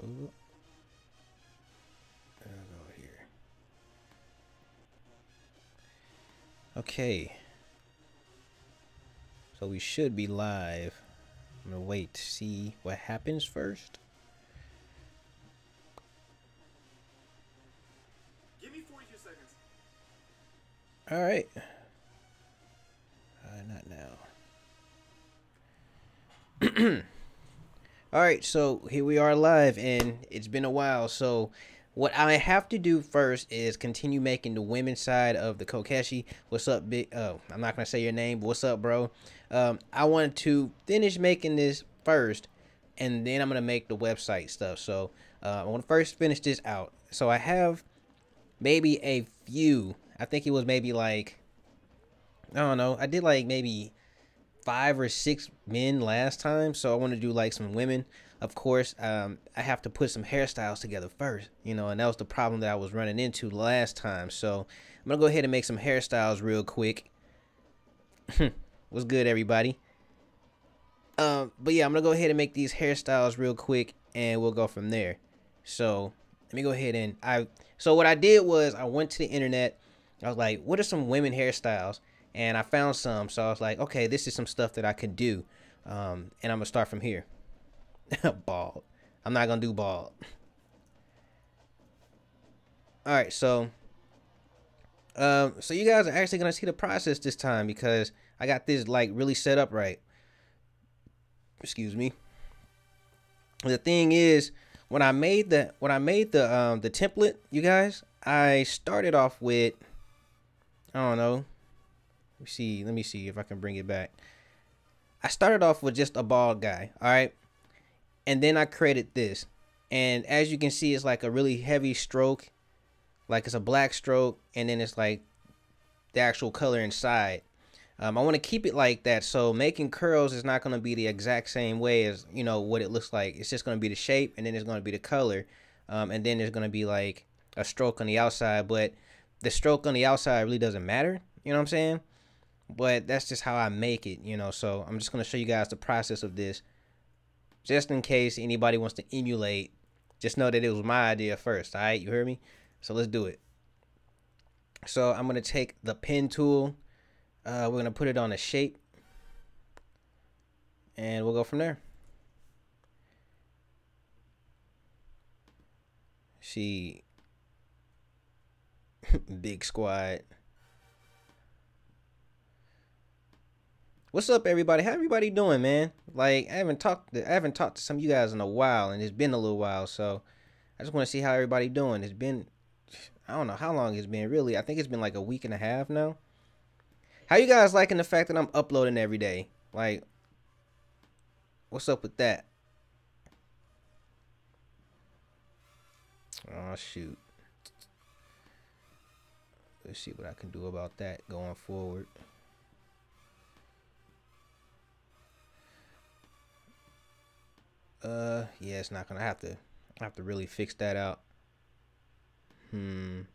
Ooh. I'll go here. Okay. So we should be live. I'm gonna wait to see what happens first. Give me 42 seconds. All right. Not now. All right, so here we are live, and it's been a while. So what I have to do first is continue making the women's side of the Kokeshi. What's up, big? Oh, I'm not gonna say your name, but what's up, bro? I wanted to finish making this first, and then I'm gonna make the website stuff. So I want to first finish this out. So I have maybe a few. I think it was maybe like, I don't know. I did like maybe 5 or 6 men last time, so I want to do like some women. Of course, I have to put some hairstyles together first, and that was the problem that I was running into last time. So I'm gonna go ahead and make some hairstyles real quick. What's good, everybody? But yeah, I'm gonna go ahead and make these hairstyles real quick, and we'll go from there. So let me go ahead and So what I did was I went to the internet. I was like, what are some women hairstyles? And I found some. So I was like, okay, this is some stuff that I could do. And I'm gonna start from here. Bald. I'm not gonna do bald. All right, so you guys are actually gonna see the process this time because I got this like really set up right. Excuse me. The thing is, when I made the template, you guys, I started off with, I don't know. Let me see if I can bring it back. I started off with just a bald guy, all right? And then I created this. And as you can see, it's like a really heavy stroke. Like it's a black stroke, and then it's like the actual color inside. I want to keep it like that, so making curls is not going to be the exact same way as, what it looks like. It's just going to be the shape, and then it's going to be the color. And then there's going to be like a stroke on the outside, but the stroke on the outside really doesn't matter. You know what I'm saying? But that's just how I make it, so I'm just going to show you guys the process of this. Just in case anybody wants to emulate, just know that it was my idea first, all right? You heard me? So let's do it. So I'm going to take the pen tool. We're going to put it on a shape. And we'll go from there. See. Big squad. What's up, everybody? How everybody doing, man? Like, I haven't talked to some of you guys in a while, and it's been a little while, so I just want to see how everybody doing. It's been, I don't know how long it's been, really. I think it's been like a week and a half now. How you guys liking the fact that I'm uploading every day? Like, what's up with that? Oh, shoot. Let's see what I can do about that going forward. Yeah, it's not gonna have to really fix that out. I'm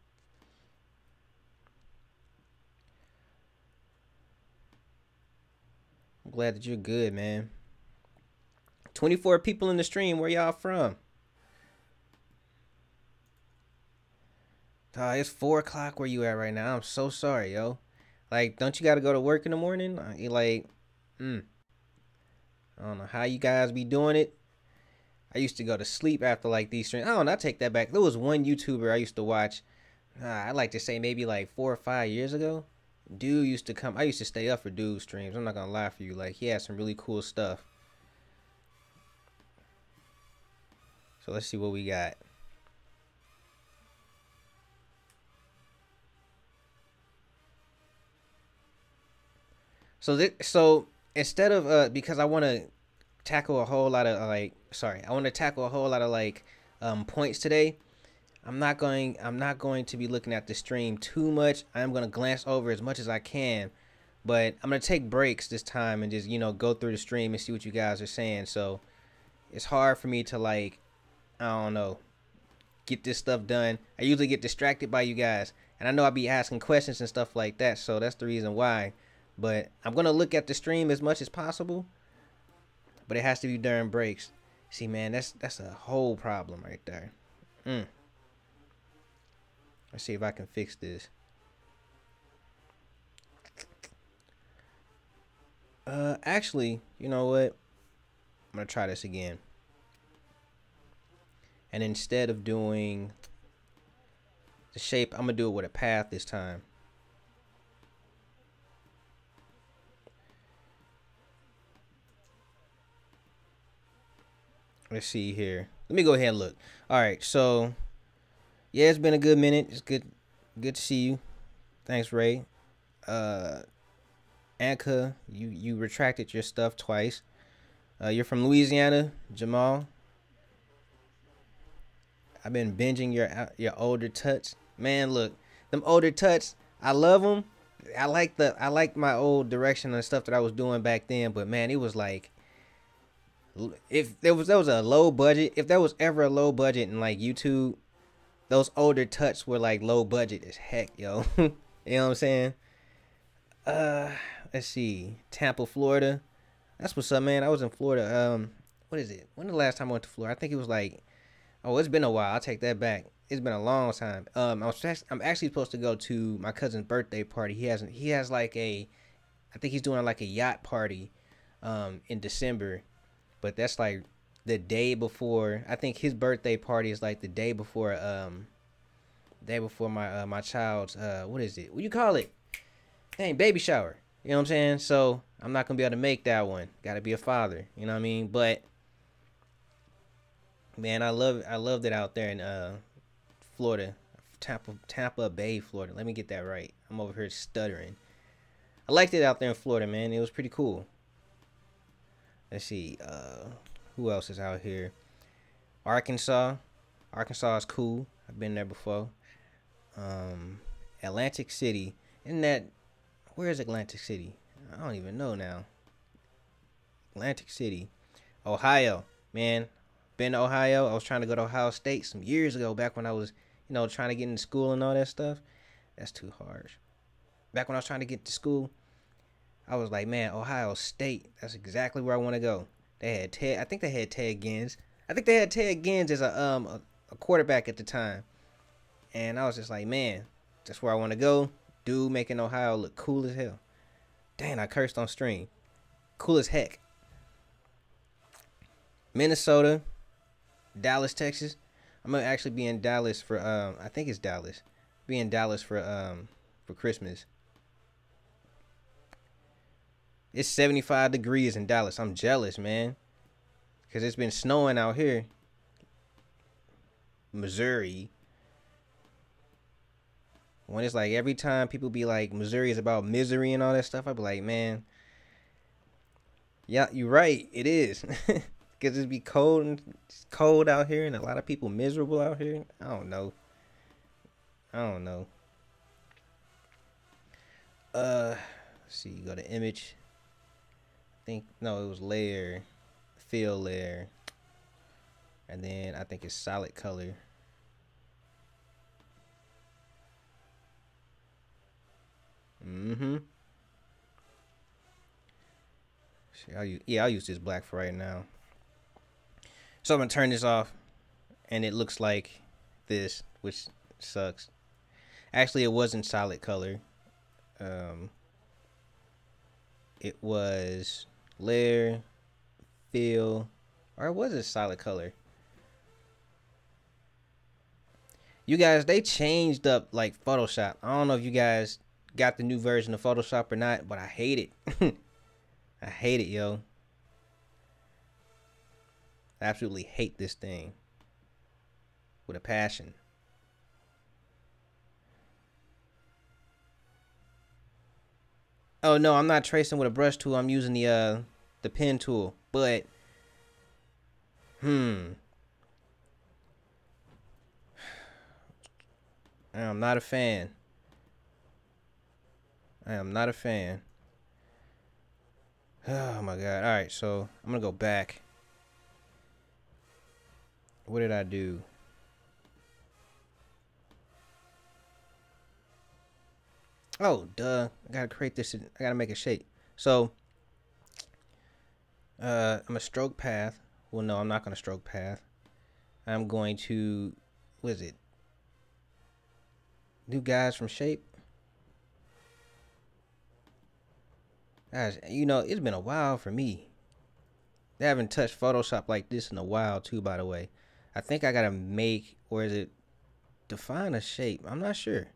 glad that you're good, man. 24 people in the stream. Where y'all from? It's 4 o'clock where you at right now. I'm so sorry, yo. Like, don't you gotta go to work in the morning? I don't know how you guys be doing it. I used to go to sleep after like these streams. I don't know, I take that back. There was one YouTuber I used to watch. I'd like to say maybe like 4 or 5 years ago. Dude used to come. I used to stay up for dude streams. I'm not gonna lie for you. Like, he had some really cool stuff. So let's see what we got. So instead of because I want to tackle a whole lot of I want to tackle a whole lot of points today. I'm not going to be looking at the stream too much. I'm going to glance over as much as I can, but I'm going to take breaks this time and just, go through the stream and see what you guys are saying. So it's hard for me to I don't know, get this stuff done. I usually get distracted by you guys, and I know I'll be asking questions and stuff like that. So that's the reason why. But I'm going to look at the stream as much as possible, but it has to be during breaks. See, man, that's a whole problem right there. Mm. Let's see if I can fix this. Actually, you know what? I'm gonna try this again. And instead of doing the shape, I'm gonna do it with a path this time. Let's see here. Let me go ahead and look. All right, so yeah, it's been a good minute. It's good to see you. Thanks, Ray. Anka, you retracted your stuff twice. You're from Louisiana, Jamal. I've been binging your older tuts. Man, look, them older tuts, I love them. I like my old direction and stuff that I was doing back then, but man, it was like if there was a low budget, if there was ever a low budget in like YouTube, those older tuts were like low budget as heck, yo. You know what I'm saying? Uh, let's see, Tampa, Florida. That's what's up, man. I was in Florida. What is it? When the last time I went to Florida? I think it was like, oh, it's been a while. I'll take that back. It's been a long time. I'm actually supposed to go to my cousin's birthday party. He has like I think he's doing like a yacht party, in December, but that's like the day before. I think his birthday party is like the day before my child's what is it? What do you call it? Dang, baby shower. You know what I'm saying? So I'm not gonna be able to make that one. Got to be a father. You know what I mean? But man, I loved it out there in Florida, Tampa Bay, Florida. Let me get that right. I'm over here stuttering. I liked it out there in Florida, man. It was pretty cool. Let's see, who else is out here? Arkansas. Arkansas is cool. I've been there before. Atlantic City. Isn't that, where is Atlantic City? I don't even know now. Atlantic City. Ohio. Man, been to Ohio. I was trying to go to Ohio State some years ago, back when I was, trying to get into school and all that stuff. That's too harsh. Back when I was trying to get to school, I was like, man, Ohio State, that's exactly where I want to go. They had Ted, I think they had Ted Gins. I think they had Ted Gins as a quarterback at the time. And I was just like, man, that's where I want to go. Dude making Ohio look cool as hell. Dang, I cursed on stream. Cool as heck. Minnesota, Dallas, Texas. I'm gonna actually be in Dallas for I think it's Dallas. Be in Dallas for Christmas. It's 75 degrees in Dallas. I'm jealous, man. Cause it's been snowing out here. Missouri. When it's like every time people be like Missouri is about misery and all that stuff, I be like, man, yeah, you're right. It is. Cause it be cold and it's cold out here and a lot of people miserable out here. I don't know. Let's see, you go to image. I think no, it was layer, fill layer. And then I think it's solid color. Mm-hmm. I'll use this black for right now. So I'm gonna turn this off, and it looks like this, which sucks. Actually, it wasn't solid color. It was layer, fill, or it was a solid color. You guys, they changed up like Photoshop. I don't know if you guys got the new version of Photoshop or not, but I hate it. I hate it, yo. I absolutely hate this thing with a passion. Oh no, I'm not tracing with a brush tool. I'm using the pen tool. But I'm not a fan. I am not a fan. Oh my god. Alright, so I'm gonna go back. What did I do? Oh, duh. I gotta create this. I gotta make a shape. So, I'm a stroke path well, no, I'm not going to stroke path. I'm going to, what is it? New guys from shape. Guys, you know, it's been a while for me. They haven't touched Photoshop like this in a while too, by the way. I think I gotta make, or is it define a shape? I'm not sure.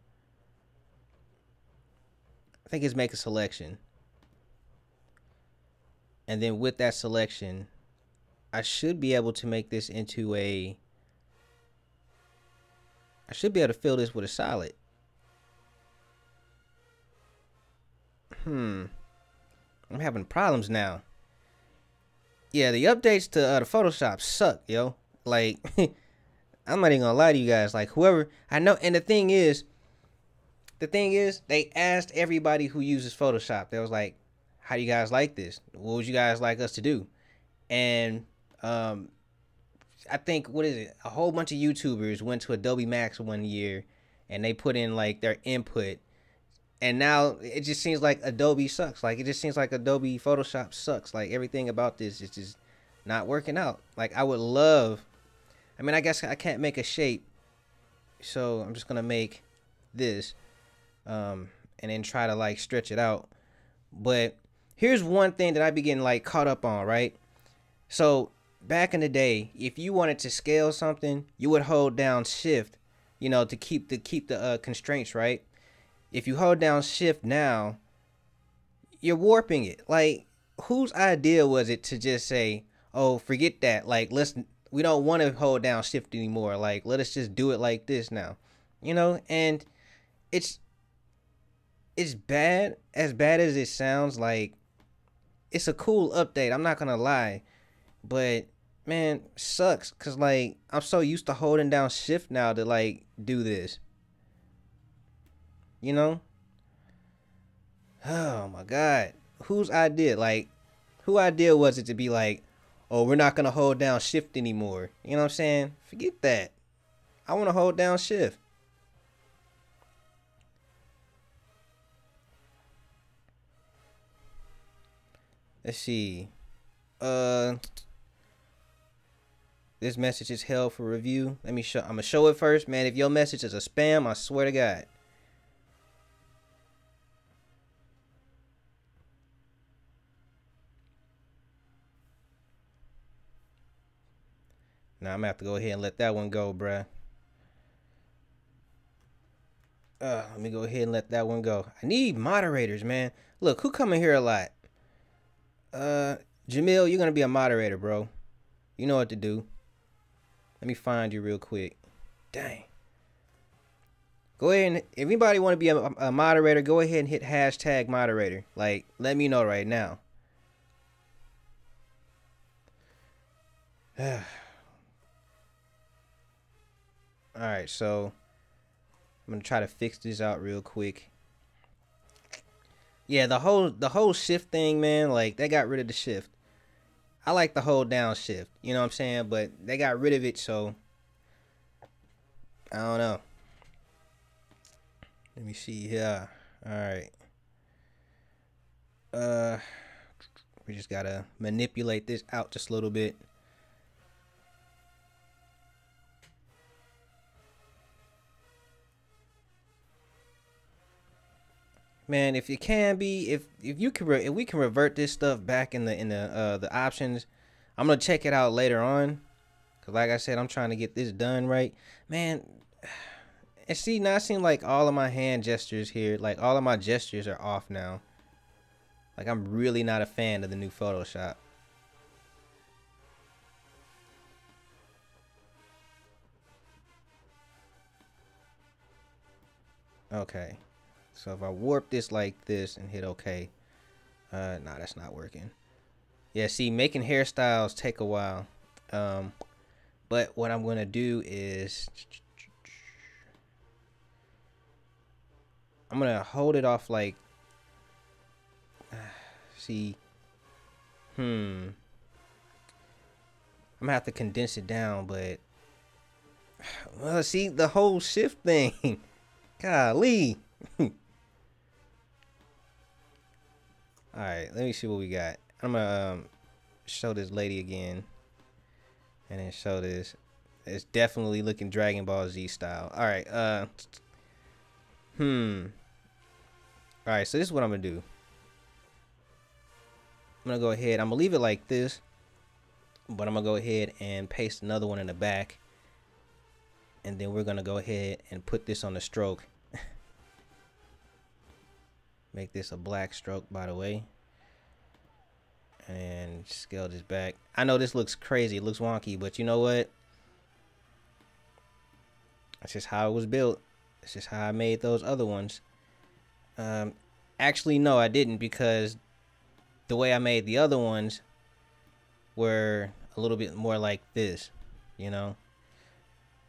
I think it's make a selection. And then with that selection, I should be able to make this into a, I should be able to fill this with a solid. I'm having problems now. Yeah, the updates to the Photoshop suck, yo. Like, I'm not even gonna lie to you guys. Like, whoever, I know, and the thing is, they asked everybody who uses Photoshop. They was like, how do you guys like this? What would you guys like us to do? And I think, what is it? A whole bunch of YouTubers went to Adobe Max one year and they put in like their input. And now it just seems like Adobe sucks. Like, it just seems like Adobe Photoshop sucks. Like, everything about this is just not working out. Like, I would love, I mean, I guess I can't make a shape. So I'm just going to make this and then try to like stretch it out. But here's one thing that I be getting like caught up on, right? So back in the day, if you wanted to scale something, you would hold down shift, you know, to keep the constraints, right? If you hold down shift now, you're warping it. Like, whose idea was it to just say, oh, forget that. Like, we don't want to hold down shift anymore. Like, let us just do it like this now. You know, and it's bad. As bad as it sounds, like, it's a cool update. I'm not going to lie. But, man, sucks. Because, like, I'm so used to holding down shift now to, like, do this. You know? Oh my God. Whose idea? Like, whose idea was it to be like, oh, we're not going to hold down shift anymore? You know what I'm saying? Forget that. I want to hold down shift. Let's see. This message is held for review. Let me show. I'm going to show it first. Man, if your message is a spam, I swear to God. Now I'm gonna have to go ahead and let that one go, bruh. Let me go ahead and let that one go. I need moderators, man. Look, who come in here a lot? Jamil, you're gonna be a moderator, bro. You know what to do. Let me find you real quick. Dang. Go ahead and, if anybody want to be a moderator, go ahead and hit hashtag moderator. Like, let me know right now. Alright, so I'm gonna try to fix this out real quick. Yeah, the whole shift thing, man, like, they got rid of the shift. I like the hold down shift, you know what I'm saying? But they got rid of it, so I don't know. Let me see here. Alright. We just gotta manipulate this out just a little bit. Man, if it can be, if you can, if we can revert this stuff back in the options, I'm gonna check it out later on. Cause like I said, I'm trying to get this done right, man. And see, now it seems like all of my hand gestures here, like all of my gestures are off now. Like, I'm really not a fan of the new Photoshop. Okay. So if I warp this like this and hit OK. Nah, that's not working. Yeah, see, making hairstyles take a while. But what I'm going to do is, I'm going to hold it off like, see, I'm going to have to condense it down, but, well, see, the whole shift thing, golly. Alright, let me see what we got. I'm gonna show this lady again. and then show this. It's definitely looking Dragon Ball Z style. All right. All right. So this is what I'm gonna do. I'm gonna go ahead. I'm gonna leave it like this, but I'm gonna go ahead and paste another one in the back, and then we're gonna go ahead and put this on the stroke. Make this a black stroke, by the way, and scale this back. I know this looks crazy. It looks wonky, but you know what? That's just how it was built. It's just how I made those other ones. Actually, no, I didn't, because the way I made the other ones were a little bit more like this, you know?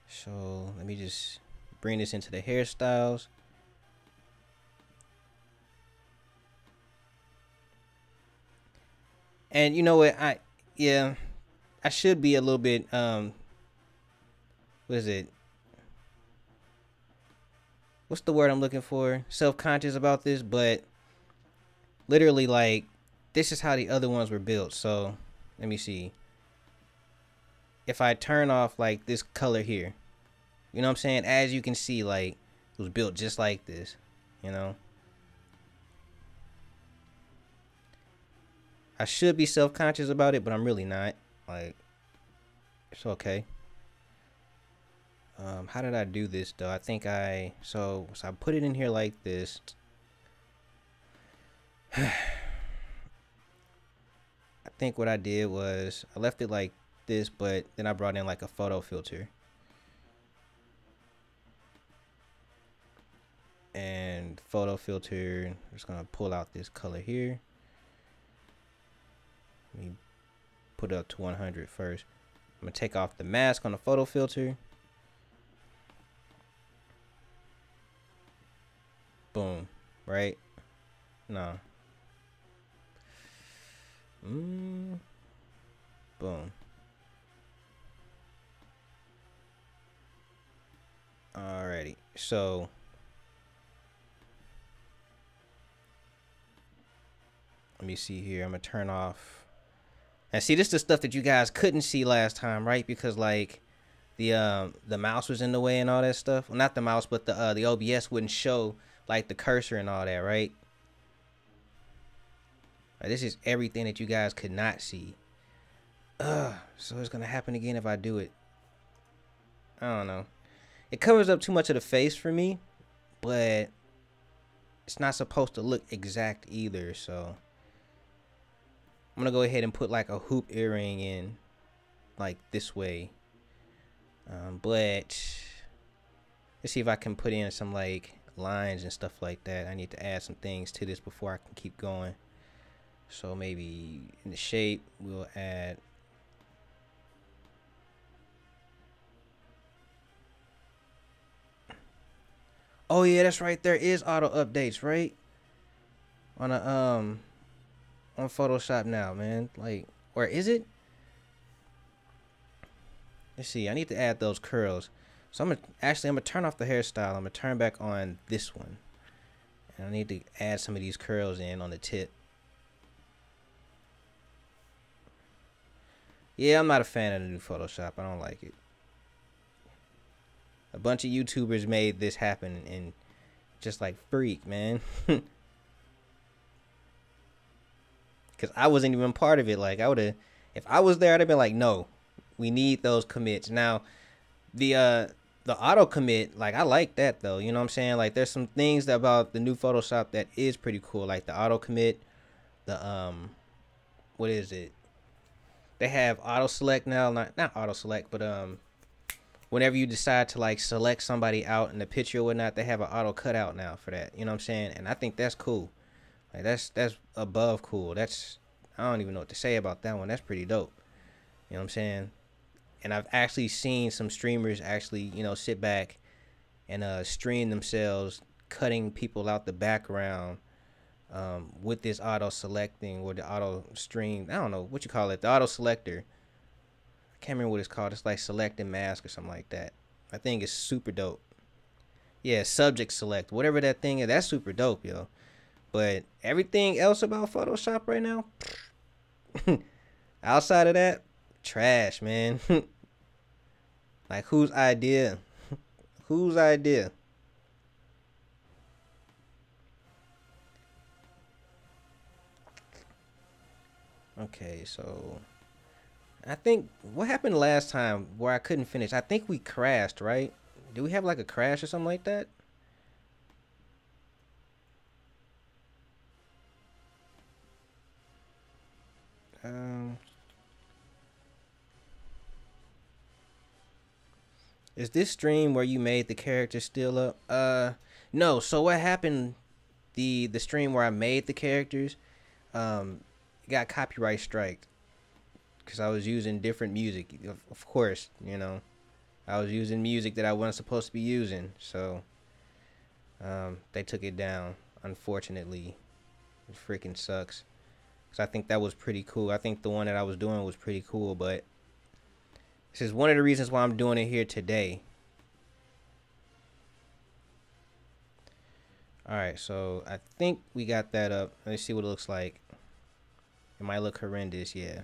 So let me just bring this into the hairstyles. And you know what? I should be a little bit, what is it? What's the word I'm looking for? Self-conscious about this, but literally, like, this is how the other ones were built. So let me see. If I turn off like this color here, you know what I'm saying? As you can see, like, it was built just like this, you know? I should be self-conscious about it, but I'm really not. Like, it's okay. How did I do this though? I think so I put it in here like this. I think what I did was I left it like this, but then I brought in like a photo filter. And photo filter, I'm just gonna pull out this color here. Let me put it up to 100 first. I'm gonna take off the mask on the photo filter. Boom, right? No. Boom. Alrighty, so let me see here. I'm gonna turn off. And see, this is the stuff that you guys couldn't see last time, right? Because like the mouse was in the way and all that stuff. Well, not the mouse, but the OBS wouldn't show like the cursor and all that, right? Like, this is everything that you guys could not see. So it's gonna happen again if I do it. I don't know. It covers up too much of the face for me, but it's not supposed to look exact either. So I'm gonna go ahead and put like a hoop earring in, like this way. But let's see if I can put in some like lines and stuff like that. I need to add some things to this before I can keep going. So maybe in the shape we'll add oh yeah, that's right, there is auto updates, right? On on Photoshop now, man. Like, or is it? Let's see, I need to add those curls. So I'm gonna turn off the hairstyle. I'm gonna turn back on this one. And I need to add some of these curls in on the tip. Yeah, I'm not a fan of the new Photoshop. I don't like it. A bunch of YouTubers made this happen and just like freak, man. Cause I wasn't even part of it. Like, I would have, if I was there, I'd have been like, no, we need those commits. Now, the auto commit, like, I like that though. You know what I'm saying? Like, there's some things about the new Photoshop that is pretty cool. Like the auto commit, the what is it? They have auto select now. Not auto select, but whenever you decide to like select somebody out in the picture or whatnot, they have an auto cutout now for that. You know what I'm saying? And I think that's cool. Like, that's above cool. That's, I don't even know what to say about that one. That's pretty dope. You know what I'm saying? And I've actually seen some streamers actually, you know, sit back and stream themselves cutting people out the background with this auto selecting or the auto stream. I don't know what you call it. The auto selector. I can't remember what it's called. It's like select and mask or something like that. I think it's super dope. Yeah, subject select. Whatever that thing is, that's super dope, yo. But everything else about Photoshop right now, outside of that, Trash, man. Like, whose idea? Whose idea? Okay, so I think what happened last time where I couldn't finish? I think we crashed, right? Did we have like a crash or something like that? Um, is this stream where you made the character still up? No. So what happened? The stream where I made the characters, um, got copyright striked because I was using different music. Of course, I was using music that I wasn't supposed to be using. So, they took it down. Unfortunately, it freaking sucks. Cause I think that was pretty cool. I think the one that I was doing was pretty cool, but this is one of the reasons why I'm doing it here today. Alright, so I think we got that up. Let's see what it looks like. It might look horrendous, yeah.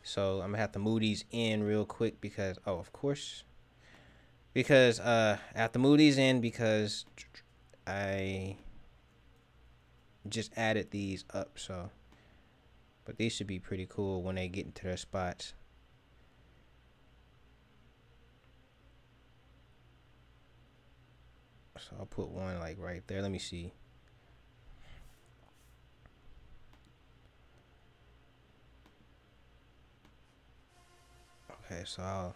So I'm gonna have to move these in real quick because, oh, of course. Because I have to move these in because I just added these up, so. But these should be pretty cool when they get into their spots. So I'll put one like right there. Let me see. Okay, so I'll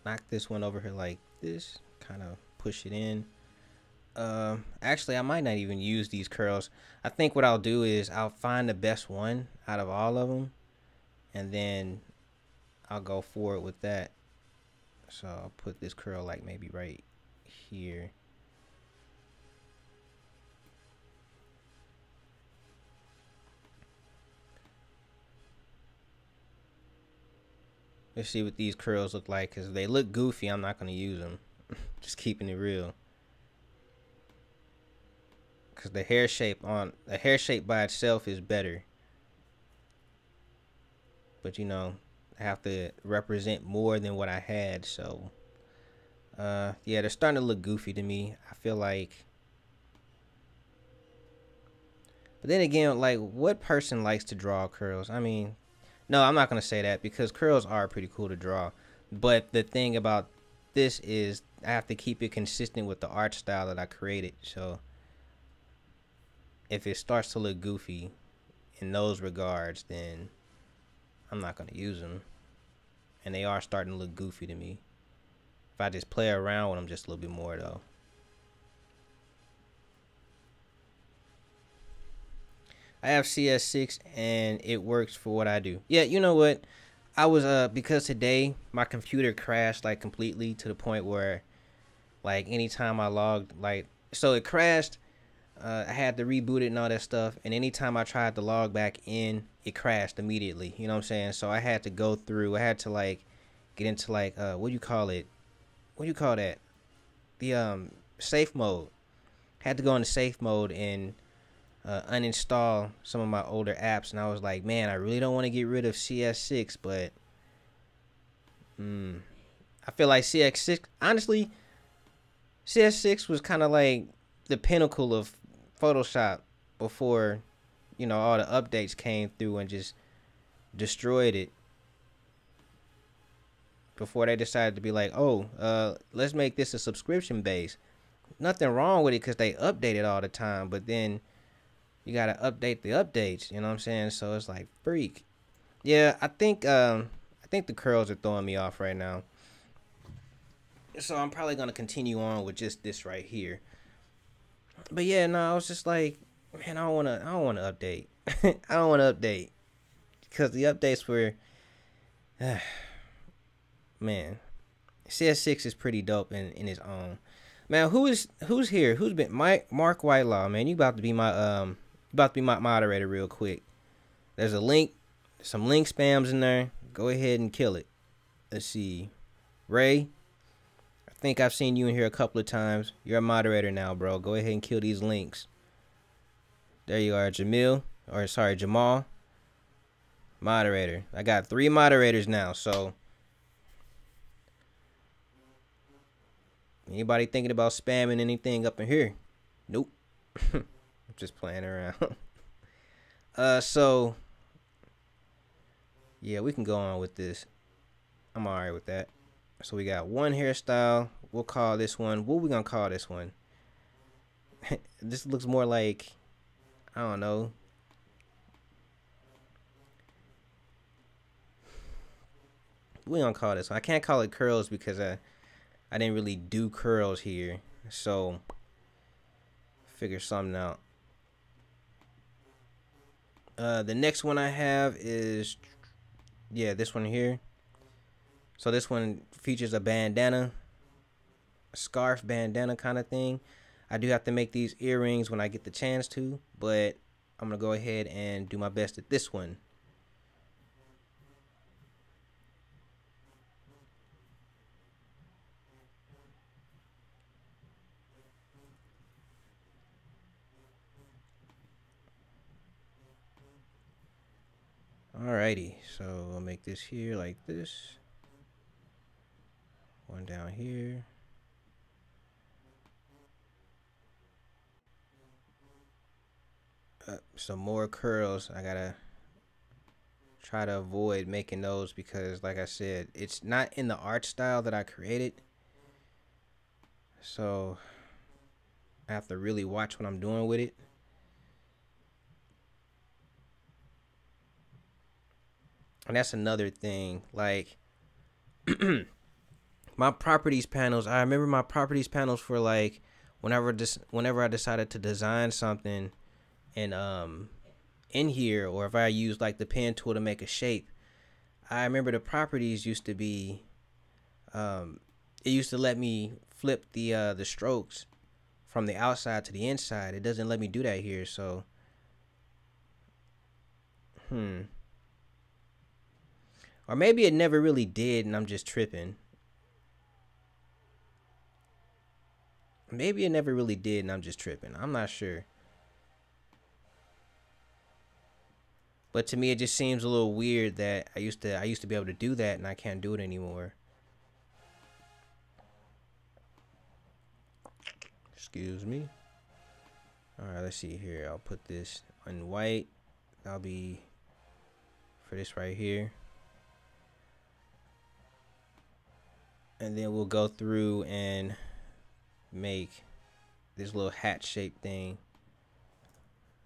knock this one over here like this. Kind of push it in. Actually, I might not even use these curls. I think what I'll do is I'll find the best one out of all of them, and then I'll go forward with that. So I'll put this curl like maybe right here. Let's see what these curls look like, because if they look goofy, I'm not going to use them. Just keeping it real. Because the hair shape by itself is better. But I have to represent more than what I had, so yeah, they're starting to look goofy to me. I feel like, but then again, like, what person likes to draw curls? I mean, no, I'm not gonna say that because curls are pretty cool to draw. But the thing about this is I have to keep it consistent with the art style that I created. So if it starts to look goofy in those regards, then I'm not gonna use them. And they are starting to look goofy to me. If I just play around with them just a little bit more, though. I have CS6 and it works for what I do. Yeah, you know what? I was because today my computer crashed like completely to the point where like anytime I logged, like, so it crashed, I had to reboot it and all that stuff, and anytime I tried to log back in, it crashed immediately. You know what I'm saying? So I had to go through, I had to like get into like what do you call it? What do you call that? The safe mode. Had to go into safe mode and uninstall some of my older apps, and I was like, man, I really don't want to get rid of CS6, but I feel like CS6, honestly, CS6 was kind of like the pinnacle of Photoshop before, all the updates came through and just destroyed it. Before they decided to be like, oh, let's make this a subscription base. Nothing wrong with it because they update it all the time, but then you gotta update the updates. You know what I'm saying? So it's like, freak. Yeah, I think the curls are throwing me off right now. So I'm probably gonna continue on with just this right here. But yeah, no, I was just like, man, I don't wanna update. I don't wanna update because the updates were, man, CS6 is pretty dope in its own. Man, who's here? Who's been Mark Whitelaw? Man, you about to be my moderator real quick. There's a link, some link spams in there. Go ahead and kill it. Let's see, Ray. I think I've seen you in here a couple of times. You're a moderator now, bro. Go ahead and kill these links. There you are, Jamal. Moderator. I got 3 moderators now, so anybody thinking about spamming anything up in here? Nope. I'm just playing around. So yeah, we can go on with this. I'm alright with that. So we got one hairstyle. We'll call this one. What we gonna call this one? This looks more like, I don't know. We gonna call this one. I can't call it curls because I didn't really do curls here. So figure something out. The next one I have is, yeah, this one here. So this one features a bandana, a scarf bandana kind of thing. I do have to make these earrings when I get the chance to, but I'm gonna go ahead and do my best at this one. Alrighty, so I'll make this here like this. One down here. Some more curls. I gotta try to avoid making those because, like I said, it's not in the art style that I created. So I have to really watch what I'm doing with it. And that's another thing. Like my properties panels, I remember my properties panels for like whenever I decided to design something and in here, or if I use like the pen tool to make a shape, I remember the properties used to be it used to let me flip the strokes from the outside to the inside. It doesn't let me do that here, so or maybe it never really did and I'm just tripping. Maybe it never really did and I'm just tripping. I'm not sure. But to me it just seems a little weird that I used to be able to do that and I can't do it anymore. Excuse me. Alright, let's see here. I'll put this on white. That'll be for this right here. And then we'll go through and make this little hat shape thing.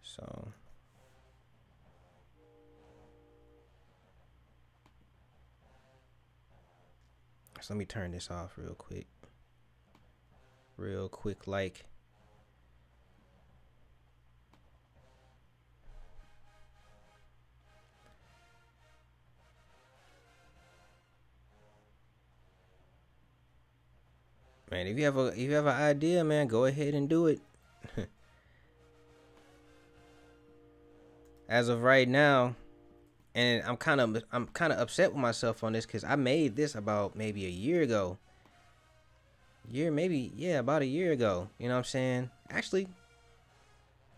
So let me turn this off real quick. Like. Man, if you have an idea, man, go ahead and do it. As of right now, and I'm kind of upset with myself on this because I made this about maybe a year ago. About a year ago. You know what I'm saying? Actually,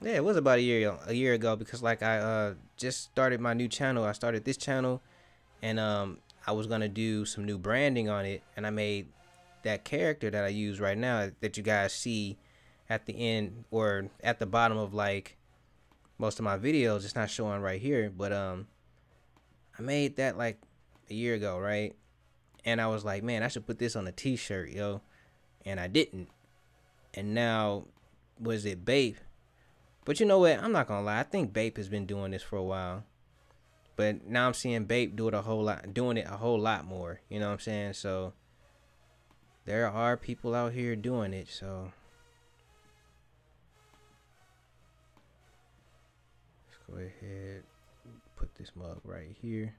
yeah, it was about a year ago because like I just started my new channel. I started this channel, and I was gonna do some new branding on it, and I made that character that I use right now that you guys see at the end or at the bottom of like most of my videos. It's not showing right here, but I made that like a year ago, right? And I was like, man, I should put this on a t-shirt, yo. And I didn't. And now, was it Bape? But you know what? I'm not gonna lie. I think Bape has been doing this for a while. But now I'm seeing Bape doing it a whole lot more. You know what I'm saying? So there are people out here doing it. So let's go ahead, put this mug right here,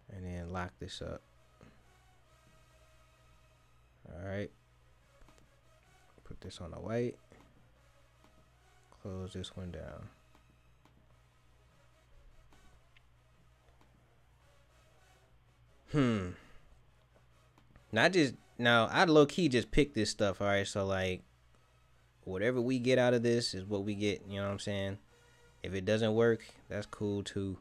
and then lock this up. All right. Put this on the white. Close this one down. Now I low key just picked this stuff, alright, so like whatever we get out of this is what we get, you know what I'm saying? If it doesn't work, that's cool too.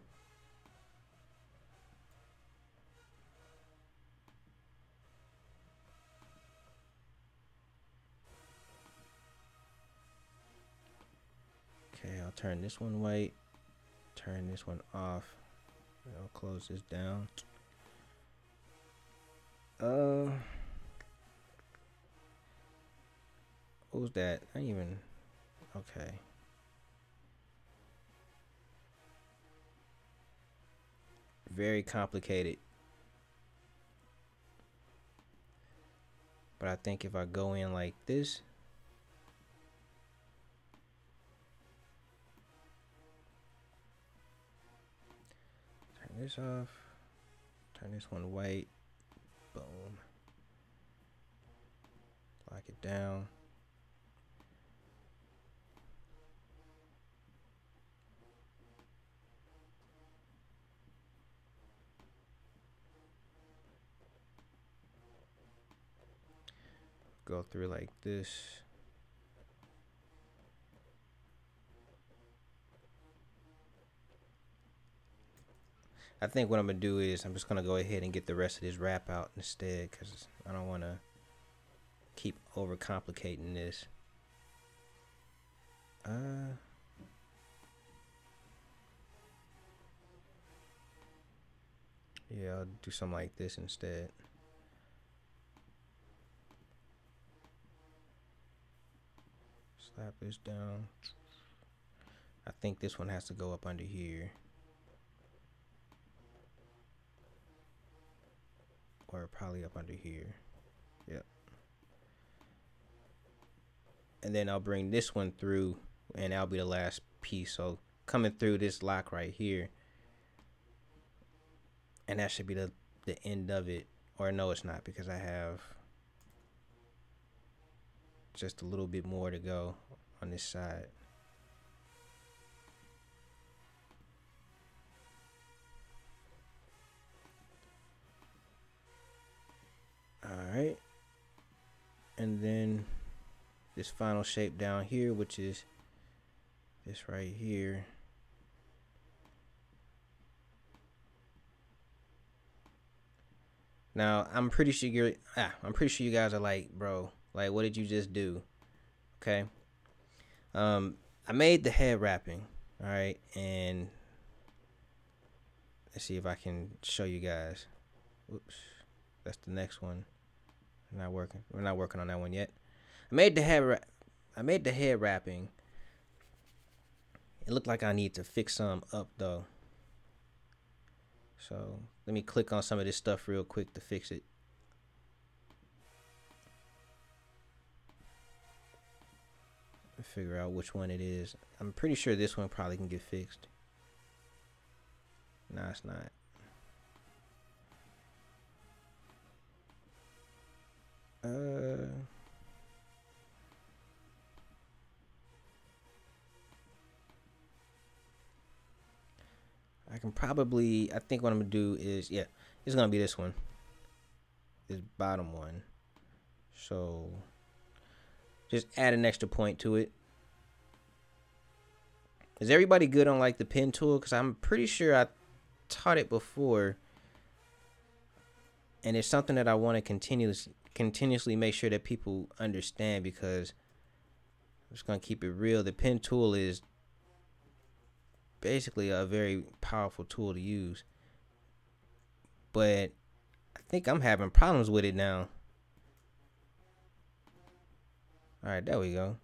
Okay, I'll turn this one white, turn this one off. I'll close this down. What was that? I didn't even. Okay. Very complicated. But I think if I go in like this, turn this off, turn this one white, boom, lock it down. Go through like this. I think what I'm gonna do is I'm just gonna go ahead and get the rest of this wrap out instead, because I don't want to keep overcomplicating this. Yeah, I'll do something like this instead. Slap this down. I think this one has to go up under here. Or probably up under here. Yep. And then I'll bring this one through, and that'll be the last piece. So coming through this lock right here, and that should be the end of it. Or no, it's not, because I have just a little bit more to go on this side. Alright. And then this final shape down here, which is this right here. Now, I'm pretty sure you guys are like, bro, like, what did you just do? Okay. I made the head wrapping, all right, and let's see if I can show you guys. Oops, that's the next one. Not working. We're not working on that one yet. I made the head wrapping. It looked like I need to fix some up though. So let me click on some of this stuff real quick to fix it. Figure out which one it is. I'm pretty sure this one probably can get fixed. No, it's not. I think what I'm gonna do is, yeah, it's gonna be this one, this bottom one. So just add an extra point to it. Is everybody good on like the pen tool? Because I'm pretty sure I taught it before, and it's something that I want to continuously make sure that people understand, because I'm just gonna keep it real. The pen tool is basically a very powerful tool to use, but I think I'm having problems with it now. All right, there we go.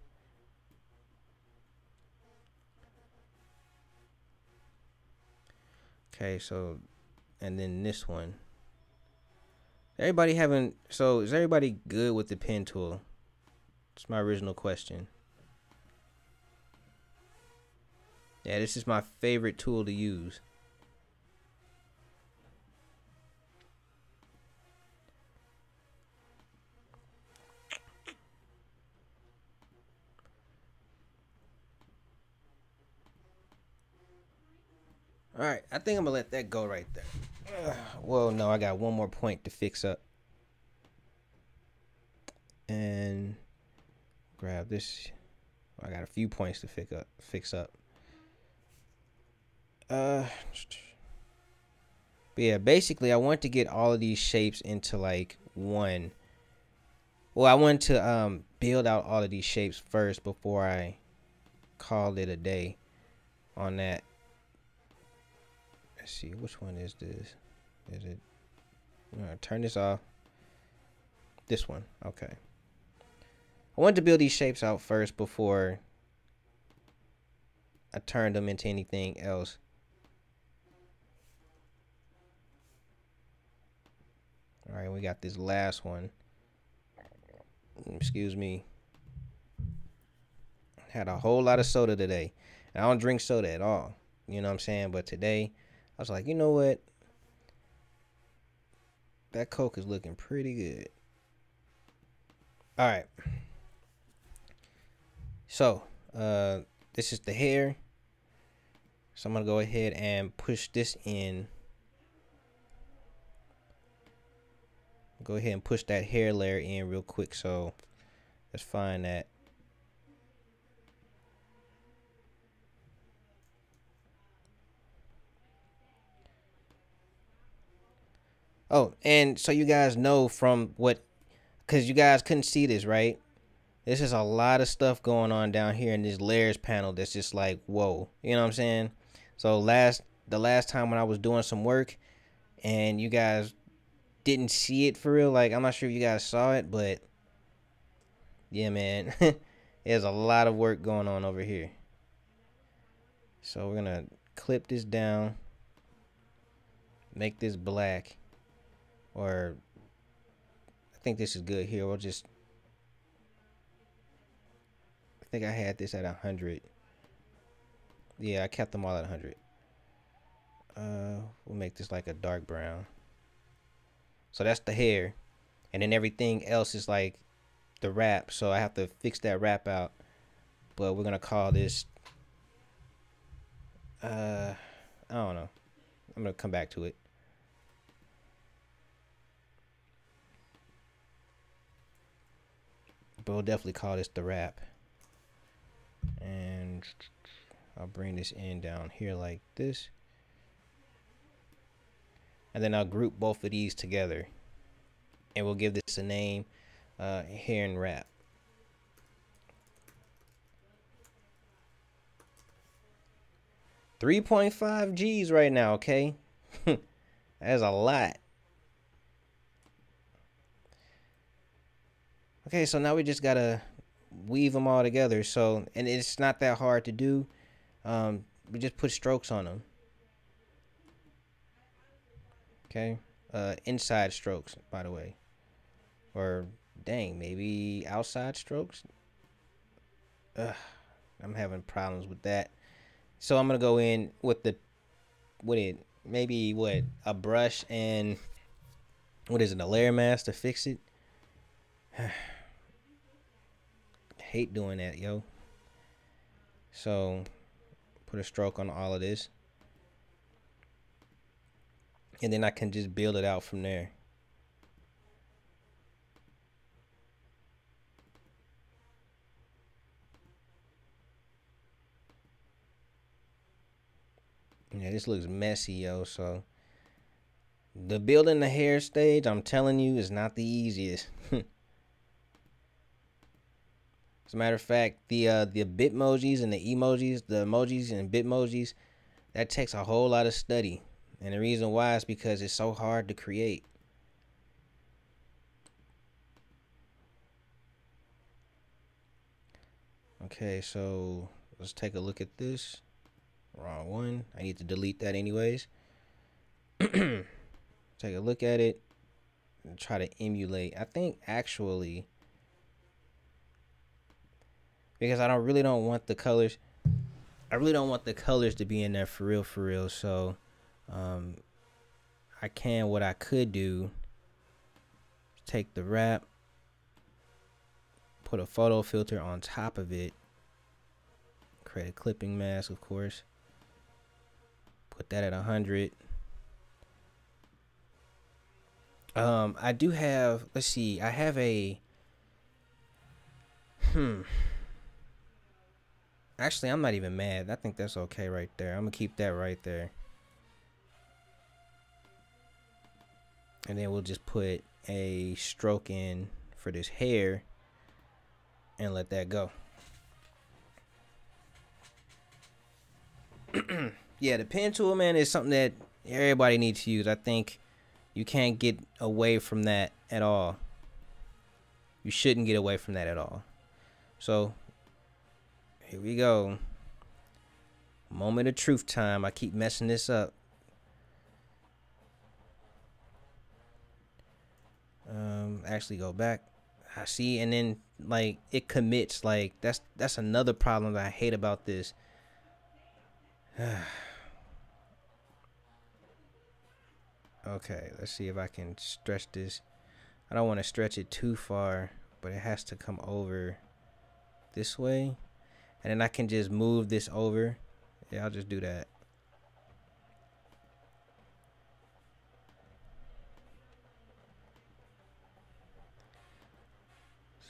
Okay, so, and then this one. Is everybody good with the pen tool? It's my original question. Yeah, this is my favorite tool to use. All right, I think I'm gonna let that go right there. Well, no, I got one more point to fix up. And grab this. I got a few points to fix up. But yeah, basically I want to get all of these shapes into like one. Well, I want to build out all of these shapes first before I call it a day on that. Let's see, which one is this? Is it? I'm gonna turn this off. This one, okay. I wanted to build these shapes out first before I turned them into anything else. All right, we got this last one. Excuse me. Had a whole lot of soda today. And I don't drink soda at all. You know what I'm saying? But today, I was like, you know what? That Coke is looking pretty good. All right. So, this is the hair. So I'm going to go ahead and push this in. Go ahead and push that hair layer in real quick. So let's find that. Oh, and so you guys know from what, because you guys couldn't see this, right? This is a lot of stuff going on down here in this layers panel that's just like, whoa. You know what I'm saying? So the last time when I was doing some work and you guys didn't see it for real, like I'm not sure if you guys saw it, but yeah, man. There's a lot of work going on over here. So we're gonna clip this down, make this black, or I think this is good here. We'll just, I think I had this at 100. Yeah, I kept them all at 100. We'll make this like a dark brown. So that's the hair, and then everything else is like the wrap. So I have to fix that wrap out, but we're gonna call this. I don't know. I'm gonna come back to it. But we'll definitely call this the wrap. And I'll bring this in down here like this. And then I'll group both of these together. And we'll give this a name, hair and wrap. $3.5 G's right now, okay? That's a lot. Okay, so now we just gotta weave them all together. So, and it's not that hard to do. We just put strokes on them. Okay, inside strokes, by the way, or dang, maybe outside strokes. I'm having problems with that. So I'm gonna go in with maybe a brush and what is it, a layer mask to fix it. Hate doing that, yo. So put a stroke on all of this, and then I can just build it out from there. Yeah, this looks messy, yo. So the building the hair stage, I'm telling you, is not the easiest. As a matter of fact, the bitmojis and the emojis, the emojis and bitmojis, that takes a whole lot of study. And the reason why is because it's so hard to create. Okay, so let's take a look at this. Wrong one. I need to delete that anyways. Take a look at it and try to emulate. I think actually, because I really don't want the colors. I really don't want the colors to be in there for real. So, what I could do, take the wrap, put a photo filter on top of it, create a clipping mask, of course. Put that at 100. I do have, let's see, I have a, Actually, I'm not even mad. I think that's okay right there. I'm gonna keep that right there. And then we'll just put a stroke in for this hair and let that go. Yeah, the pen tool, man, is something that everybody needs to use. I think you can't get away from that at all. You shouldn't get away from that at all. So here we go. Moment of truth time. I keep messing this up. Actually go back. I see, and then like it commits. Like that's another problem that I hate about this. Okay, let's see if I can stretch this. I don't want to stretch it too far, but it has to come over this way. And then I can just move this over. Yeah, I'll just do that.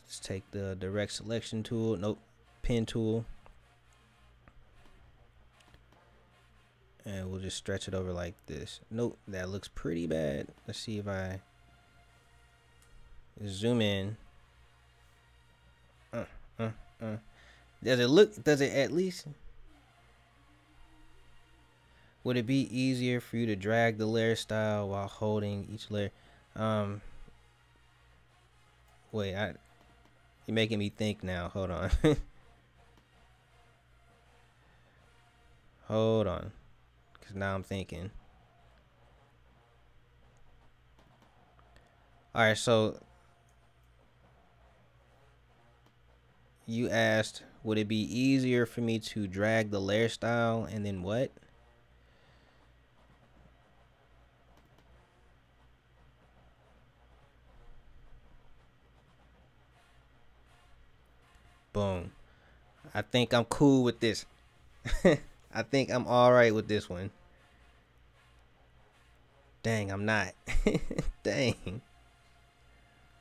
Let's take the direct selection tool. Nope, pen tool. And we'll just stretch it over like this. Nope, that looks pretty bad. Let's see if I zoom in. Does it look, does it at least, would it be easier for you to drag the layer style while holding each layer? Wait, you're making me think now. Hold on. Hold on. Because now I'm thinking. Alright, so you asked, would it be easier for me to drag the layer style and then what? Boom. I think I'm cool with this. I think I'm alright with this one. Dang, I'm not. Dang.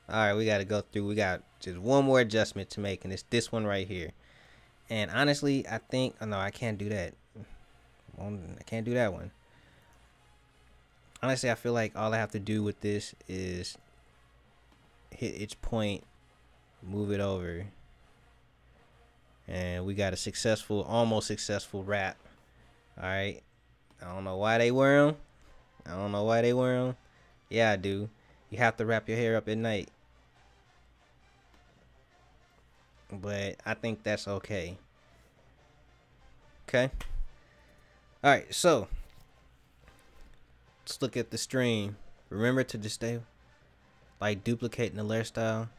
Alright, we gotta go through. We got just one more adjustment to make, and it's this one right here. And honestly, I think, oh no, I can't do that. I can't do that one. Honestly, I feel like all I have to do with this is hit each point, move it over, and we got a successful, almost successful wrap. Alright. I don't know why they wear them. I don't know why they wear them. Yeah, I do. You have to wrap your hair up at night. But I think that's okay. Okay. Alright, so let's look at the stream. Remember to just stay like duplicating the layer style.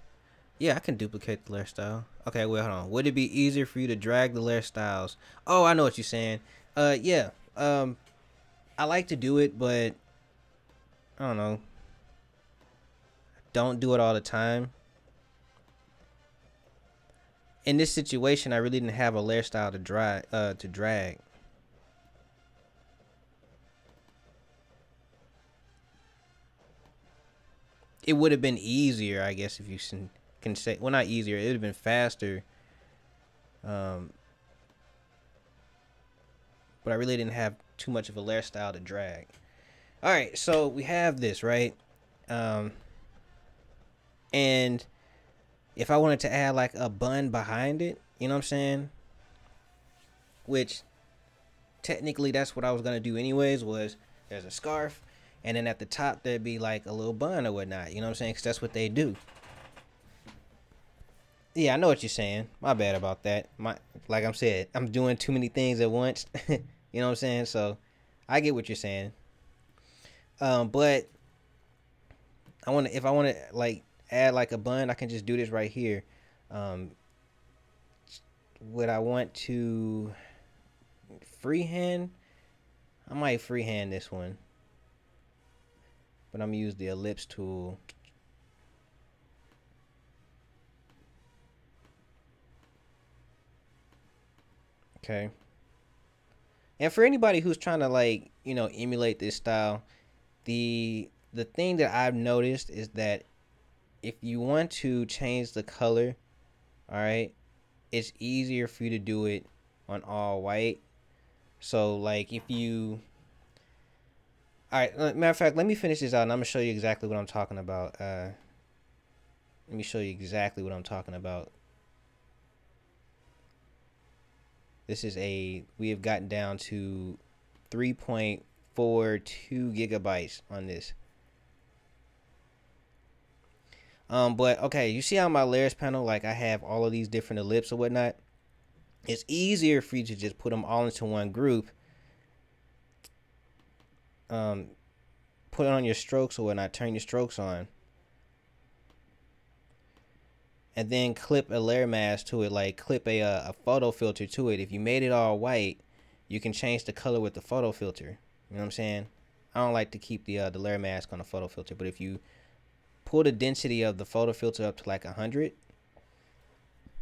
Yeah, I can duplicate the layer style. Okay, well, hold on. Would it be easier for you to drag the layer styles? Oh, I know what you're saying. Yeah. I like to do it, but I don't know. Don't do it all the time. In this situation, I really didn't have a layer style to drag. It would have been easier, I guess, if you can say, well, not easier. It would have been faster. But I really didn't have too much of a layer style to drag. All right, so we have this, right? And if I wanted to add like a bun behind it, you know what I'm saying? Which technically that's what I was gonna do anyways, was there's a scarf, and then at the top there'd be like a little bun or whatnot, you know what I'm saying? Because that's what they do. Yeah, I know what you're saying. My bad about that. Like I said, I'm doing too many things at once. You know what I'm saying? So I get what you're saying. But if I want to like add like a bun, I can just do this right here. Would I want to freehand? I might freehand this one, but I'm gonna use the ellipse tool. Okay. And for anybody who's trying to like, you know, emulate this style, the thing that I've noticed is that if you want to change the color, all right, it's easier for you to do it on all white. So like if you, all right, matter of fact, let me finish this out and I'm gonna show you exactly what I'm talking about. Let me show you exactly what I'm talking about. This is we have gotten down to 3.42 gigabytes on this. But okay, you see how my layers panel, like I have all of these different ellipses or whatnot. It's easier for you to just put them all into one group. Put it on your strokes or whatnot, turn your strokes on. And then clip a layer mask to it, like clip a photo filter to it. If you made it all white, you can change the color with the photo filter. You know what I'm saying? I don't like to keep the layer mask on the photo filter, but if you pull the density of the photo filter up to like 100,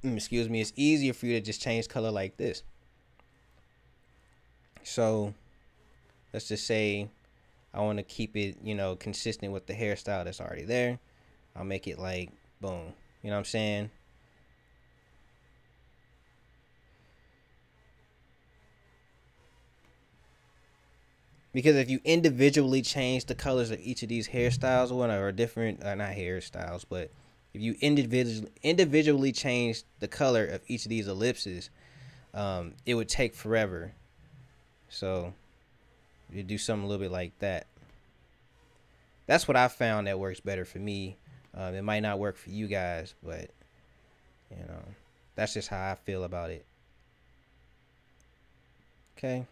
excuse me, it's easier for you to just change color like this. So let's just say I want to keep it, you know, consistent with the hairstyle that's already there. I'll make it like boom. You know what I'm saying? Because if you individually change the colors of each of these hairstyles or different, not hairstyles, but if you individually change the color of each of these ellipses, it would take forever. So you do something a little bit like that. That's what I found that works better for me. It might not work for you guys, but you know, that's just how I feel about it. Okay.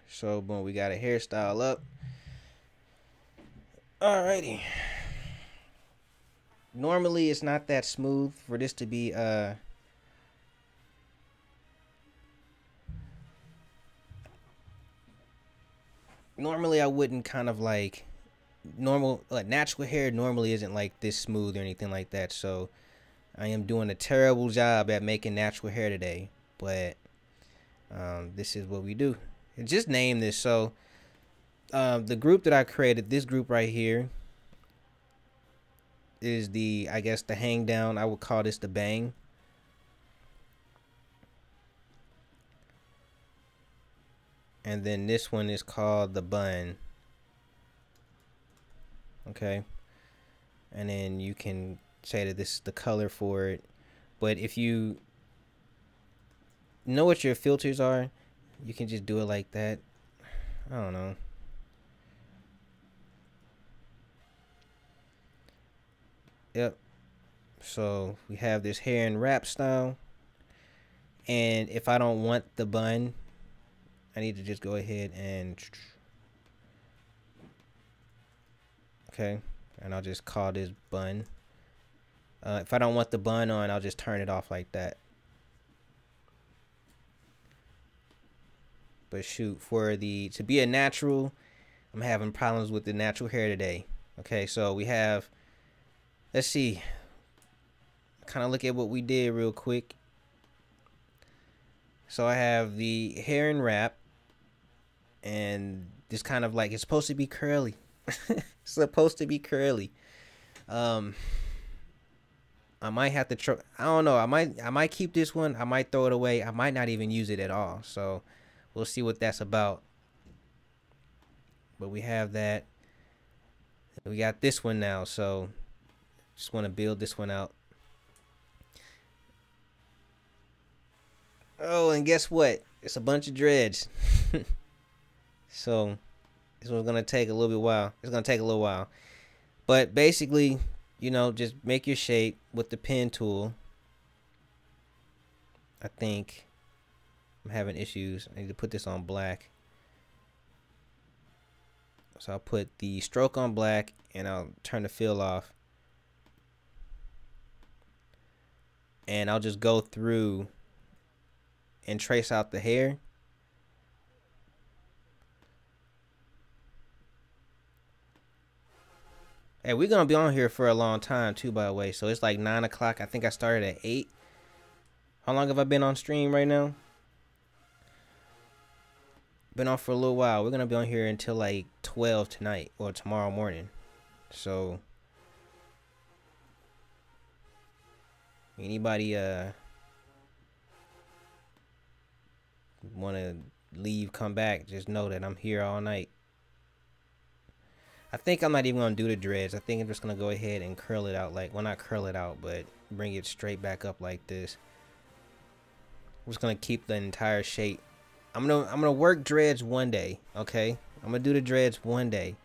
So boom, we got a hairstyle up. Alrighty. Normally it's not that smooth for this to be normally I wouldn't kind of like natural hair normally isn't like this smooth or anything like that. So I am doing a terrible job at making natural hair today, but this is what we do. And just name this. So the group that I created, this group right here, is I guess the hang down. I would call this the bang. And then this one is called the bun. Okay. And then you can say that this is the color for it. But if you know what your filters are, you can just do it like that. I don't know. Yep. So we have this hair and wrap style. And if I don't want the bun, I need to just go ahead and okay, and I'll just call this bun. If I don't want the bun on, I'll just turn it off like that. But shoot, to be a natural, I'm having problems with the natural hair today. Okay, so we have, let's see, kind of look at what we did real quick. So I have the hair and wrap, and this kind of like, it's supposed to be curly. It's supposed to be curly. I might have to I don't know. I might keep this one. I might throw it away. I might not even use it at all. So we'll see what that's about. But we have that. We got this one now. So just want to build this one out. Oh, and guess what? It's a bunch of dreads. So this one's gonna take a little bit while. It's gonna take a little while. But basically, you know, just make your shape with the pen tool. I think I'm having issues. I need to put this on black. So I'll put the stroke on black and I'll turn the fill off. And I'll just go through and trace out the hair. Hey, we're gonna be on here for a long time too, by the way. So it's like 9 o'clock. I think I started at 8. How long have I been on stream right now? Been on for a little while. We're gonna be on here until like 12 tonight or tomorrow morning. So anybody want to leave, come back, just know that I'm here all night. I think I'm not even going to do the dreads. I think I'm just going to go ahead and curl it out, like, well, not curl it out, but bring it straight back up like this. I'm just going to keep the entire shape. I'm gonna work dreads one day, okay? I'm going to do the dreads one day,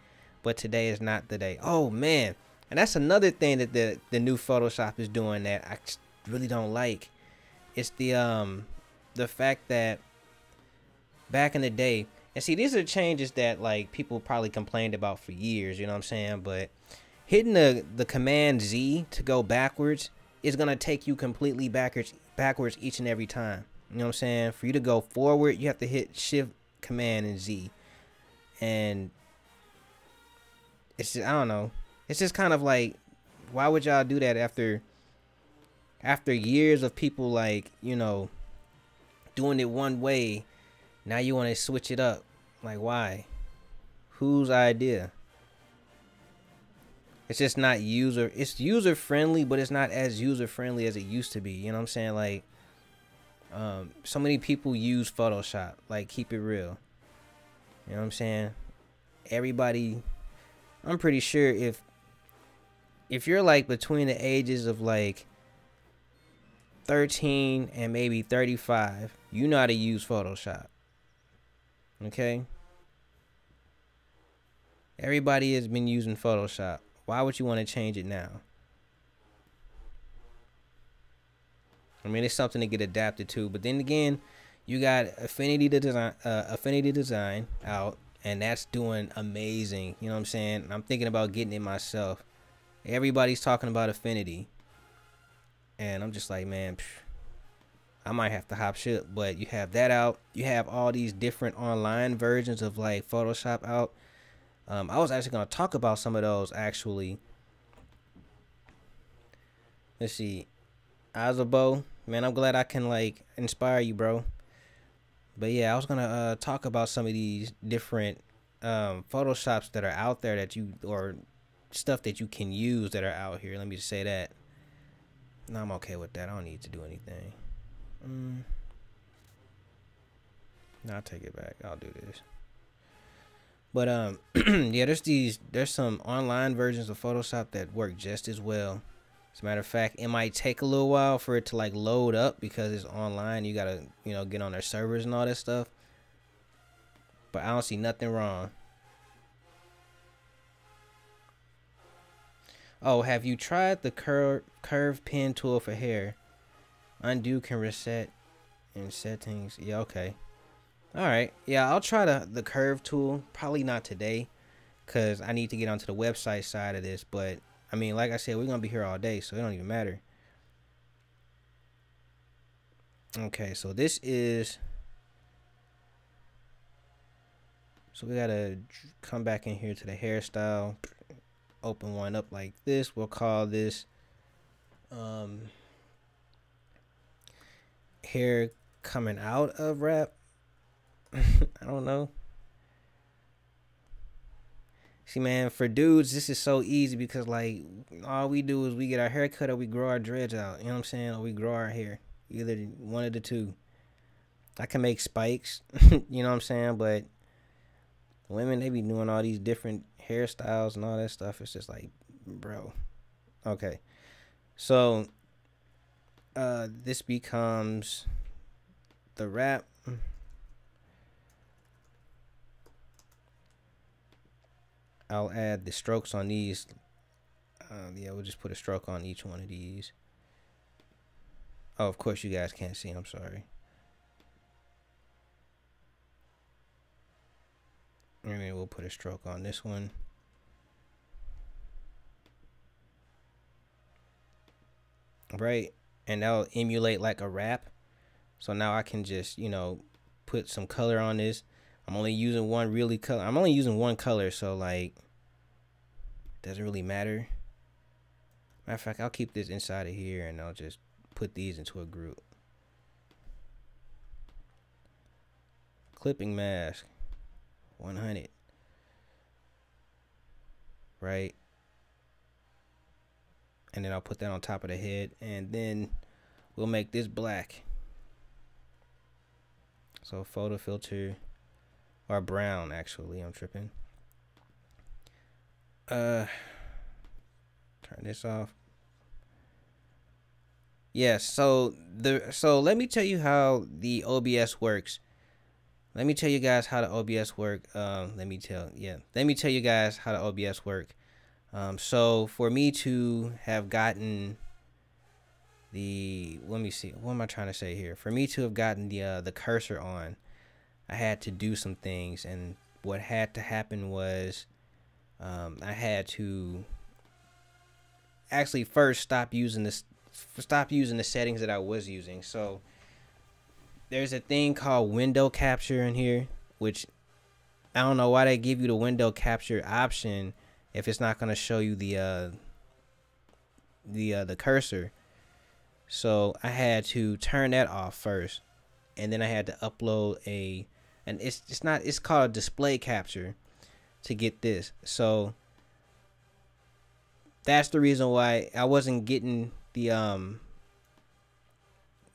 but today is not the day. Oh, man. And that's another thing that the new Photoshop is doing that I really don't like. It's the fact that back in the day, and see, these are changes that like people probably complained about for years, you know what I'm saying? But hitting the command Z to go backwards is gonna take you completely backwards each and every time. You know what I'm saying? For you to go forward, you have to hit Shift, Command, and Z. And it's just, I don't know. It's just kind of like, why would y'all do that after years of people, like, you know, doing it one way? Now you want to switch it up. Like, why? Whose idea? It's just not it's user friendly, but it's not as user friendly as it used to be. You know what I'm saying? Like, so many people use Photoshop. Like, keep it real. You know what I'm saying? Everybody, I'm pretty sure if you're like between the ages of like 13 and maybe 35, you know how to use Photoshop. Okay? Everybody has been using Photoshop. Why would you want to change it now? I mean, it's something to get adapted to, but then again, you got Affinity Design out, and that's doing amazing. You know what I'm saying? I'm thinking about getting it myself. Everybody's talking about Affinity, and I'm just like, man, I might have to hop ship. But you have that out. You have all these different online versions of like Photoshop out. I was actually gonna talk about some of those actually. Let's see, Azabo, man, I'm glad I can like inspire you, bro. But yeah, I was gonna talk about some of these different Photoshops that are out there that you, or stuff that you can use that are out here. Let me just say that. No, I'm okay with that. I don't need to do anything. No, I'll take it back. I'll do this. But yeah, there's some online versions of Photoshop that work just as well. As a matter of fact, it might take a little while for it to like load up because it's online. You gotta, you know, get on their servers and all that stuff. But I don't see nothing wrong. Oh, have you tried the curve pen tool for hair? Undo can reset in settings. Yeah, okay. Alright. Yeah, I'll try the curve tool. Probably not today, because I need to get onto the website side of this. But, I mean, like I said, we're going to be here all day, so it don't even matter. Okay, so this is... So we got to come back in here to the hairstyle. Open one up like this. We'll call this... hair coming out of wrap. I don't know. See, man, for dudes, this is so easy because, like, all we do is we get our hair cut or we grow our dreads out. You know what I'm saying? Or we grow our hair. Either one of the two. I can make spikes. You know what I'm saying? But women, they be doing all these different hairstyles and all that stuff. It's just like, bro. Okay. So, this becomes the wrap. I'll add the strokes on these. Yeah, we'll just put a stroke on each one of these. Oh, of course you guys can't see. I'm sorry. And then we'll put a stroke on this one. Right. And that'll emulate like a wrap. So now I can just, you know, put some color on this. I'm only using one color. I'm only using one color, so like doesn't really matter. Matter of fact, I'll keep this inside of here and I'll just put these into a group. Clipping mask 100. Right. And then I'll put that on top of the head, and then we'll make this black. So photo filter or brown, actually, I'm tripping. Turn this off. Yeah, so let me tell you how the OBS works. Let me tell you guys how the OBS work. Let me tell you guys how the OBS work. So for me to have gotten let me see, what am I trying to say here? For me to have gotten the cursor on, I had to do some things, and what had to happen was I had to actually first stop using the settings that I was using. So there's a thing called window capture in here, which I don't know why they give you the window capture option if it's not going to show you the cursor. So I had to turn that off first, and then I had to upload and it's called a display capture to get this. So that's the reason why I wasn't getting the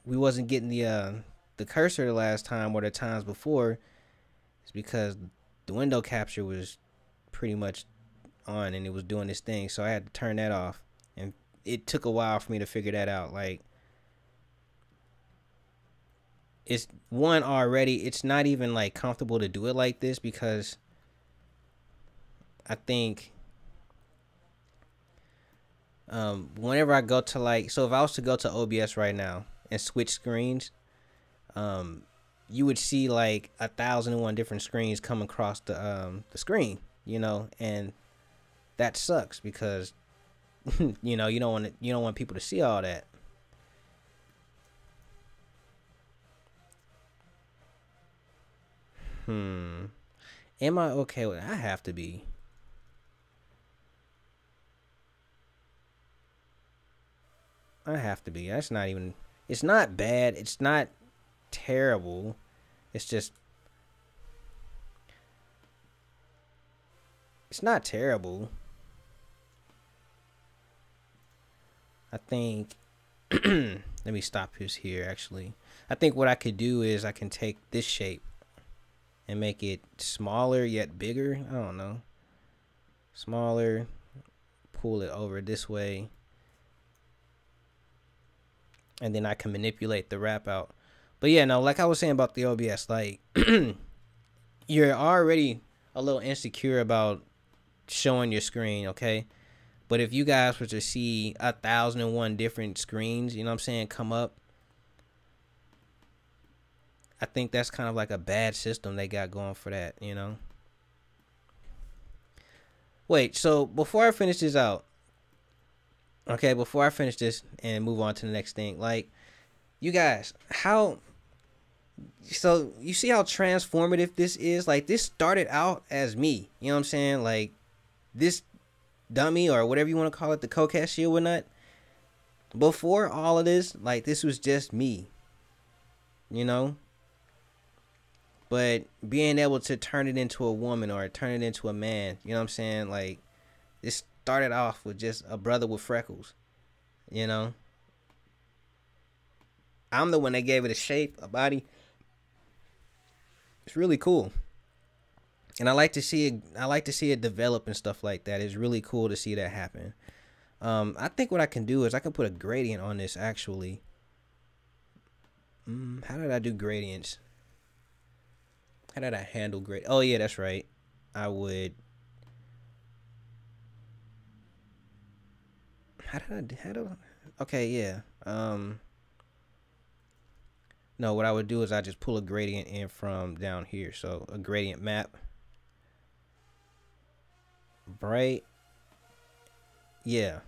the cursor the last time or the times before. It's because the window capture was pretty much on and it was doing this thing, so I had to turn that off, and it took a while for me to figure that out. Like, it's not even like comfortable to do it like this, because I think whenever I go to, like, so if I was to go to OBS right now and switch screens, you would see like 1,001 different screens come across the screen, and that sucks because you don't want people to see all that. Am I okay with it? I have to be. That's not even, it's not bad. It's not terrible. It's just, it's not terrible. I think, let me stop this here actually. I think what I could do is I can take this shape and make it smaller yet bigger. I don't know. Smaller, pull it over this way, and then I can manipulate the wrap out. But yeah, no, like I was saying about the OBS, like you're already a little insecure about showing your screen, okay? But if you guys were to see 1,001 different screens, you know what I'm saying, come up, I think that's kind of like a bad system they got going for that, Wait, so before I finish this out, okay, before I finish this and move on to the next thing, like, you guys, so you see how transformative this is? Like, this started out as me, you know what I'm saying? Like, this dummy or whatever you want to call it, the Kokeshi or whatnot, before all of this, like, this was just me, but being able to turn it into a woman or turn it into a man, you know what I'm saying? Like, this started off with just a brother with freckles, I'm the one that gave it a shape, a body. It's really cool. And I like to see it develop and stuff like that. It's really cool to see that happen. I think what I can do is I can put a gradient on this actually. How did I do gradients? How did I handle grade? Oh yeah, that's right. I would. Okay, yeah. No, what I would do is I just pull a gradient in from down here. So a gradient map. Right. Yeah.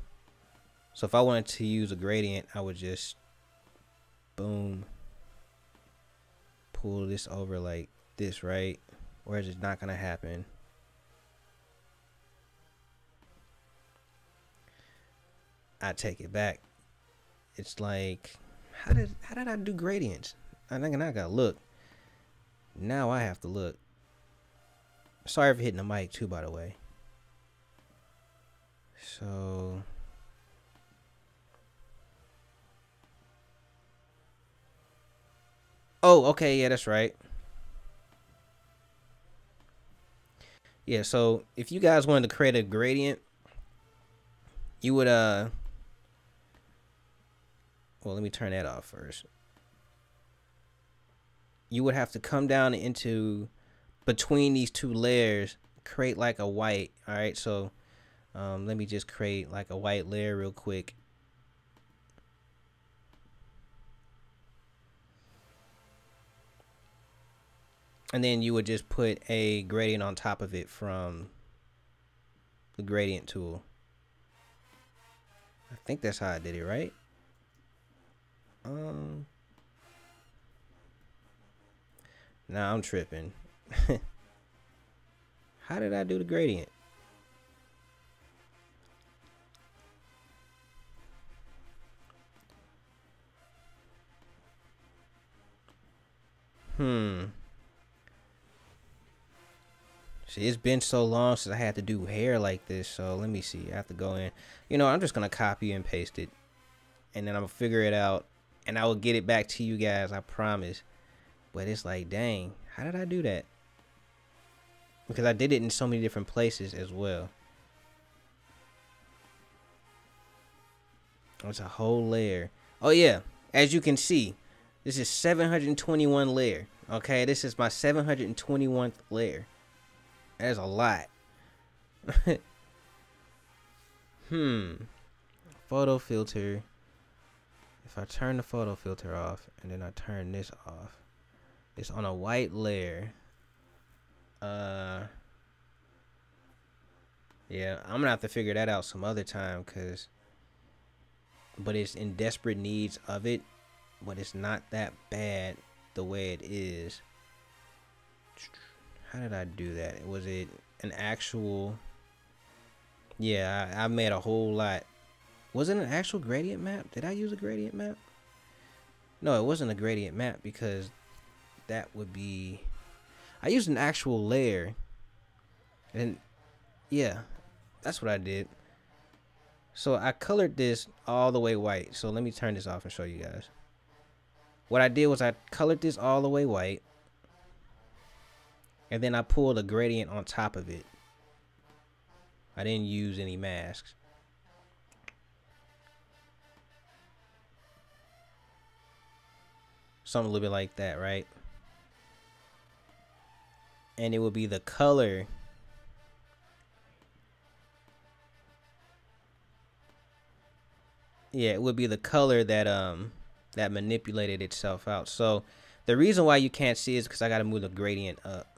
So if I wanted to use a gradient, I would just boom, pull this over like this, right? Or is it not gonna happen? I take it back. It's like, how did I do gradients? I gotta look. Now I have to look. Sorry for hitting the mic too, by the way. So oh, okay, yeah, that's right. Yeah, so if you guys wanted to create a gradient, you would well, let me turn that off first. You would have to come down into between these two layers, create like a white. All right, so let me just create like a white layer real quick. And then you would just put a gradient on top of it from the gradient tool. I think that's how I did it, right? Nah, I'm tripping. How did I do the gradient? See, it's been so long since I had to do hair like this, so let me see. I have to go in. You know, I'm just gonna copy and paste it, and then I'm gonna figure it out, and I will get it back to you guys. I promise. But it's like, dang, how did I do that? Because I did it in so many different places as well. It's a whole layer. Oh yeah, as you can see, this is 721 layer. Okay, this is my 721th layer. That's a lot. Photo filter. If I turn the photo filter off and then I turn this off, it's on a white layer. Yeah, I'm gonna have to figure that out some other time, but it's in desperate needs of it, but it's not that bad the way it is. How did I do that? Was it an actual? Yeah, I made a whole lot. Was it an actual gradient map? Did I use a gradient map? No, it wasn't a gradient map because that would be. I used an actual layer. And yeah, that's what I did. So I colored this all the way white. So let me turn this off and show you guys. What I did was I colored this all the way white. And then I pulled a gradient on top of it. I didn't use any masks. Something a little bit like that, right? And it would be the color. Yeah, it would be the color that manipulated itself out. So the reason why you can't see is because I got to move the gradient up.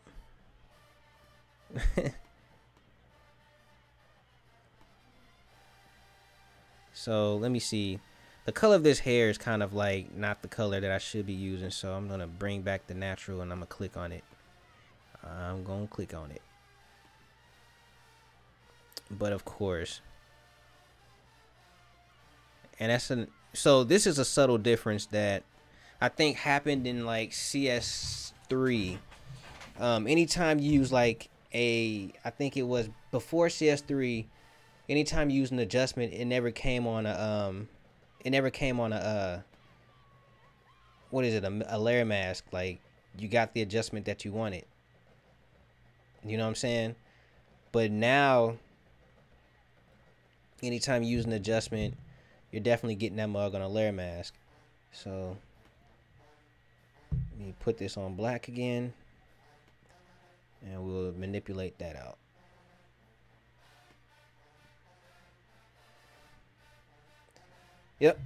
So let me see. The color of this hair is kind of like not the color that I should be using. So I'm going to bring back the natural and I'm going to click on it. I'm going to click on it. But of course. And so this is a subtle difference that I think happened in like CS3. Anytime you use like I think it was before CS3, anytime you use an adjustment, it never came on a what is it, a layer mask. Like you got the adjustment that you wanted. You know what I'm saying? But now, anytime you use an adjustment, you're definitely getting that mug on a layer mask. So let me put this on black again, and we'll manipulate that out. Yep.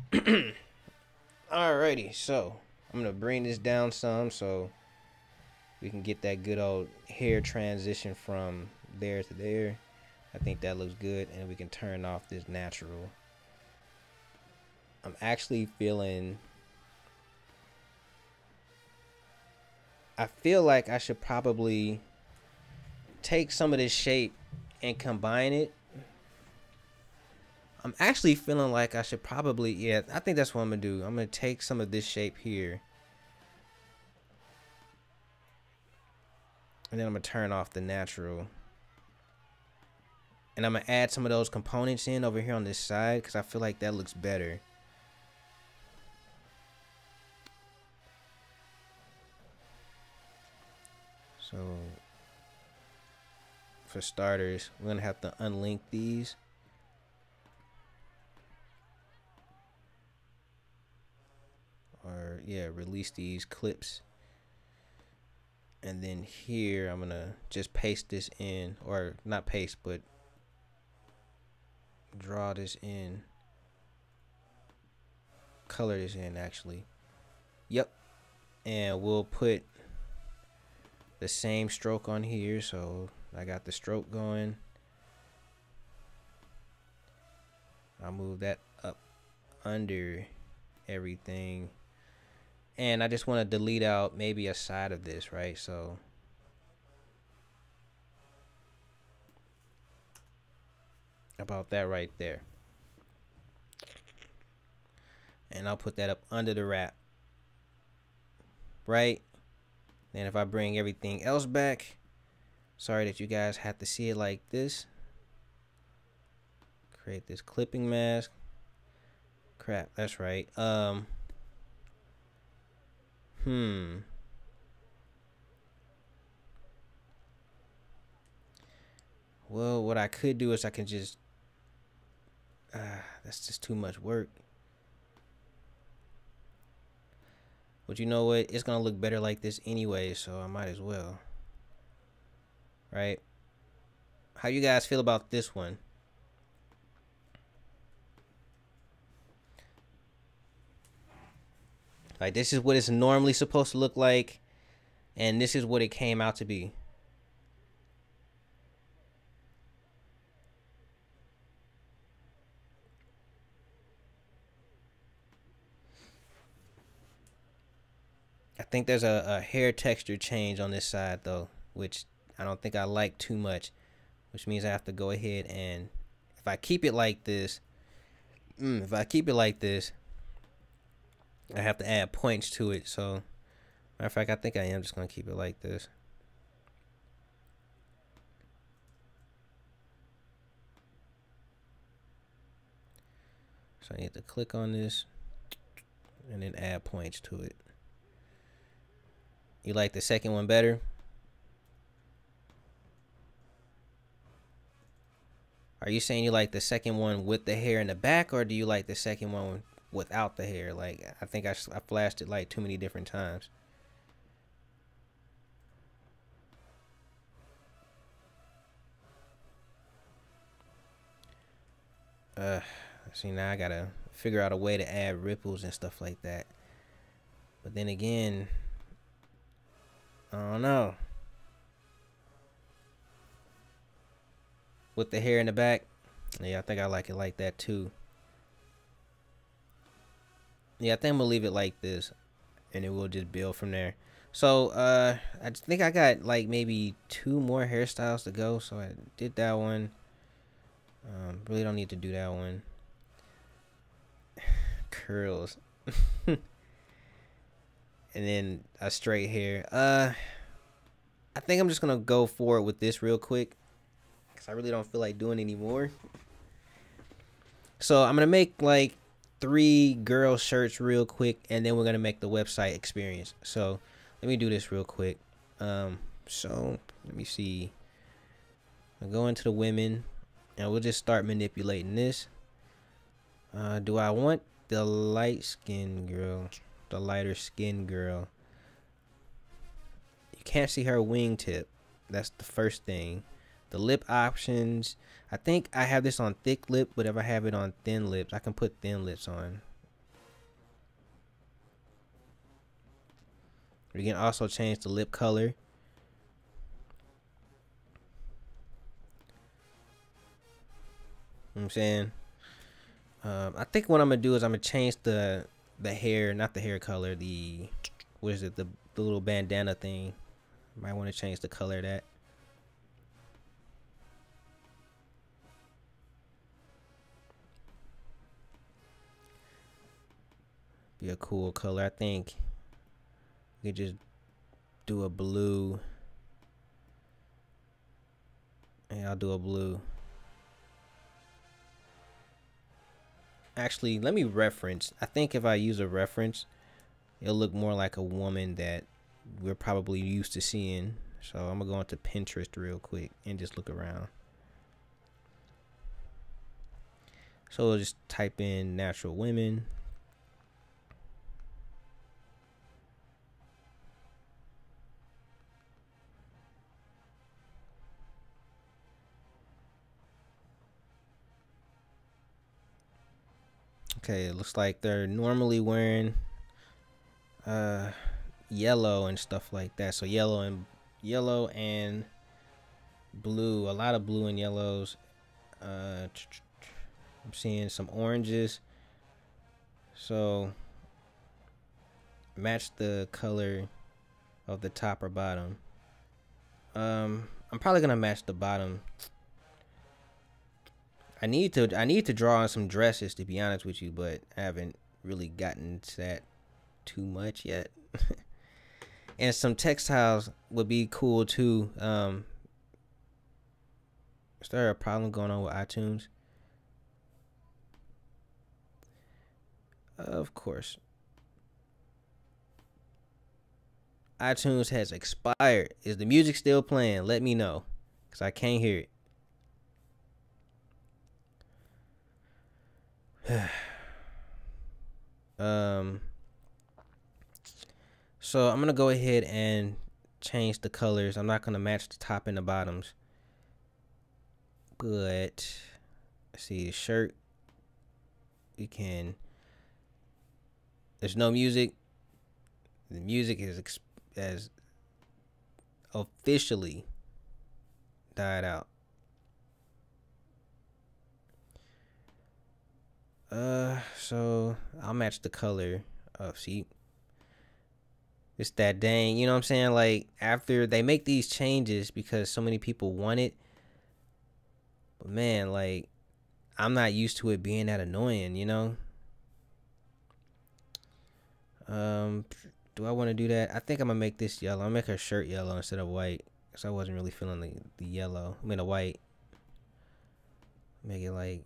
Alrighty, so I'm gonna bring this down some so we can get that good old hair transition from there to there. I think that looks good, and we can turn off this natural. I'm actually feeling. I feel like I should probably take some of this shape and combine it. I'm actually feeling like I should probably, yeah, I think that's what I'm going to do. I'm going to take some of this shape here. And then I'm going to turn off the natural. And I'm going to add some of those components in over here on this side because I feel like that looks better. So for starters, we're gonna have to unlink these. Or yeah, release these clips. And then here I'm gonna just paste this in, or not paste, but draw this in, color this in actually. Yep. And we'll put the same stroke on here. So I got the stroke going. I'll move that up under everything. And I just want to delete out maybe a side of this, right? So about that right there. And I'll put that up under the wrap. Right? Then if I bring everything else back, sorry that you guys have to see it like this. Create this clipping mask. Crap, that's right. Well, what I could do is I can just that's just too much work. But you know what? It's gonna look better like this anyway, so I might as well. Right? How you guys feel about this one? Like, this is what it's normally supposed to look like, and this is what it came out to be. I think there's a hair texture change on this side though, which I don't think I like too much, which means I have to go ahead and if I keep it like this, I have to add points to it. So matter of fact, I think I am just gonna keep it like this. So I need to click on this and then add points to it. You like the second one better? Are you saying you like the second one with the hair in the back, or do you like the second one without the hair? Like, I think I flashed it like too many different times. See, now I gotta figure out a way to add ripples and stuff like that. But then again, I don't know. With the hair in the back, yeah, I think I like it like that too. Yeah, I think I'm gonna leave it like this, and it will just build from there. So I think I got like maybe 2 more hairstyles to go. So I did that one. Really don't need to do that one. Curls. And then a straight hair. I think I'm just gonna go forward with this real quick, because I really don't feel like doing any more. So I'm gonna make like 3 girl shirts real quick, and then we're gonna make the website experience. So let me do this real quick. So let me see. I'll go into the women, and we'll just start manipulating this. Do I want the light skin girl, the lighter skin girl? You can't see her wingtip. That's the first thing. The lip options, I think I have this on thick lip, but if I have it on thin lips, I can put thin lips on. We can also change the lip color. You know what I'm saying? I think what I'm gonna do is I'm gonna change the hair, not the hair color, the what is it, the little bandana thing. Might want to change the color of that. Be a cool color. I think we could just do a blue. Yeah, I'll do a blue. Actually, let me reference. I think if I use a reference, it'll look more like a woman that we're probably used to seeing. So I'm gonna go into Pinterest real quick and just look around. So we'll just type in natural women. Okay, it looks like they're normally wearing yellow and stuff like that. So yellow and blue, a lot of blue and yellows. I'm seeing some oranges. So match the color of the top or bottom. I'm probably gonna match the bottom. I need to draw on some dresses, to be honest with you, but I haven't really gotten to that too much yet. And some textiles would be cool too. Is there a problem going on with iTunes? Of course. iTunes has expired. Is the music still playing? Let me know, because I can't hear it. So I'm gonna go ahead and change the colors. I'm not gonna match the top and the bottoms, but let's see, the shirt, we can. There's no music. The music has officially died out. So I'll match the color of, see, it's that dang, you know what I'm saying? Like, after they make these changes because so many people want it, but man, like, I'm not used to it being that annoying, you know? Do I want to do that? I think I'm gonna make this yellow. I'll make her shirt yellow instead of white, because I wasn't really feeling the yellow. I mean, the white. Make it like,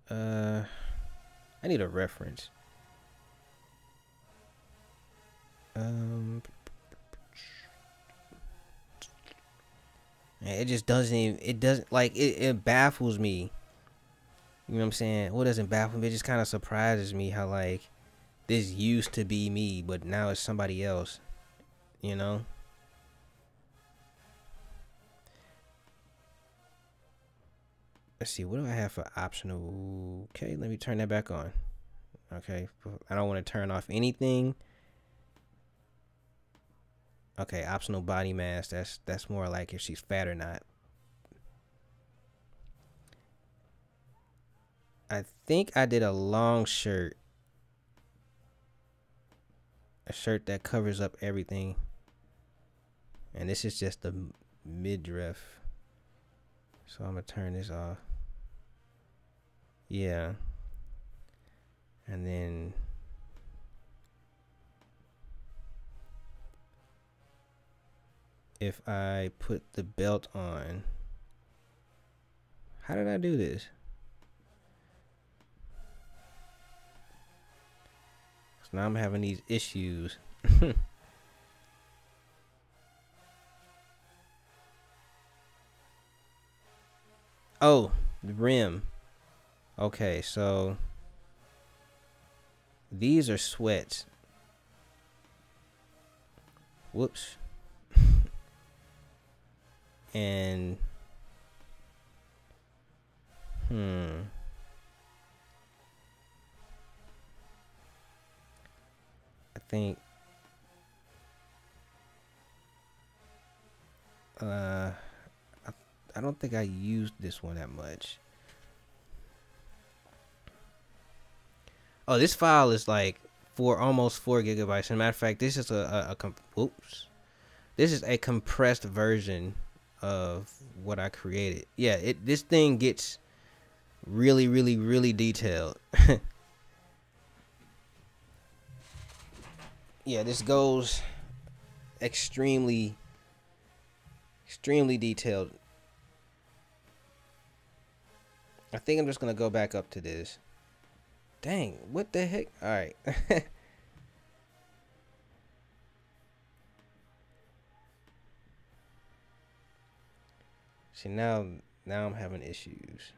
I need a reference. It just doesn't even, it doesn't, like, it baffles me. You know what I'm saying? What doesn't baffle me? It just kind of surprises me how, like, this used to be me, but now it's somebody else, you know? Let's see, what do I have for optional? Okay, let me turn that back on. Okay, I don't want to turn off anything. Okay, optional body mass. That's more like if she's fat or not. I think I did a long shirt. A shirt that covers up everything. And this is just the midriff. So I'm gonna turn this off. Yeah. And then if I put the belt on, how did I do this? So now I'm having these issues. Oh, the rim. Okay, so these are sweats. Whoops. And I think I don't think I used this one that much. Oh, this file is like almost 4 gigabytes. As a matter of fact, this is this is a compressed version of what I created. Yeah, this thing gets really, really, really detailed. Yeah, this goes extremely detailed. I think I'm just gonna go back up to this. Dang, what the heck? All right. See, now I'm having issues.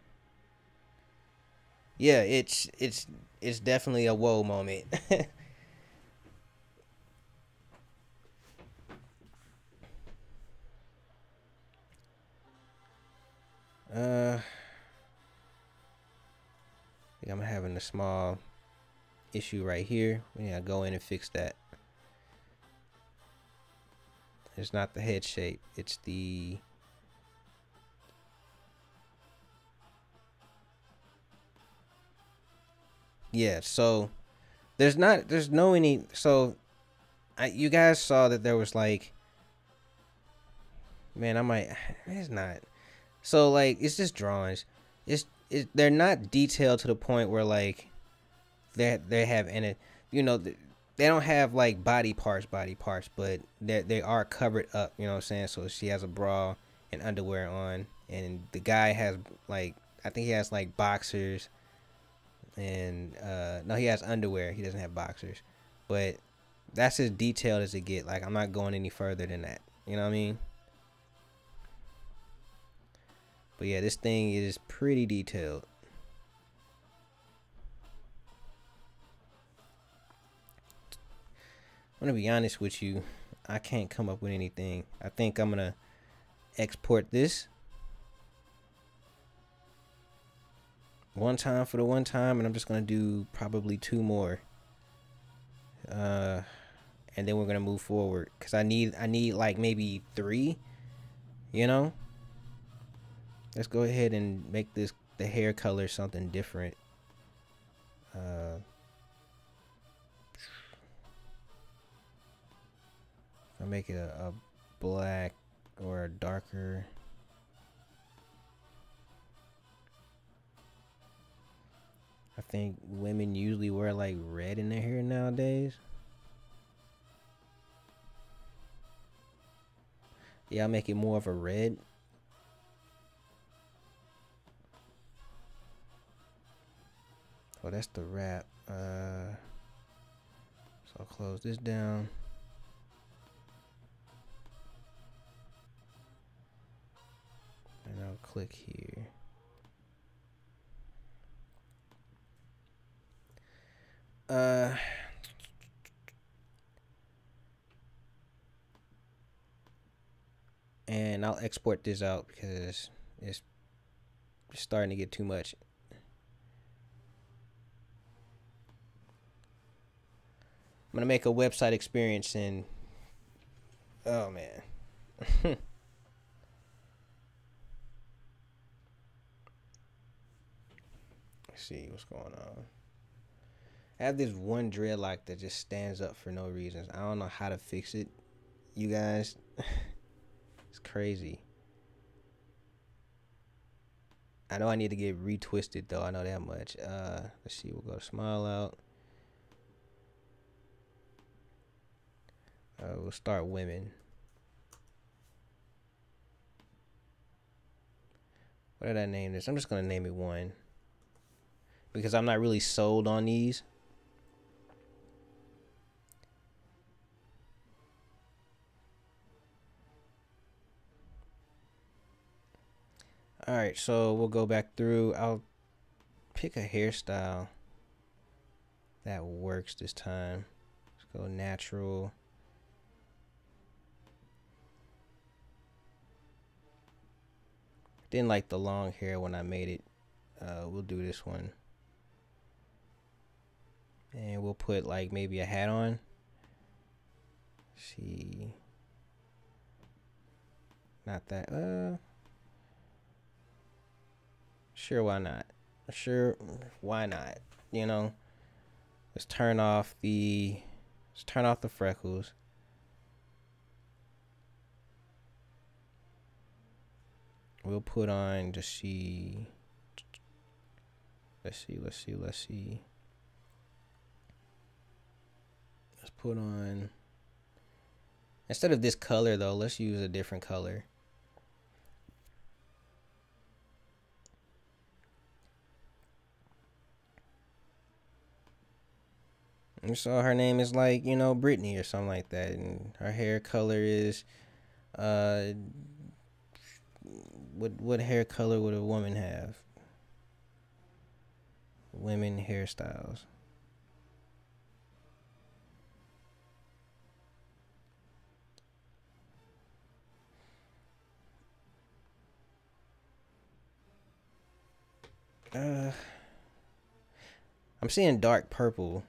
Yeah, it's definitely a whoa moment. I think I'm having a small issue right here. Yeah, go in and fix that. It's not the head shape. It's the yeah. So there's no any. So you guys saw that there was like, man, I might. It's not. So like it's just drawings. They're not detailed to the point where like they have in it. You know, they don't have like body parts, but they are covered up. You know what I'm saying? So she has a bra and underwear on, and the guy has like I think he has like boxers and no, he has underwear. He doesn't have boxers, but that's as detailed as it get. Like I'm not going any further than that. You know what I mean? But yeah, this thing is pretty detailed. I'm gonna be honest with you. I can't come up with anything. I think I'm gonna export this one time for the one time, and I'm just gonna do probably two more. And then we're gonna move forward because I need like maybe three. You know, let's go ahead and make the hair color something different. I'll make it a black or a darker. I think women usually wear like red in their hair nowadays. Yeah, I'll make it more of a red. Oh, that's the wrap. So I'll close this down. And I'll click here. And I'll export this out because it's starting to get too much. I'm gonna make a website experience and oh man. Let's see what's going on. I have this one dreadlock that just stands up for no reason. I don't know how to fix it, you guys. It's crazy. I know I need to get retwisted though. I know that much. Let's see. We'll go to smile out. We'll start women. What did I name this? I'm just gonna name it one because I'm not really sold on these. All right, so we'll go back through. I'll pick a hairstyle that works this time. Let's go natural. Didn't like the long hair when I made it. We'll do this one. And we'll put like maybe a hat on. Let's see. Not that. Sure, why not? Sure, why not? You know, let's turn off the freckles. We'll put on let's see. Let's put on, instead of this color though, let's use a different color. And so her name is like, you know, Brittany or something like that, and her hair color is what hair color would a woman have? Women hairstyles. I'm seeing dark purple.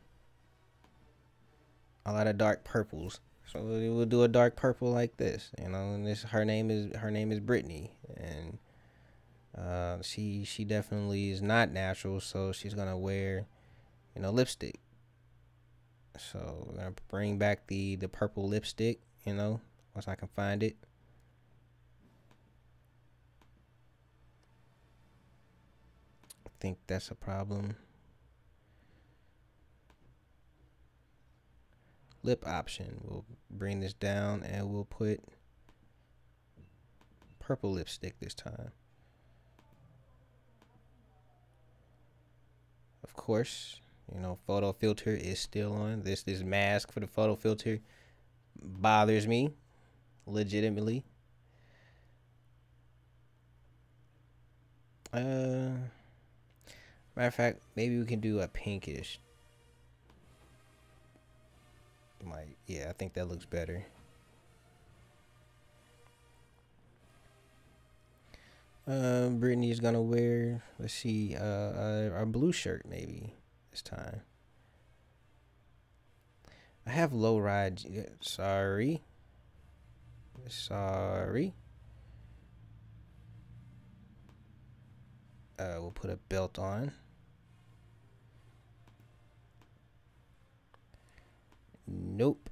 A lot of dark purples. So we'll do a dark purple like this, you know. And this her name is Brittany, and she definitely is not natural, so she's gonna wear, you know, lipstick. So we're gonna bring back the purple lipstick, you know, once I can find it. I think that's a problem. Lip option. We'll bring this down and we'll put purple lipstick this time. Of course, you know, photo filter is still on. This mask for the photo filter bothers me legitimately. Matter of fact, maybe we can do a pinkish. Like, yeah, I think that looks better. Brittany's gonna wear, let's see, a blue shirt maybe this time. I have low ride. Sorry. We'll put a belt on. Nope.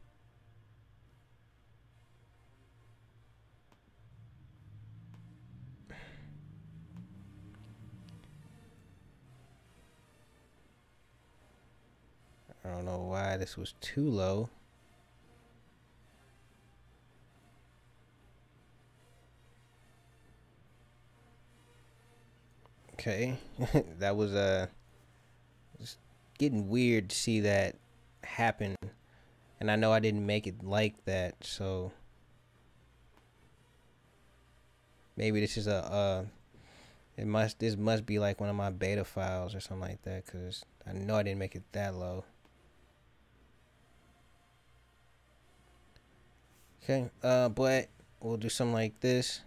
I don't know why this was too low. Okay. That was just getting weird to see that happen. And I know I didn't make it like that, so maybe this is this must be like one of my beta files or something like that, cuz I know I didn't make it that low. Okay, but we'll do something like this.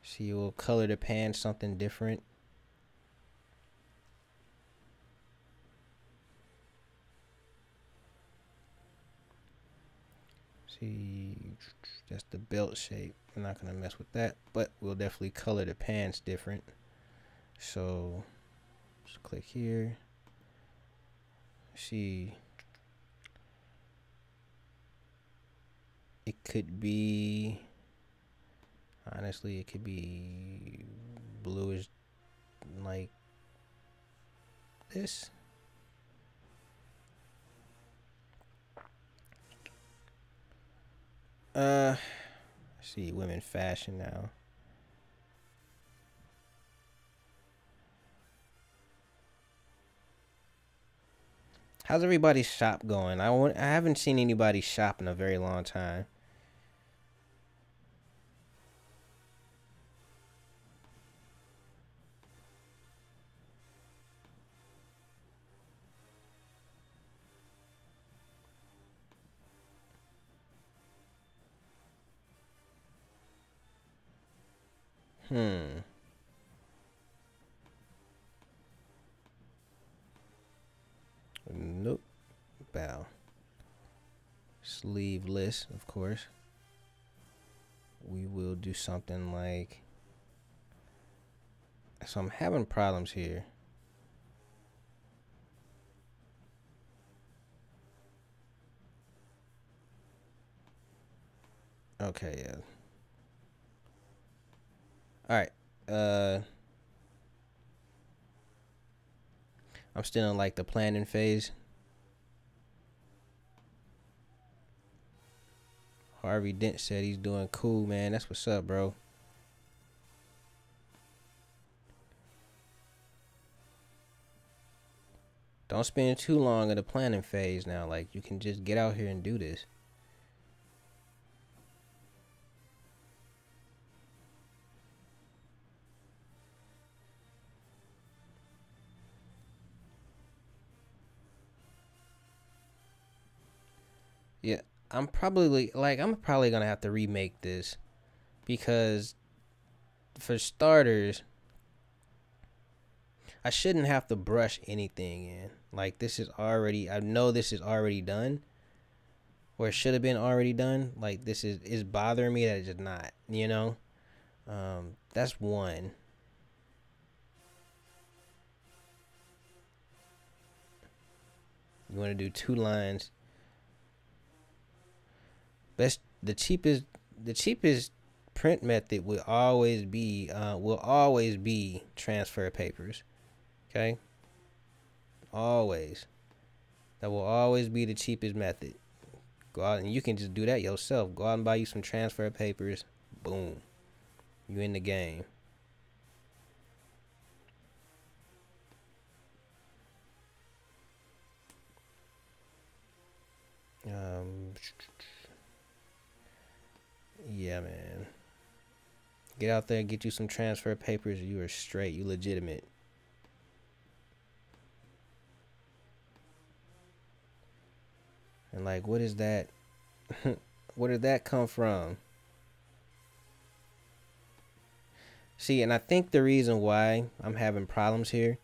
See, we'll color the pan something different. See, that's the belt shape. I'm not gonna mess with that, but we'll definitely color the pants different. So just click here. See, it could be, honestly, it could be bluish like this. See, women fashion now. How's everybody's shop going? I haven't seen anybody shop in a very long time. Nope. Bow. Sleeveless, of course. We will do something like. So I'm having problems here. Okay, yeah. All right. I'm still in like the planning phase. Harvey Dent said he's doing cool, man. That's what's up, bro. Don't spend too long in the planning phase now. Like, you can just get out here and do this. I'm probably gonna have to remake this because for starters, I shouldn't have to brush anything in. Like I know this is already done, or it should have been already done. Like this is bothering me that it's just not. That's one. You want to do 2 lines. Best the cheapest print method will always be transfer papers. Okay? Always. That will always be the cheapest method. Go out and you can just do that yourself. Go out and buy you some transfer papers. Boom. You in the game. Yeah, man. Get out there, get you some transfer papers. You are straight. You legitimate. And like, what is that? Where did that come from? See, and I think the reason why I'm having problems here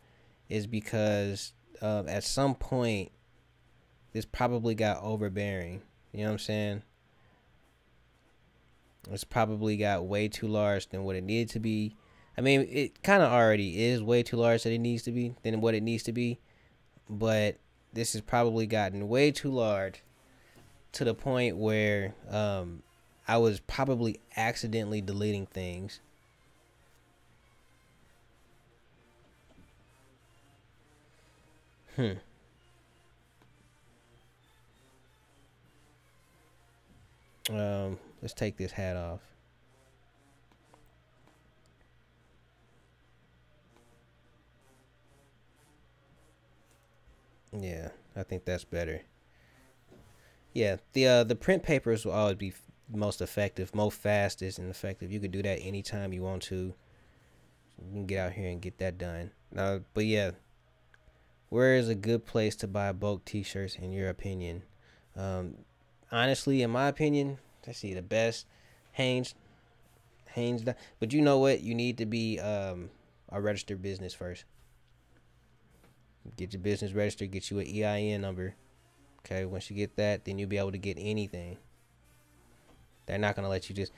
is because at some point this probably got overbearing. You know what I'm saying? It's probably got way too large than what it needed to be. I mean, it kind of already is way too large than what it needs to be. But this has probably gotten way too large to the point where I was probably accidentally deleting things. Let's take this hat off. Yeah, I think that's better. Yeah, the print papers will always be most effective, most fastest and effective. You could do that anytime you want to. You can get out here and get that done. But yeah, where is a good place to buy bulk T-shirts in your opinion? Honestly, in my opinion, let's see, the best Hanes. But you know what? You need to be a registered business first. Get your business registered. Get you an EIN number. Okay, once you get that, then you'll be able to get anything. They're not gonna let you just.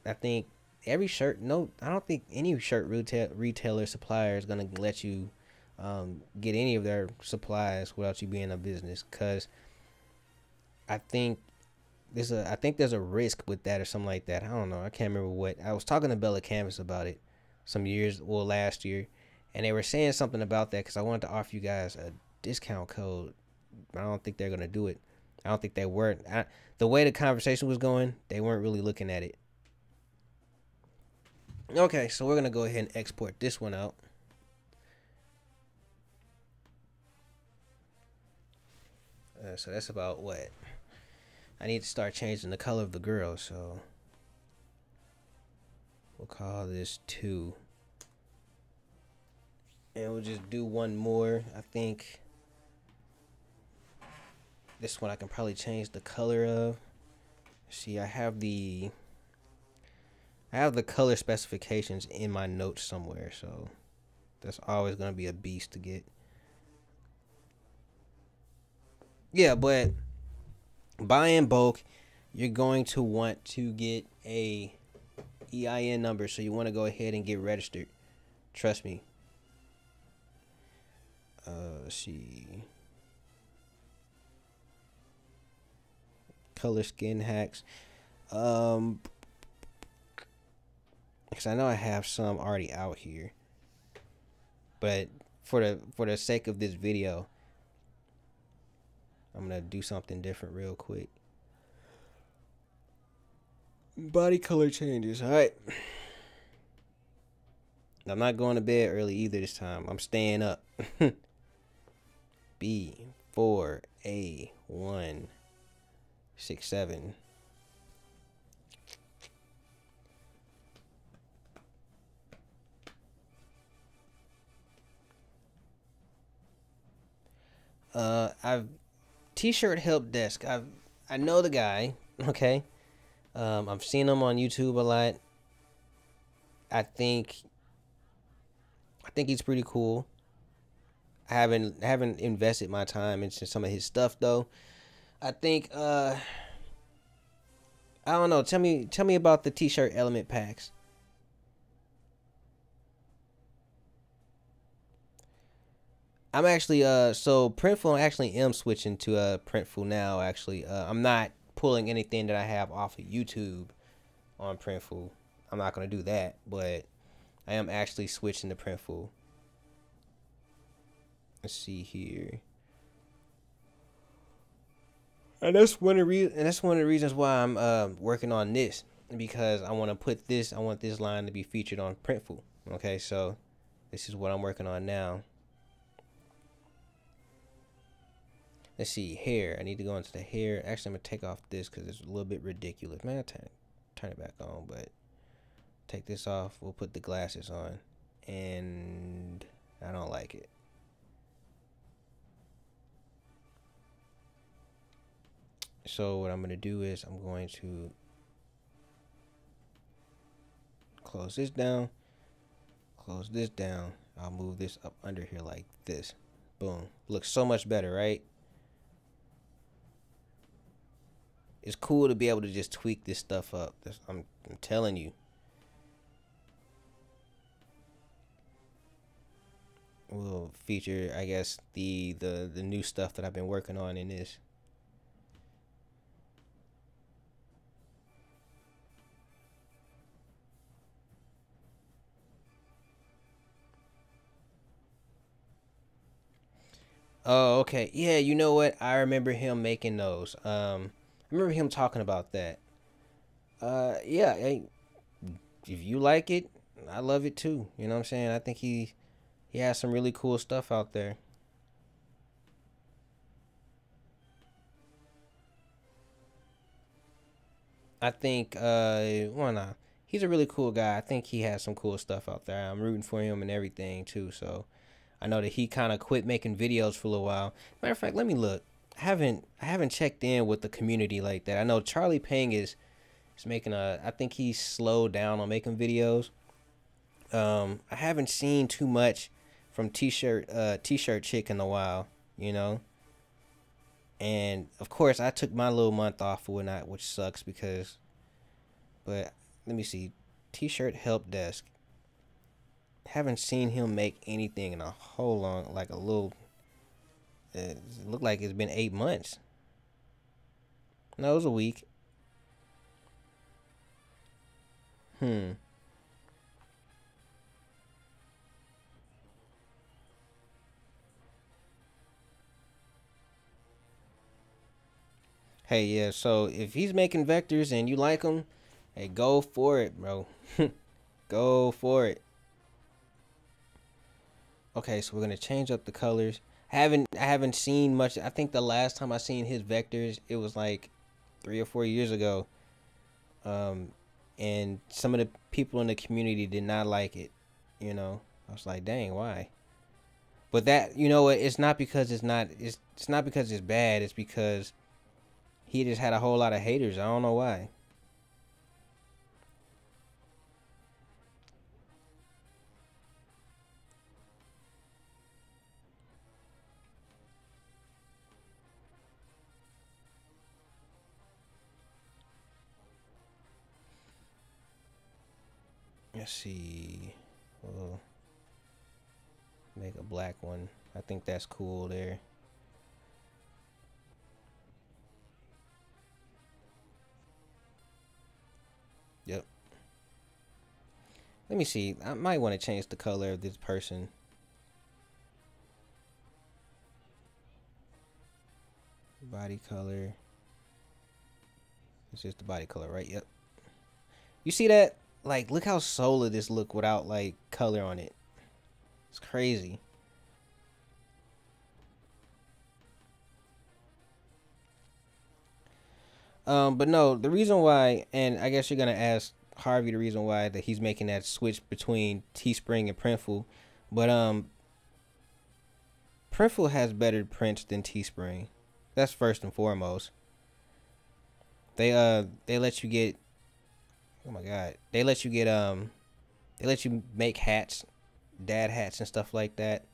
I think every shirt. No, I don't think any shirt retailer supplier is gonna let you get any of their supplies without you being a business. Cause I think there's a risk with that or something like that. I don't know. I can't remember what. I was talking to Bella Canvas about it last year, and they were saying something about that because I wanted to offer you guys a discount code. I don't think they're going to do it. I don't think they weren't. The way the conversation was going, they weren't really looking at it. Okay, so we're going to go ahead and export this one out. So that's about what? I need to start changing the color of the girl, so we'll call this 2. And we'll just do one more. I think this one I can probably change the color of. See, I have the color specifications in my notes somewhere, so that's always going to be a beast to get. Yeah, but buy in bulk, you're going to want to get a EIN number, so you want to go ahead and get registered. Trust me. Let's see. Color skin hacks. Because I know I have some already out here, but for the sake of this video, I'm gonna do something different real quick. Body color changes. All right. I'm not going to bed early either this time. I'm staying up. B4A167. I've T-shirt help desk. I know the guy. Okay. I've seen him on YouTube a lot. I think he's pretty cool. I haven't invested my time into some of his stuff though. I think I don't know. Tell me about the t-shirt element packs. I'm actually so Printful actually am switching to Printful now actually. I'm not pulling anything that I have off of YouTube on Printful. I'm not going to do that, but I am actually switching to Printful. Let's see here. And that's one of the reasons why I'm working on this, because I want this line to be featured on Printful. Okay, so this is what I'm working on now. Let's see, hair. I need to go into the hair. Actually, I'm gonna take off this because it's a little bit ridiculous. Man, turn it back on, but take this off. We'll put the glasses on, and I don't like it. So what I'm gonna do is I'm going to close this down, close this down. I'll move this up under here like this. Boom. Looks so much better, right? It's cool to be able to just tweak this stuff up. I'm telling you. We'll feature, I guess, the new stuff that I've been working on in this. Oh, okay. Yeah, you know what? I remember him making those. I remember him talking about that. Yeah, hey, if you like it, I love it too. You know what I'm saying? I think he has some really cool stuff out there. I think why not? He's a really cool guy. I think he has some cool stuff out there. I'm rooting for him and everything too. So I know that he kind of quit making videos for a little while. Matter of fact, let me look. I haven't checked in with the community like that. I know Charlie Pang is making a. I think he's slowed down on making videos. I haven't seen too much from T-shirt chick in a while. You know, and of course I took my little month off for not, which sucks because. But let me see, T-shirt help desk. Haven't seen him make anything in a whole long, like a little. It looked like it's been 8 months. No, it was a week. Hmm. Hey, yeah. So if he's making vectors and you like them, hey, go for it, bro. Go for it. Okay, so we're gonna change up the colors. I haven't seen much. I think the last time I seen his vectors, it was like 3 or 4 years ago. Um, and some of the people in the community did not like it. You know, I was like, dang, why? But that, you know what? It's not because it's not because it's bad. It's because he just had a whole lot of haters. I don't know why. Let's see. We'll make a black one. I think that's cool there. Yep. Let me see. I might want to change the color of this person. Body color. It's just the body color, right? Yep. You see that? Like, look how solar this look without like color on it. It's crazy. But no, the reason why, and I guess you're gonna ask Harvey the reason why that he's making that switch between Teespring and Printful, but Printful has better prints than Teespring. That's first and foremost. they let you get, oh my god, they let you get they let you make hats, dad hats and stuff like that.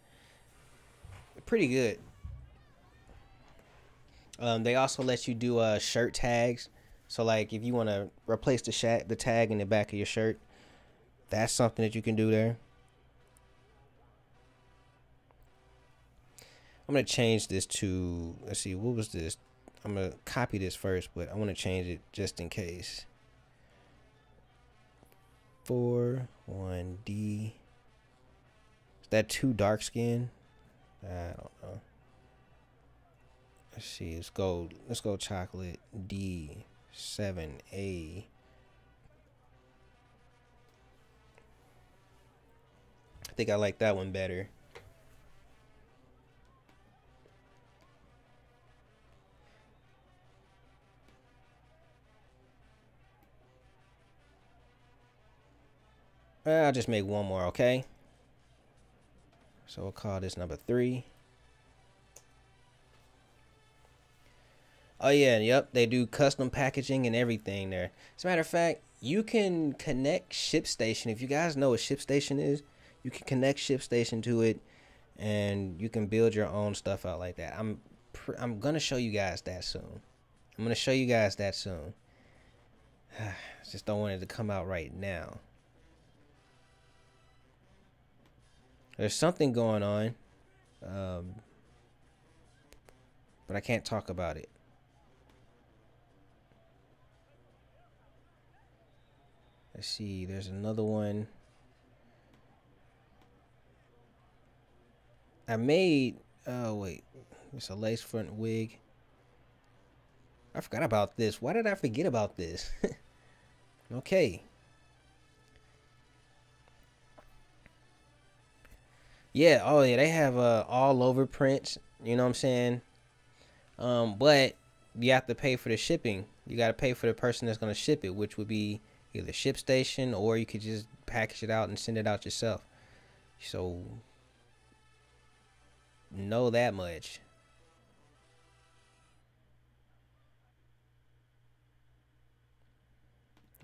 Pretty good. They also let you do shirt tags. So like if you want to replace the tag in the back of your shirt, that's something that you can do there. I'm gonna change this to, let's see, what was this? I'm gonna copy this first, but I want to change it just in case. 1D. Is that too dark skin? I don't know. Let's see. Let's go chocolate D7A. I think I like that one better. I'll just make one more, okay? So we'll call this number 3. Oh yeah, yep, they do custom packaging and everything there. As a matter of fact, you can connect ShipStation. If you guys know what ShipStation is, you can connect ShipStation to it, and you can build your own stuff out like that. I'm gonna show you guys that soon. I just don't want it to come out right now. There's something going on, but I can't talk about it. Let's see, there's another one. I made, oh wait, it's a lace front wig. I forgot about this. Why did I forget about this? Okay. Yeah, oh yeah, they have all over prints, you know what I'm saying? But you have to pay for the shipping. You got to pay for the person that's going to ship it, which would be either ShipStation, or you could just package it out and send it out yourself. So know that much.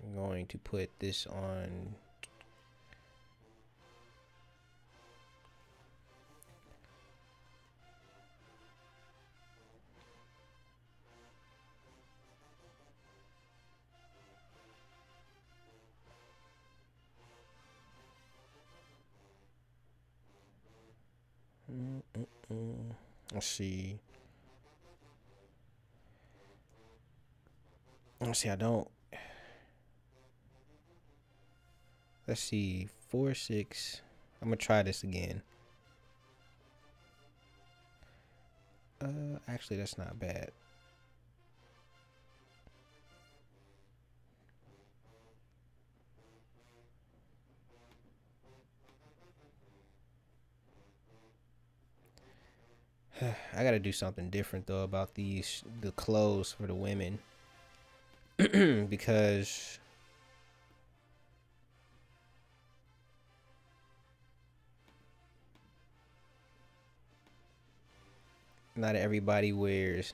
I'm going to put this on. Let's see. I don't. Let's see. 4, 6. I'm gonna try this again. Actually, that's not bad. I gotta do something different though about the clothes for the women because not everybody wears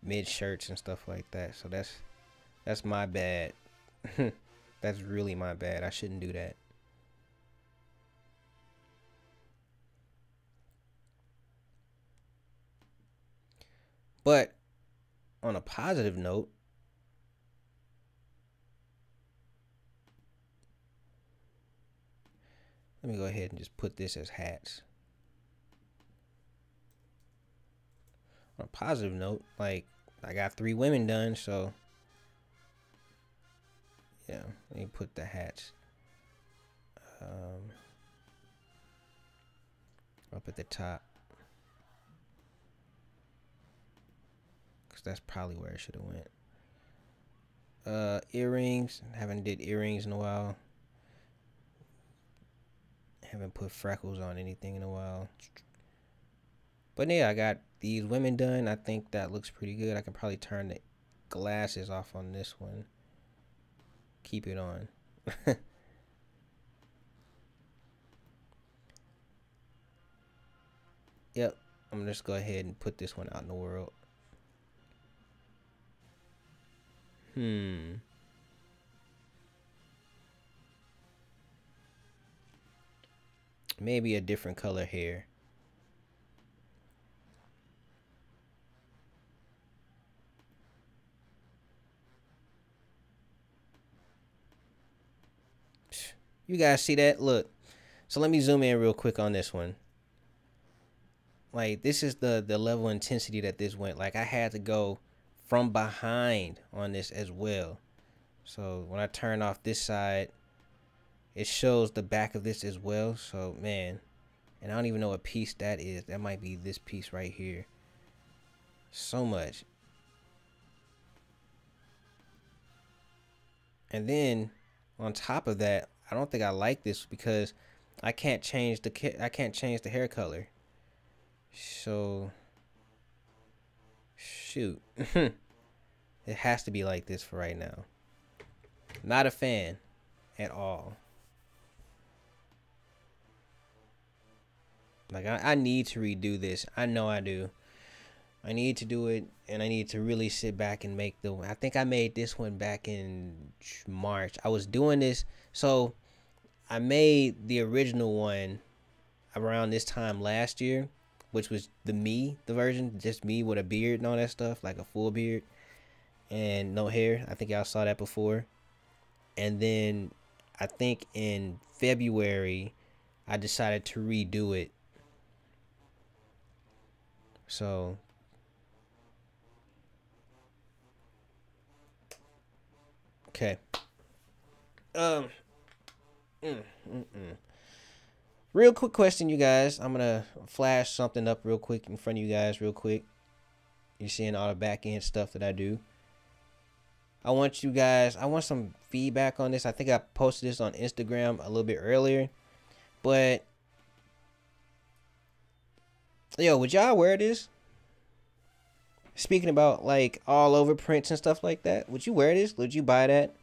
mid shirts and stuff like that. So that's my bad. That's really my bad. I shouldn't do that. But on a positive note, let me go ahead and just put this as hats. On a positive note, like, I got 3 women done, so yeah, let me put the hats up at the top, because that's probably where it should have went. Earrings, haven't did earrings in a while. Haven't put freckles on anything in a while. But yeah, I got these women done. I think that looks pretty good. I can probably turn the glasses off on this one. Keep it on. Yep, I'm gonna just go ahead and put this one out in the world. Maybe a different color hair. You guys see that? Look. So let me zoom in real quick on this one. Like, this is the level of intensity that this went. Like, I had to go from behind on this as well. So when I turn off this side, it shows the back of this as well. So, man. And I don't even know what piece that is. That might be this piece right here. So much. And then on top of that, I don't think I like this because I can't change the hair color. So shoot. It has to be like this for right now. Not a fan at all. Like, I need to redo this. I know I do. I need to do it, and I need to really sit back and make the. I think I made this one back in March. I was doing this, so I made the original one around this time last year, which was the version, just me with a beard and all that stuff, like a full beard and no hair. I think y'all saw that before. And then I think in February, I decided to redo it. So okay. Real quick question, you guys. I'm gonna flash something up real quick in front of you guys, real quick. You're seeing all the back end stuff that I do. I want some feedback on this. I think I posted this on Instagram a little bit earlier, but yo, would y'all wear this? Speaking about like all over prints and stuff like that, would you wear this? Would you buy that?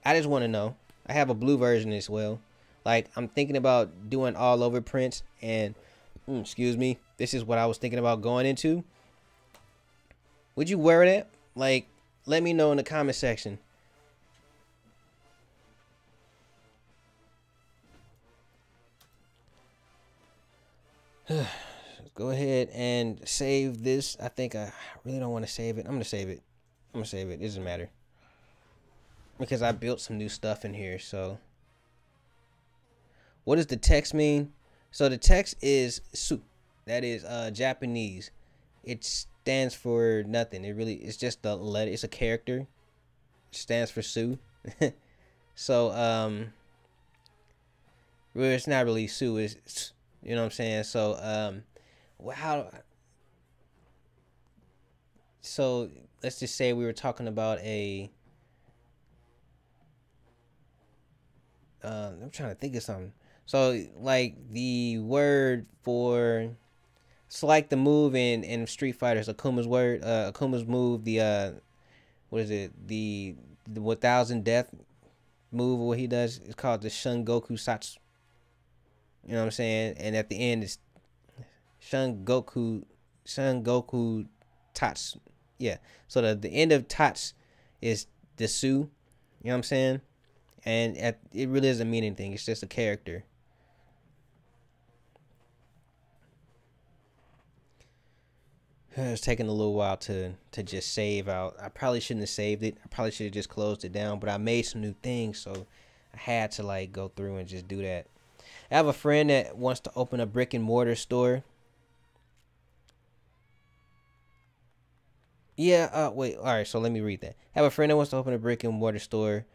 I just want to know. I have a blue version as well. Like, I'm thinking about doing all over prints, and excuse me, this is what I was thinking about going into. Would you wear that? Like, let me know in the comment section. Go ahead and save this. I think I really don't want to save it. I'm going to save it. It doesn't matter. Because I built some new stuff in here, so. What does the text mean? So the text is su. That is Japanese. It stands for nothing. It's just a letter. It's a character. It stands for su. So well, it's not really su. It's, you know what I'm saying? So so let's just say we were talking about a I'm trying to think of something. So like the word for, so like the move in Street Fighters, Akuma's word, Akuma's move, the what is it, the 1000 death move, what he does, it's called the Shun Goku Satsu. You know what I'm saying? And at the end it's Shun Goku Tatsu. Yeah. So the end of Tats is the Su. You know what I'm saying? And it really doesn't mean anything. It's just a character. It's taking a little while to just save out. I probably shouldn't have saved it. I probably should have just closed it down. But I made some new things, so I had to like go through and just do that. I have a friend that wants to open a brick and mortar store. Yeah, wait, all right, so let me read that. I have a friend that wants to open a brick and mortar store,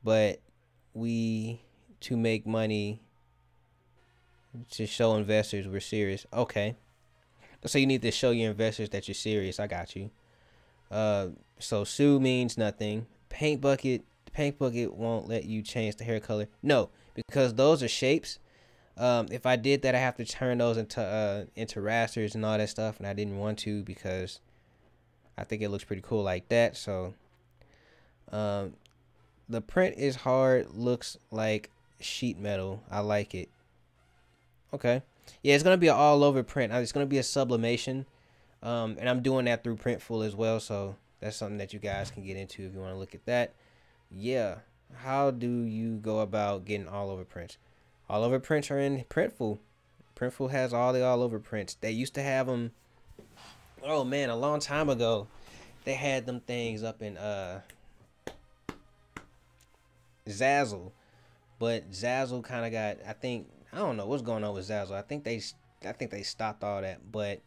but to make money, to show investors we're serious. Okay. So you need to show your investors that you're serious. I got you. So Sue means nothing. Paint bucket won't let you change the hair color. No, because those are shapes. If I did that, I have to turn those into rasters and all that stuff, and I didn't want to because I think it looks pretty cool like that. So, the print is hard. Looks like sheet metal. I like it. Okay. Yeah, it's gonna be an all over print. It's gonna be a sublimation, and I'm doing that through Printful as well. So That's something that you guys can get into if you want to look at that. Yeah. How do you go about getting all over prints? All over prints are in Printful. Printful has all the all over prints. They used to have them. Oh man, a long time ago, they had them things up in Zazzle, but Zazzle kind of got. I don't know what's going on with Zazzle. I think they stopped all that, but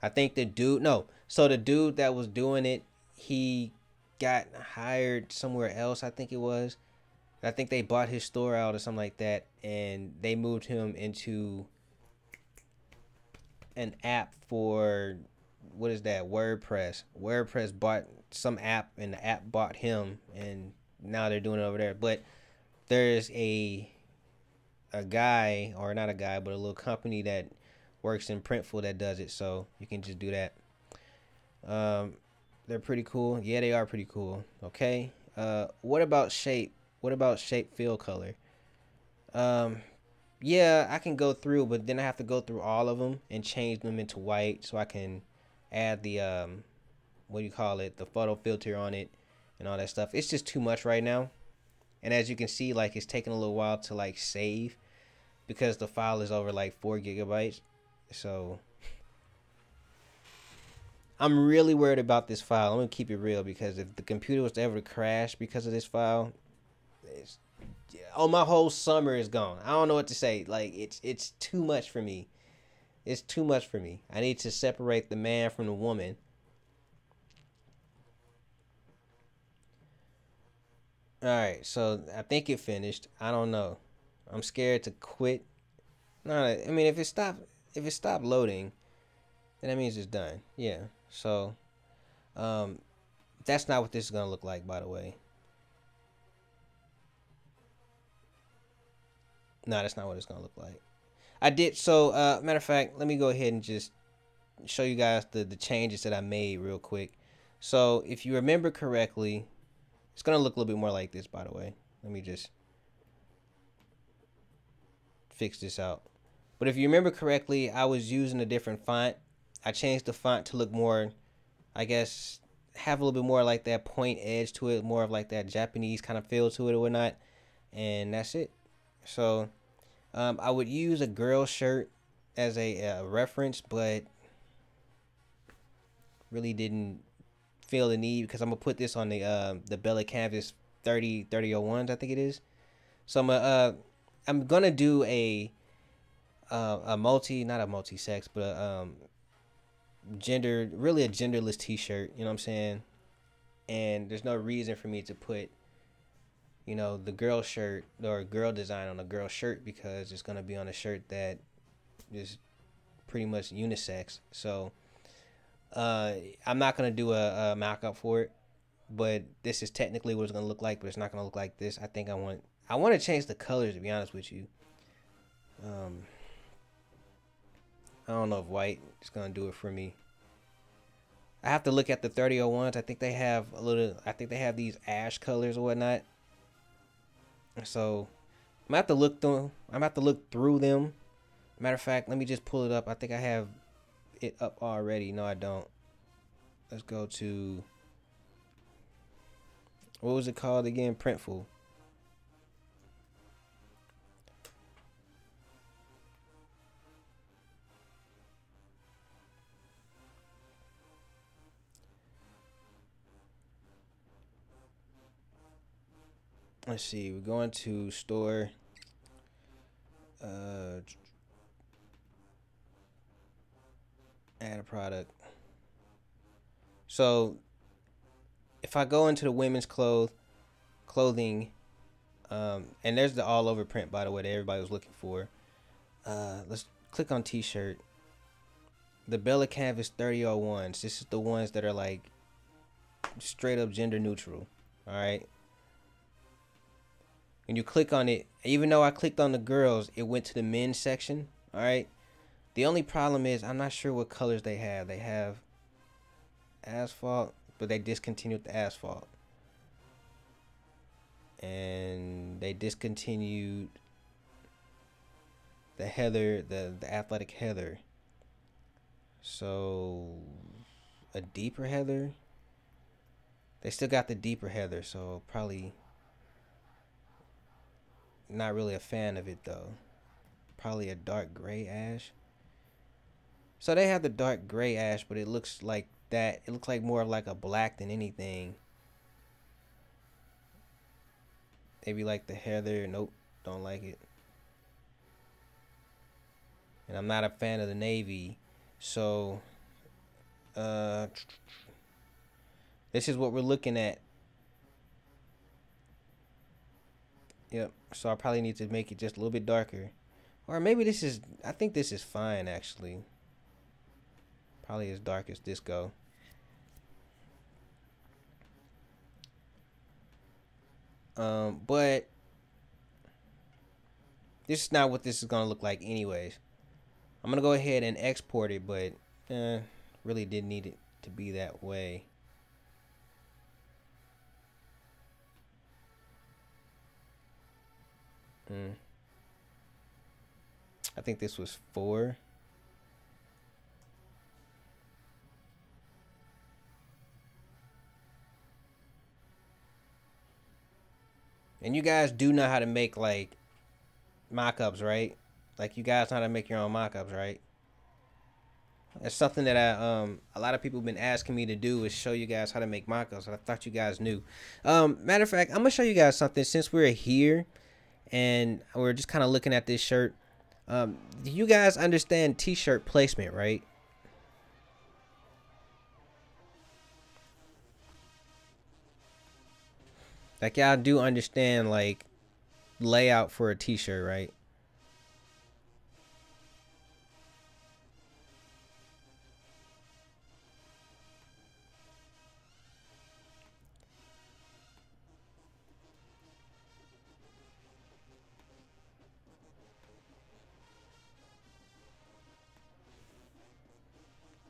I think the dude. No, so the dude that was doing it, he got hired somewhere else. I think it was. I think they bought his store out or something like that, and they moved him into an app for what is that? WordPress. WordPress bought some app, and the app bought him, and now they're doing it over there. But there's a guy, or not a guy, but a little company that works in Printful that does it, so you can just do that. They're pretty cool. Yeah, they are pretty cool. Okay. What about shape? What about shape, fill, color? Yeah, I can go through, but then I have to go through all of them and change them into white so I can add the what do you call it, the photo filter on it and all that stuff. It's just too much right now. And as you can see, like, it's taking a little while to like save because the file is over like 4 gigabytes. So I'm really worried about this file. I'm gonna keep it real, because if the computer was to ever crash because of this file, it's, oh, my whole summer is gone. I don't know what to say. Like, it's too much for me. It's too much for me. I need to separate the man from the woman. All right, so I think it finished. I don't know. I'm scared to quit. No, I mean, if it stopped loading, then that means it's done. Yeah. So, um, that's not what this is gonna look like, by the way. No, that's not what it's gonna look like. I did so. Matter of fact, let me go ahead and just show you guys the changes that I made real quick. So if you remember correctly, it's gonna look a little bit more like this. By the way, let me just fix this out. But if you remember correctly, I was using a different font. I changed the font to look more, I guess, have a little bit more like that point edge to it, more of like that Japanese kind of feel to it or whatnot. And that's it. So I would use a girl shirt as a reference, but really didn't feel the need because I'm gonna put this on the Bella Canvas 3001s, I think it is. So I'm gonna do a multi, not a multi sex, but gender, really a genderless T-shirt. You know what I'm saying? And there's no reason for me to put, you know, the girl shirt or girl design on a girl shirt, because it's gonna be on a shirt that is pretty much unisex. So I'm not gonna do a mock-up for it, but this is technically what it's gonna look like. But it's not gonna look like this. I want to change the colors, to be honest with you. Um, I don't know if white is gonna do it for me. I have to look at the 3001s. I think they have a little. I think they have these ash colors or whatnot. So I'm gonna have to look through. I'm gonna have to look through them. Matter of fact, let me just pull it up. I think I have it up already. No, I don't. Let's go to, what was it called again? Printful. Let's see. We're going to store. Add a product. So if I go into the women's clothing, and there's the all over print, by the way, that everybody was looking for. Let's click on T-shirt. The Bella Canvas 3001s. This is the ones that are like straight up gender neutral. All right. When you click on it, even though I clicked on the girls, it went to the men's section. All right. The only problem is I'm not sure what colors they have. They have asphalt, but they discontinued the asphalt. And they discontinued the heather, the athletic heather. So a deeper heather. They still got the deeper heather, so probably not really a fan of it though. Probably a dark gray ash. So they have the dark gray ash, but it looks like that. It looks like more of like a black than anything. Maybe like the heather. Nope, don't like it. And I'm not a fan of the navy. So this is what we're looking at. Yep. So I probably need to make it just a little bit darker. Or maybe this is, I think this is fine actually. Probably as dark as this go. But this is not what this is gonna look like anyways. I'm gonna go ahead and export it, but really didn't need it to be that way. I think this was 4. And you guys do know how to make like mockups, right? Like you guys know how to make your own mockups, right? That's something that a lot of people have been asking me to do is show you guys how to make mockups. I thought you guys knew. Matter of fact, I'm gonna show you guys something since we're here and we're just kind of looking at this shirt. Do you guys understand t-shirt placement, right? Like y'all do understand like layout for a t-shirt, right?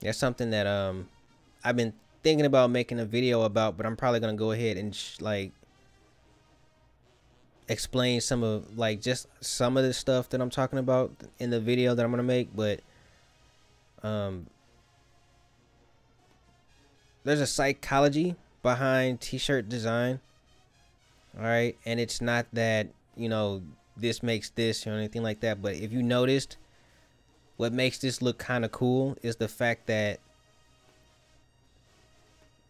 That's something that I've been thinking about making a video about, but I'm probably gonna go ahead and like explain some of like just some of the stuff that I'm talking about in the video that I'm gonna make. But there's a psychology behind t-shirt design, all right, and it's not that this makes this or anything like that. But if you noticed, what makes this look kind of cool is the fact that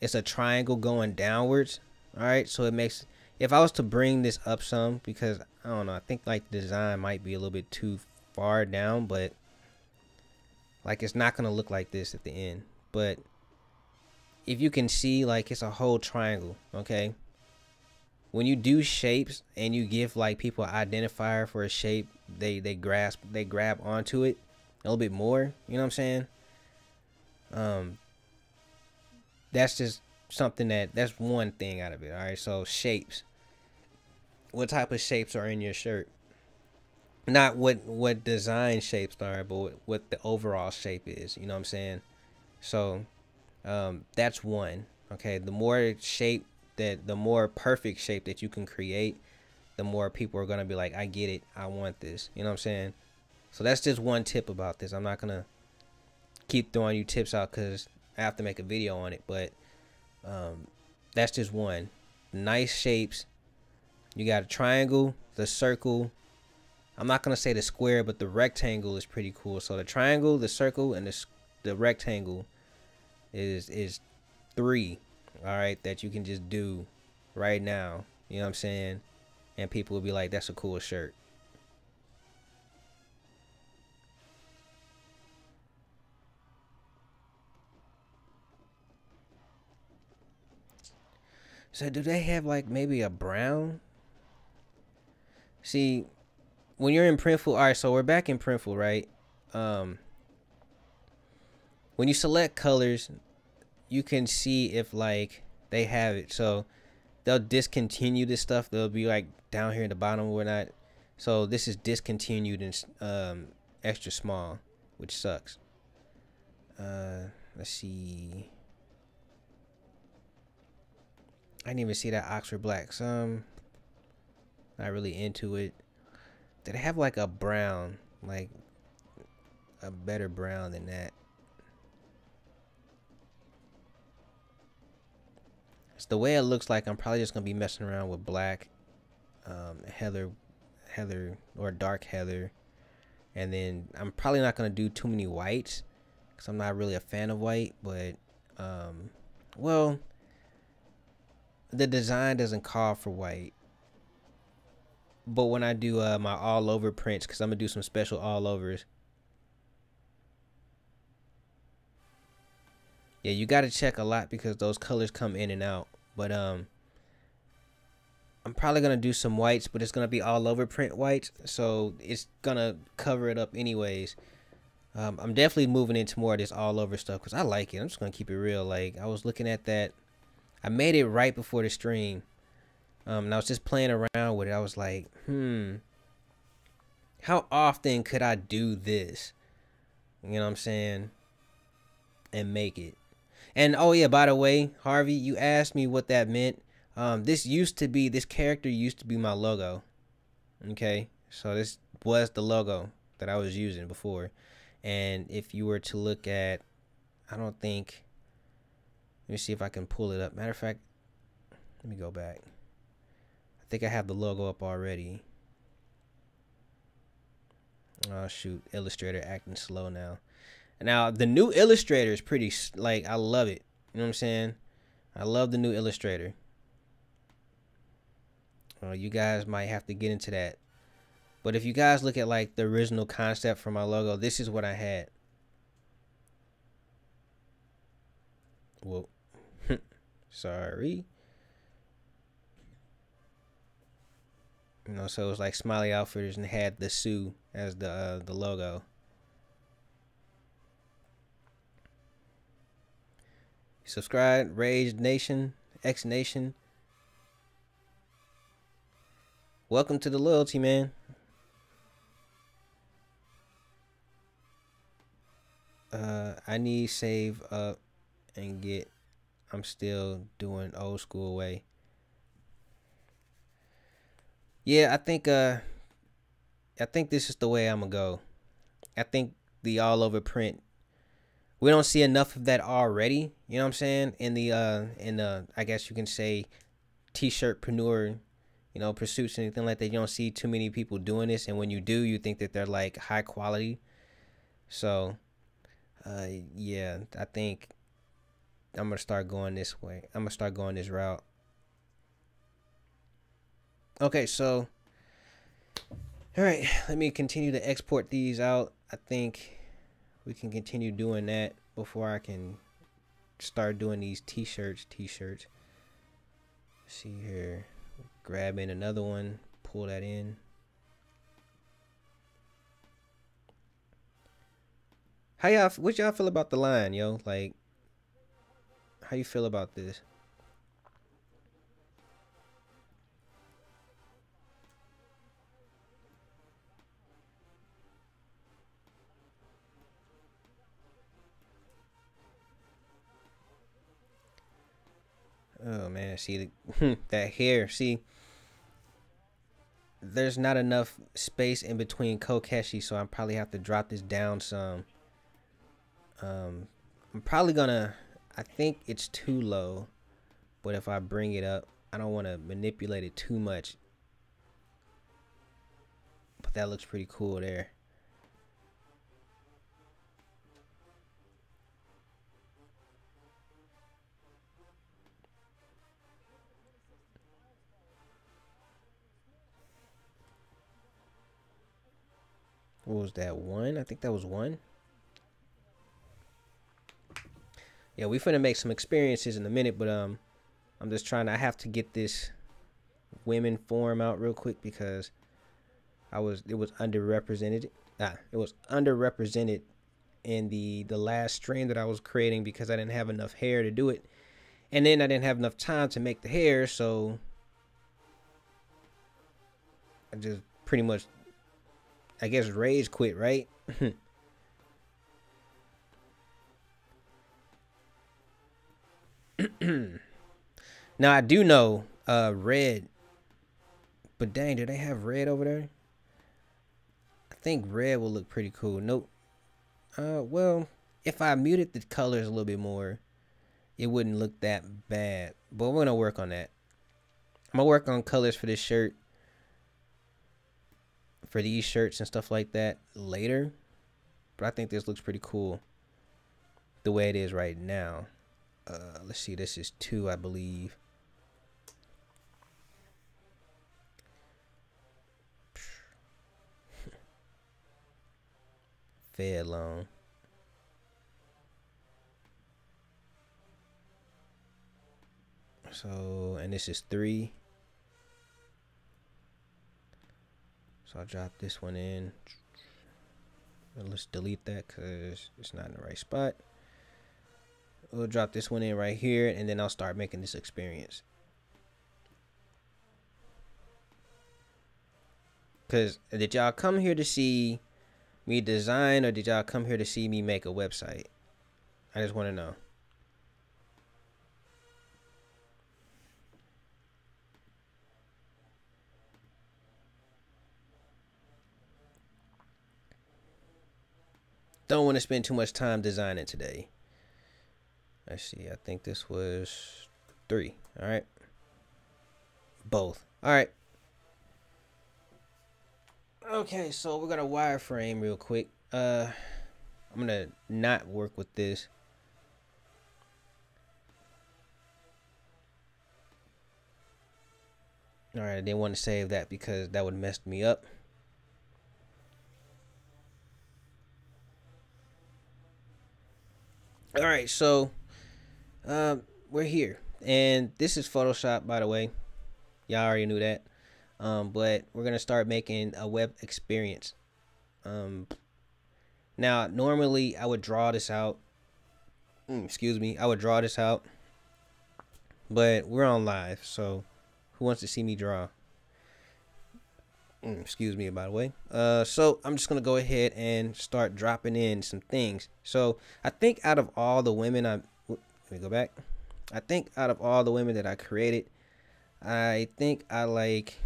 it's a triangle going downwards. All right, so it makes, if I was to bring this up some, because I don't know, I think like the design might be a little bit too far down, but like it's not gonna look like this at the end. But if you can see, like it's a whole triangle. Okay, when you do shapes and you give like people an identifier for a shape, they grab onto it a little bit more. You know what I'm saying? That's just something that's one thing out of it. All right, so shapes. What type of shapes are in your shirt? Not what design shapes are, but what the overall shape is. You know what I'm saying? So that's one. Okay, the more shape the more perfect shape that you can create, the more people are gonna be like, I get it, I want this. You know what I'm saying? So that's just one tip about this. I'm not gonna keep throwing you tips out because I have to make a video on it, but that's just one. Nice shapes. You got a triangle, the circle. I'm not gonna say the square, but the rectangle is pretty cool. So the triangle, the circle, and the rectangle is 3. All right, that you can just do right now. You know what I'm saying? And people will be like, "That's a cool shirt." So do they have like maybe a brown? See, when you're in Printful, all right, so we're back in Printful, right? When you select colors, you can see if like they have it. So they'll discontinue this stuff. They'll be like down here in the bottom or not. So this is discontinued and extra small, which sucks. Let's see. I didn't even see that Oxford Black. So not really into it. Did it have like a brown, like a better brown than that? So the way it looks like, I'm probably just gonna be messing around with black, heather or dark heather, and then I'm probably not gonna do too many whites because I'm not really a fan of white. But well, the design doesn't call for white. But when I do my all over prints, because I'm gonna do some special all overs. Yeah, you gotta check a lot because those colors come in and out. But I'm probably gonna do some whites, but it's gonna be all over print whites, so it's gonna cover it up anyways. I'm definitely moving into more of this all over stuff because I like it. I'm just gonna keep it real. Like, I was looking at that, I made it right before the stream, and I was just playing around with it. I was like, how often could I do this? You know what I'm saying? And make it. And oh yeah, by the way, Harvey, you asked me what that meant. This character used to be my logo. Okay, so this was the logo that I was using before. And if you were to look at, I don't think, let me see if I can pull it up. Matter of fact, let me go back. I think I have the logo up already. Oh shoot, Illustrator acting slow now. Now, the new Illustrator is pretty, like, I love it. You know what I'm saying? I love the new Illustrator. You guys might have to get into that. But if you guys look at, like, the original concept for my logo, this is what I had. Whoa. Sorry. You know, so it was like Smiley Outfitters and had the Sue as the logo. Subscribe, Rage Nation, X Nation. Welcome to the loyalty, man. I need save up and get. I'm still doing old school way. Yeah, I think this is the way I'm gonna go. I think the all over print, we don't see enough of that already, you know what I'm saying? In the I guess you can say t-shirtpreneur, pursuits and anything like that. You don't see too many people doing this, and when you do, you think that they're like high quality. So yeah, I think I'm gonna start going this way. I'm gonna start going this route. Okay, so all right, let me continue to export these out. I think we can continue doing that before I can start doing these t-shirts. Let's see here. Grab in another one, pull that in. What y'all feel about the line, yo? Like, how you feel about this? Oh man, see that hair. See, there's not enough space in between Kokeshi, so I probably have to drop this down some. I'm probably gonna. I think it's too low, but if I bring it up, I don't want to manipulate it too much. But that looks pretty cool there. What was that, 1? I think that was 1. Yeah, we finna make some experiences in a minute, but I'm just trying to, I have to get this women form out real quick because it was underrepresented. It was underrepresented in the last stream that I was creating because I didn't have enough hair to do it. And then I didn't have enough time to make the hair, so I just pretty much, I guess, rage quit, right? Now I do know red, but dang, do they have red over there? I think red will look pretty cool. Nope. Well, if I muted the colors a little bit more, it wouldn't look that bad. but we're gonna work on that. I'm gonna work on colors for this shirt, for these shirts and stuff like that later. But I think this looks pretty cool the way it is right now. Let's see, this is 2, I believe. Fed long. So, and this is 3. So I'll drop this one in. Let's delete that because it's not in the right spot. We'll drop this one in right here, and then I'll start making this experience. Because did y'all come here to see me design, or did y'all come here to see me make a website? I just want to know. Don't want to spend too much time designing today. Let's see. I think this was 3. All right. Both. All right. Okay, so we're gonna wireframe real quick. I'm gonna not work with this. All right, I didn't want to save that because that would mess me up. All right, so we're here, and this is Photoshop, by the way. Y'all already knew that. But we're gonna start making a web experience. Now normally I would draw this out. I would draw this out, but we're on live, so who wants to see me draw? Excuse me, by the way. So I'm just gonna go ahead and start dropping in some things. So I think out of all the women let me go back. I think out of all the women that I created, I think I like.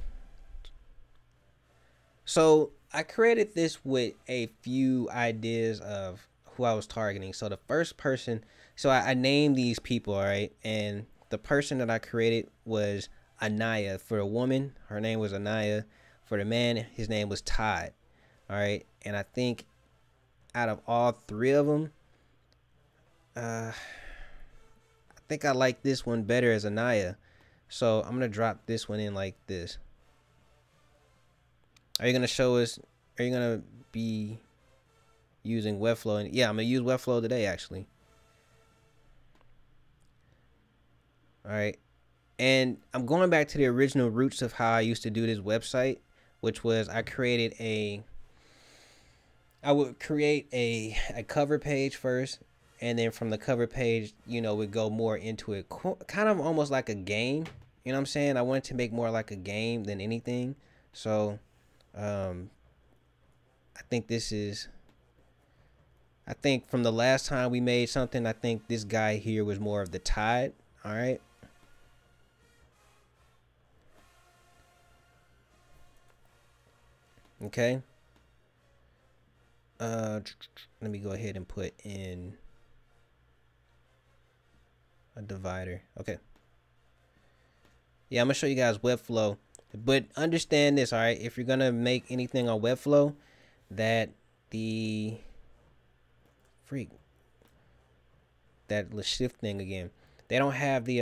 So I created this with a few ideas of who I was targeting. So the first person, so I named these people, all right, and the person that I created was Anaya. For a woman, her name was Anaya. For the man, his name was Todd. All right, and I think out of all 3 of them, I think I like this one better as Anaya. So I'm gonna drop this one in like this. Are you gonna show us? Are you gonna be using Webflow? And yeah, I'm gonna use Webflow today, actually. All right, and I'm going back to the original roots of how I used to do this website, which was I would create a cover page first, and then from the cover page, we'd go more into it, kind of almost like a game. You know what I'm saying? I wanted to make more like a game than anything. So I think from the last time we made something, I think this guy here was more of the tide. All right. Okay. Let me go ahead and put in a divider. Okay. Yeah, I'm gonna show you guys Webflow, but understand this, all right? If you're gonna make anything on Webflow, that the shift thing again, they don't have the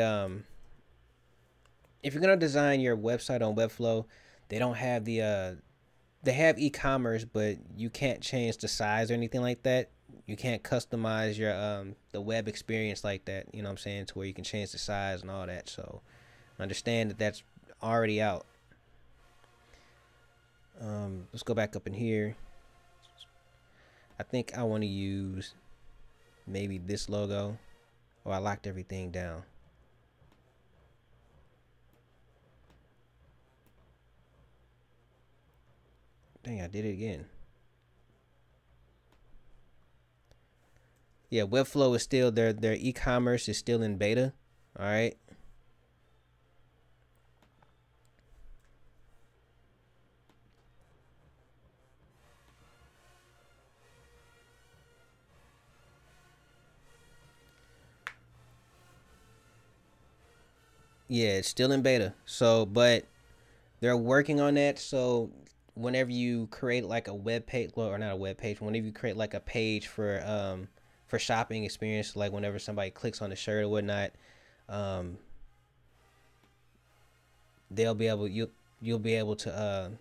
if you're gonna design your website on Webflow, they don't have the they have e-commerce, but you can't change the size or anything like that. You can't customize your the web experience like that, you know what I'm saying, to where you can change the size and all that. So understand that that's already out. Let's go back up in here. I think I want to use maybe this logo. Oh, I locked everything down. Dang, I did it again. Yeah, Webflow is still their e-commerce is still in beta. All right. Yeah, it's still in beta. So, but they're working on that. So, whenever you create like a web page, well, or not a web page, whenever you create like a page for shopping experience, like whenever somebody clicks on the shirt or whatnot, um, they'll be able you'll be able to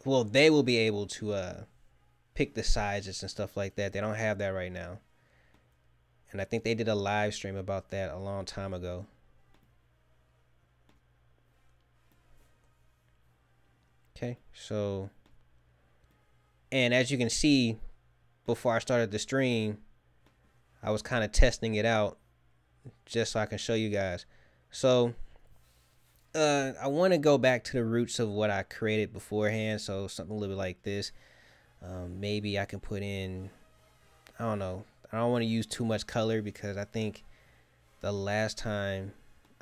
well, they will be able to pick the sizes and stuff like that. They don't have that right now. And I think they did a live stream about that a long time ago. Okay, so, and as you can see, before I started the stream, I was kind of testing it out just so I can show you guys. So, I want to go back to the roots of what I created beforehand. So something a little bit like this. Maybe I can put in, I don't know. I don't want to use too much color because I think the last time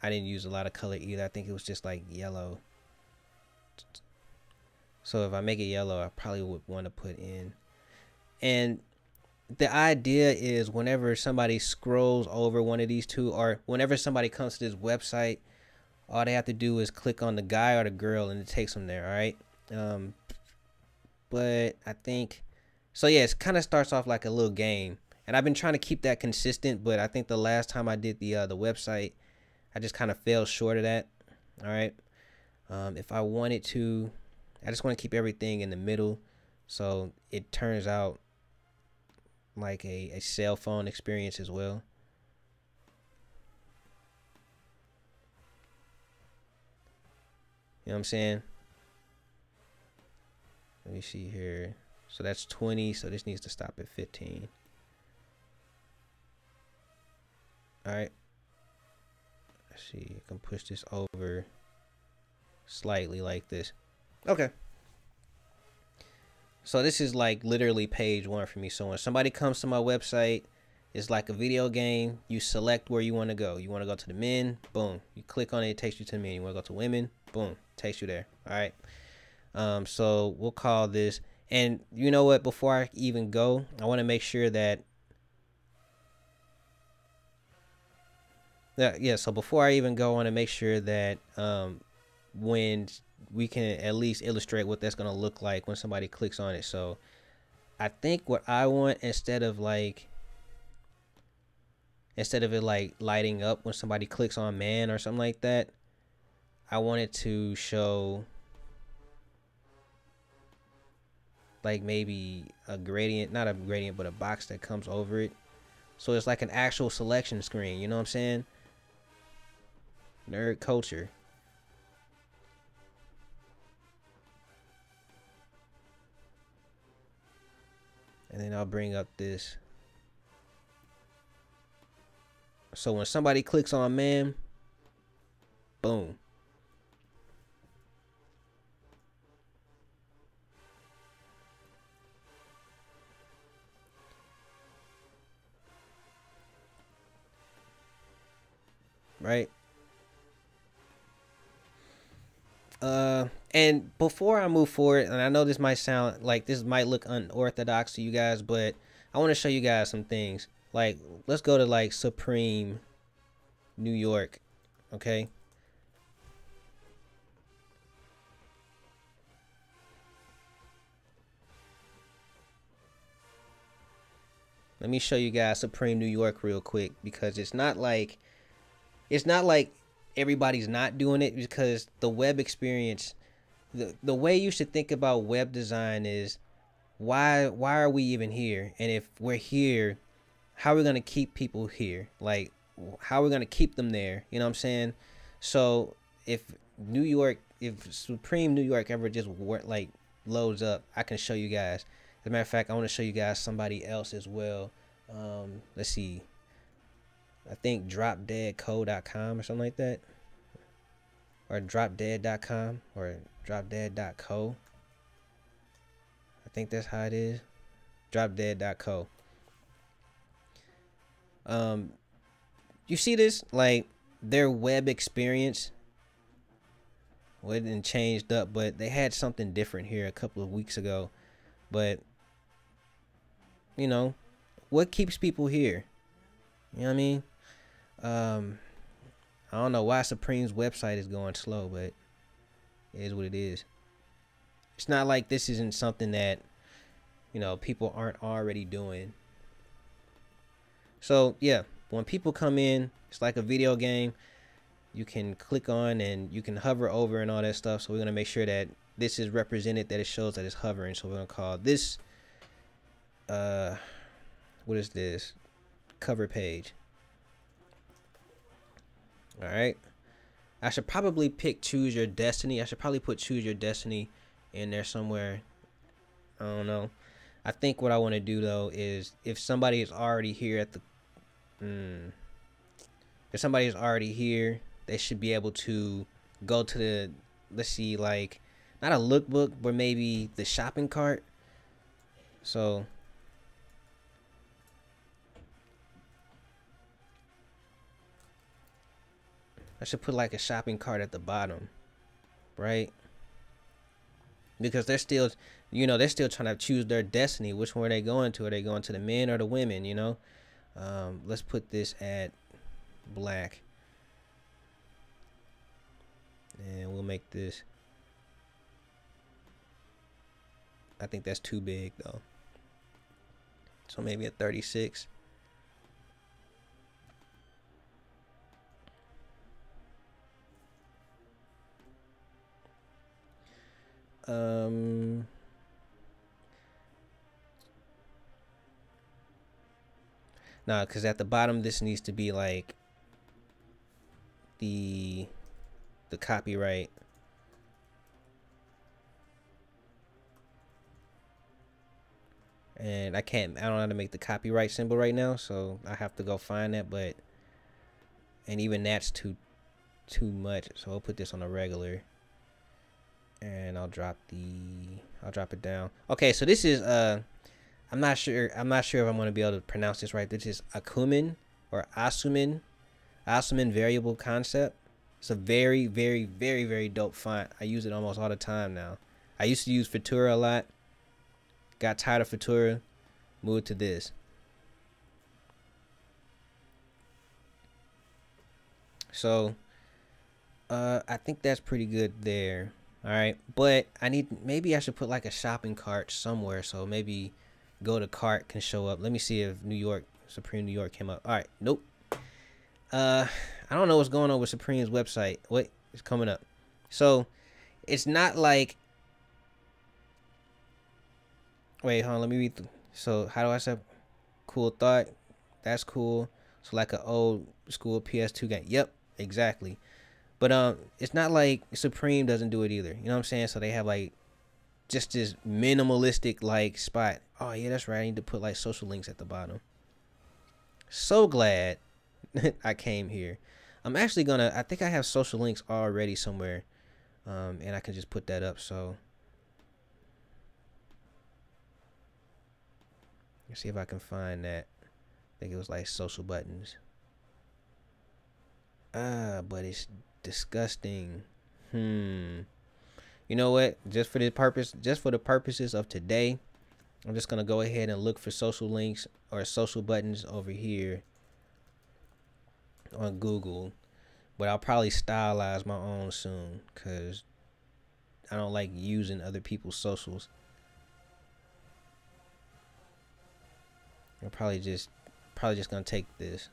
I didn't use a lot of color either. I think it was just like yellow. So if I make it yellow, I probably would want to put in. And the idea is whenever somebody scrolls over one of these two, or whenever somebody comes to this website, all they have to do is click on the guy or the girl and it takes them there, all right? But I think, so yeah, it kind of starts off like a little game. And I've been trying to keep that consistent, but I think the last time I did the website, I just kind of fell short of that, all right? If I wanted to, I just want to keep everything in the middle so it turns out like a cell phone experience as well. You know what I'm saying? Let me see here. So that's 20, so this needs to stop at 15. All right. Let's see, I can push this over slightly like this. Okay. So this is like literally page one for me. So when somebody comes to my website, it's like a video game. You select where you want to go. You want to go to the men, boom. You click on it, it takes you to the men. You want to go to women, boom, takes you there. All right. So we'll call this. And you know what? Before I even go, I want to make sure that. Yeah. So before I even go, I want to make sure that when we can at least illustrate what that's gonna look like when somebody clicks on it. So I think what I want, instead of it like lighting up when somebody clicks on man or something like that, I want it to show like maybe a gradient, not a gradient, but a box that comes over it. So it's like an actual selection screen, you know what I'm saying? Nerd culture. And then I'll bring up this. So when somebody clicks on man, boom. Right? And before I move forward, and I know this might sound like this might look unorthodox to you guys, but I want to show you guys some things. Like, let's go to like Supreme, New York, okay? Let me show you guys Supreme New York real quick, because it's not like everybody's not doing it, because the web experience, the way you should think about web design is why are we even here? And if we're here, how are we going to keep people here? Like, how are we going to keep them there? You know what I'm saying? So if Supreme New York ever just like loads up, I can show you guys. As a matter of fact, I want to show you guys somebody else as well. Let's see. I think dropdeadco.com or something like that. Or dropdead.com or dropdead.co. I think that's how it is. Dropdead.co. You see this? Like, their web experience, well, it didn't changed up, but they had something different here a couple of weeks ago. But, you know, what keeps people here? You know what I mean? I don't know why Supreme's website is going slow, but it is what it is. It's not like this isn't something that, you know, people aren't already doing. So yeah, when people come in, it's like a video game. You can click on and you can hover over and all that stuff. So we're gonna make sure that this is represented, that it shows that it's hovering. So we're gonna call this what is this? Cover page. All right. I should probably pick choose your destiny. I should probably put choose your destiny in there somewhere. I don't know. I think what I want to do though is if somebody is already here at the if somebody is already here, they should be able to go to the, let's see, like not a lookbook, but maybe the shopping cart. So I should put like a shopping cart at the bottom, right? Because they're still, you know, they're still trying to choose their destiny. Which one are they going to? Are they going to the men or the women, you know? Let's put this at black. And we'll make this, I think that's too big though. So maybe a 36. Nah, because at the bottom this needs to be like the copyright. And I don't know how to make the copyright symbol right now, so I have to go find that, but and even that's too much. So I'll put this on a regular. And I'll drop it down. Okay, so this is I'm not sure if I'm going to be able to pronounce this right. This is Akumen or Asumen variable concept. It's a very, very, very, very dope font. I use it almost all the time now. I used to use Futura a lot. Got tired of Futura, moved to this. So I think that's pretty good there. All right, but maybe I should put like a shopping cart somewhere. So maybe go to cart can show up. Let me see if Supreme New York came up. All right, nope. I don't know what's going on with Supreme's website. Wait, it's coming up. So it's not like, wait, hold on, let me read. So how do I say cool thought? That's cool. So like an old school PS2 game. Yep, exactly. But it's not like Supreme doesn't do it either. You know what I'm saying? So they have like just this minimalistic like spot. Oh yeah, that's right. I need to put like social links at the bottom. So glad I came here. I'm actually I think I have social links already somewhere. And I can just put that up. So let's see if I can find that. I think it was like social buttons. But it's disgusting. You know what? Just for the purposes of today, I'm just gonna go ahead and look for social links or social buttons over here on Google. But I'll probably stylize my own soon because I don't like using other people's socials. I'm probably just gonna take this.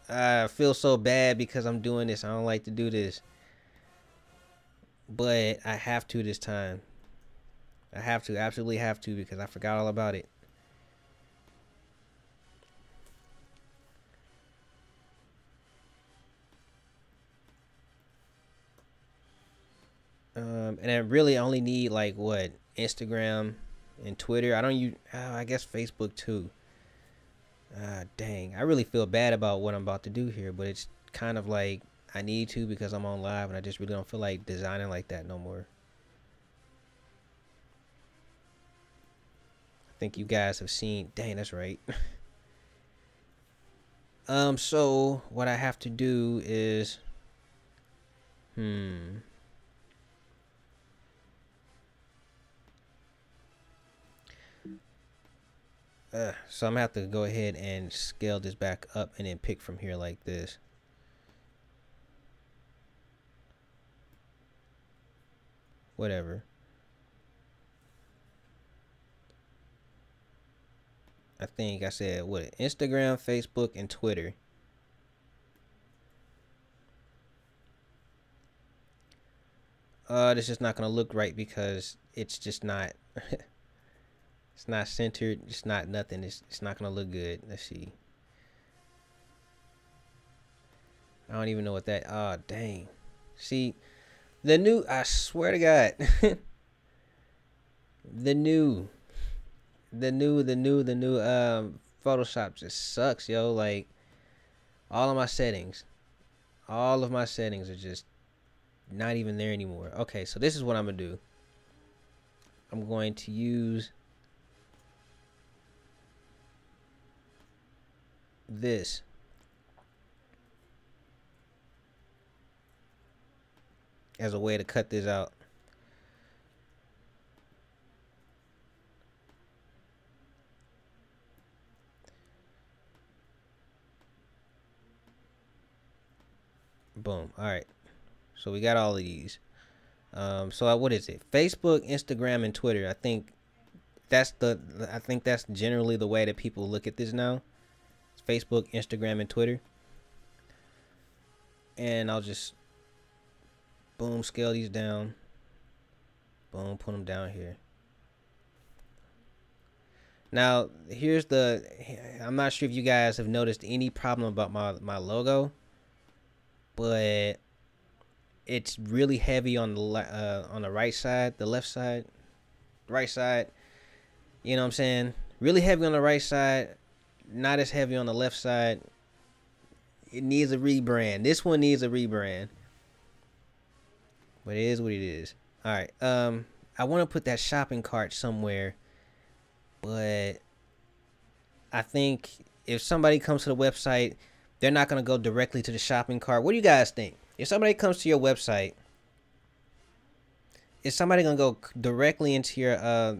I feel so bad because I'm doing this. I don't like to do this. But I have to this time. I have to, absolutely have to, because I forgot all about it. And I really only need like what? Instagram and Twitter. I don't use, I guess Facebook too. Dang, I really feel bad about what I'm about to do here, but it's kind of like I need to because I'm on live and I just really don't feel like designing like that no more. I think you guys have seen, dang, that's right. So what I have to do is, so I'm gonna have to go ahead and scale this back up and then pick from here like this. whatever. I think I said what? Instagram, Facebook, and Twitter. This is not gonna look right because it's just not. It's not centered. It's not nothing. It's not gonna look good. Let's see. I don't even know what that. Oh dang. See, the new. I swear to God. the new. The new Photoshop just sucks, yo. Like all of my settings. All of my settings are just not even there anymore. Okay, so this is what I'm gonna do. I'm going to use this. As a way to cut this out. Boom. All right. So we got all of these. So what is it? Facebook, Instagram, and Twitter. I think that's generally the way that people look at this now. It's Facebook, Instagram, and Twitter. And I'll just boom, scale these down. Boom, put them down here. Now, I'm not sure if you guys have noticed any problem about my logo, but it's really heavy on the right side, the left side, right side. You know what I'm saying? Really heavy on the right side, not as heavy on the left side. It needs a rebrand. This one needs a rebrand. But it is what it is. All right. I want to put that shopping cart somewhere, but I think if somebody comes to the website, they're not going to go directly to the shopping cart. What do you guys think? If somebody comes to your website, is somebody going to go directly into your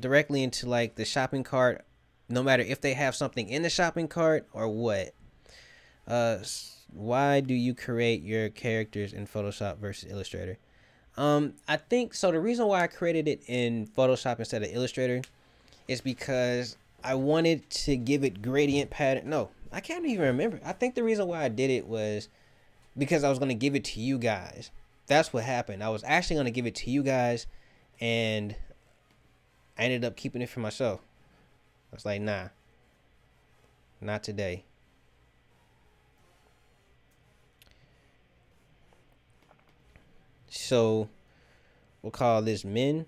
directly into like the shopping cart, no matter if they have something in the shopping cart or what? Why do you create your characters in Photoshop versus Illustrator? I think so. The reason why I created it in Photoshop instead of Illustrator is because I wanted to give it gradient pattern. No, I can't even remember. I think the reason why I did it was because I was going to give it to you guys. That's what happened. I was actually going to give it to you guys, and I ended up keeping it for myself. I was like, nah, not today. So we'll call this men.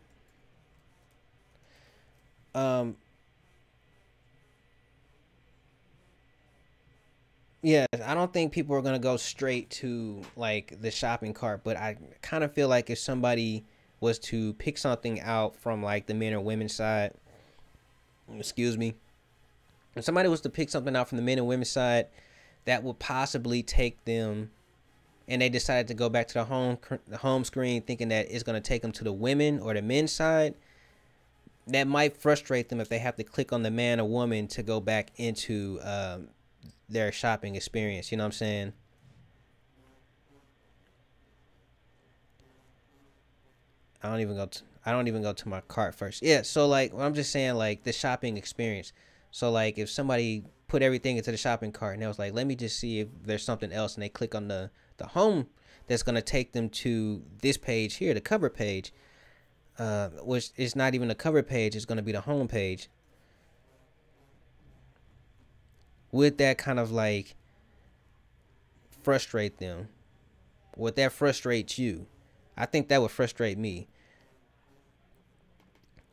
Yeah, I don't think people are gonna go straight to like the shopping cart, but I kind of feel like if somebody was to pick something out from like the men or women's side, excuse me, if somebody was to pick something out from the men and women's side, that would possibly take them, and they decided to go back to the home screen thinking that it's going to take them to the women or the men's side, that might frustrate them if they have to click on the man or woman to go back into their shopping experience. You know what I'm saying? I don't even go to my cart first. Yeah, so like I'm just saying like the shopping experience. So like if somebody put everything into the shopping cart and they was like, let me just see if there's something else, and they click on the home, that's gonna take them to this page here, the cover page. Which is not even the cover page, it's gonna be the home page. Would that kind of like frustrate them? Would that frustrate you? I think that would frustrate me.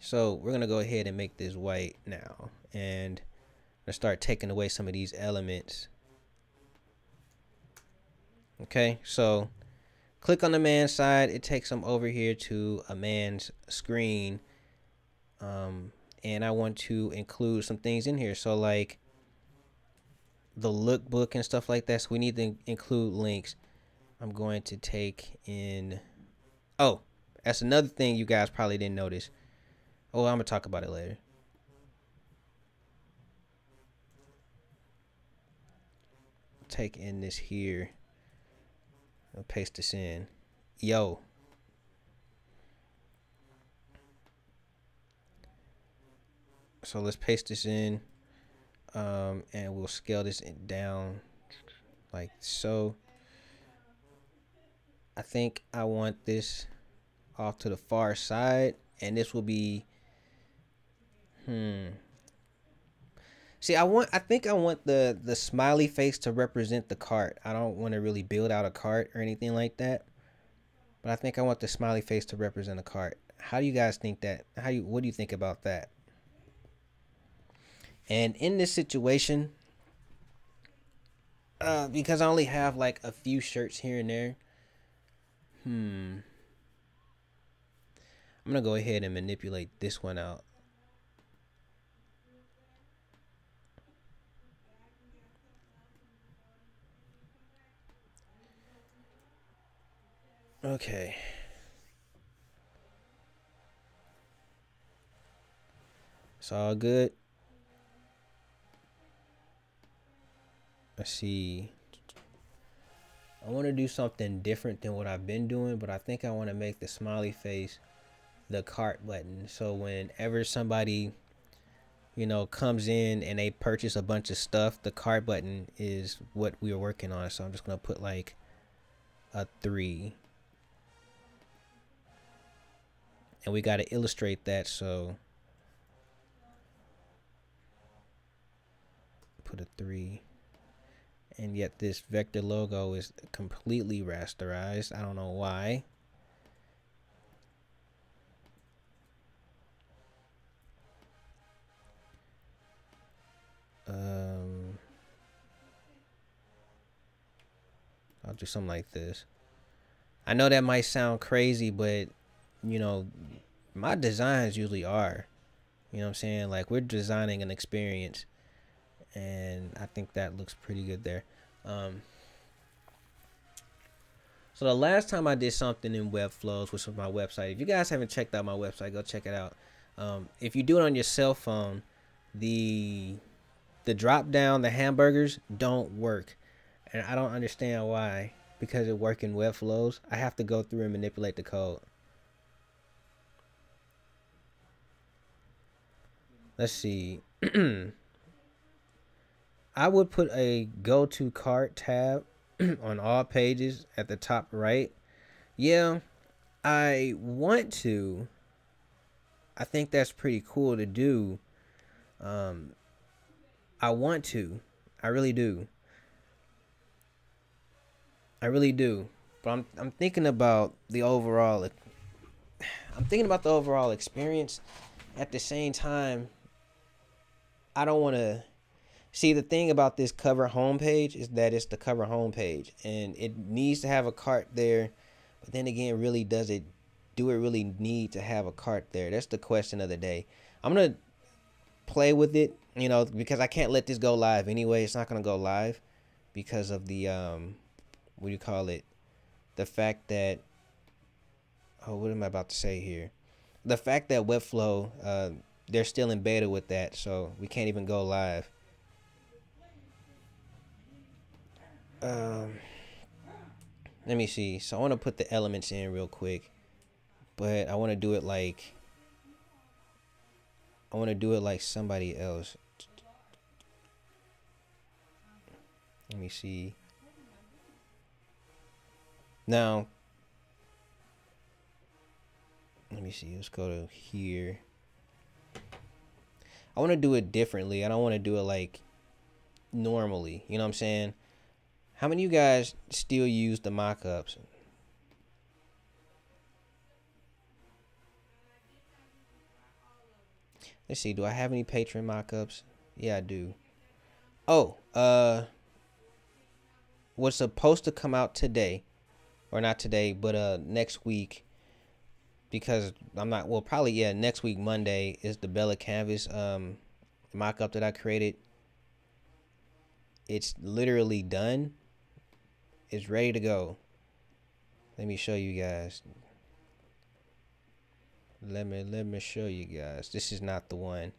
So we're gonna go ahead and make this white now, and I'm gonna start taking away some of these elements. Okay, so click on the man's side, it takes them over here to a man's screen. And I want to include some things in here, so like the lookbook and stuff like that. So we need to include links. I'm going to take in, oh, that's another thing you guys probably didn't notice. Oh, I'm gonna talk about it later. Take in this here. I'll paste this in. Yo, So let's paste this in, and we'll scale this down like so. I think I want this off to the far side, and this will be, see, I think I want the smiley face to represent the cart. I don't want to really build out a cart or anything like that, but I think I want the smiley face to represent a cart. How do you guys think that? What do you think about that? And in this situation, because I only have like a few shirts here and there, I'm gonna go ahead and manipulate this one out. Okay. It's all good. Let's see. I want to do something different than what I've been doing, but I think I want to make the smiley face the cart button. So whenever somebody, comes in and they purchase a bunch of stuff, the cart button is what we are working on. So I'm just going to put like a 3. And we got to illustrate that, so put a 3. And yet this vector logo is completely rasterized. I don't know why. I'll do something like this. I know that might sound crazy, but my designs usually are. You know what I'm saying? Like, we're designing an experience, and I think that looks pretty good there. So the last time I did something in Webflows, which was my website. If you guys haven't checked out my website, go check it out. If you do it on your cell phone, the drop down, the hamburgers don't work, and I don't understand why. Because it works in Webflows, I have to go through and manipulate the code. Let's see. I would put a go to cart tab on all pages at the top right. Yeah, I want to. I think that's pretty cool to do. I want to. I really do. I really do. But I'm thinking about the overall. I'm thinking about the overall experience. At the same time, I don't want to. See, the thing about this cover homepage is that it's the cover homepage, and it needs to have a cart there. But then again, really, do it really need to have a cart there? That's the question of the day. I'm gonna play with it, because I can't let this go live anyway. It's not gonna go live because of the what do you call it? The fact that, what am I about to say here? The fact that Webflow, they're still in beta with that, so we can't even go live. Let me see. So I want to put the elements in real quick, but I want to do it like somebody else. Let me see. Now, let me see. Let's go to here. I want to do it differently. I don't want to do it like normally. You know what I'm saying? How many of you guys still use the mockups? Let's see. Do I have any Patreon mockups? Yeah, I do. Oh, was supposed to come out today, or not today, but next week, because I'm not. Well, probably next week Monday is the Bella Canvas mockup that I created. It's literally done. It's ready to go. Let me show you guys. Let me show you guys. This is not the one.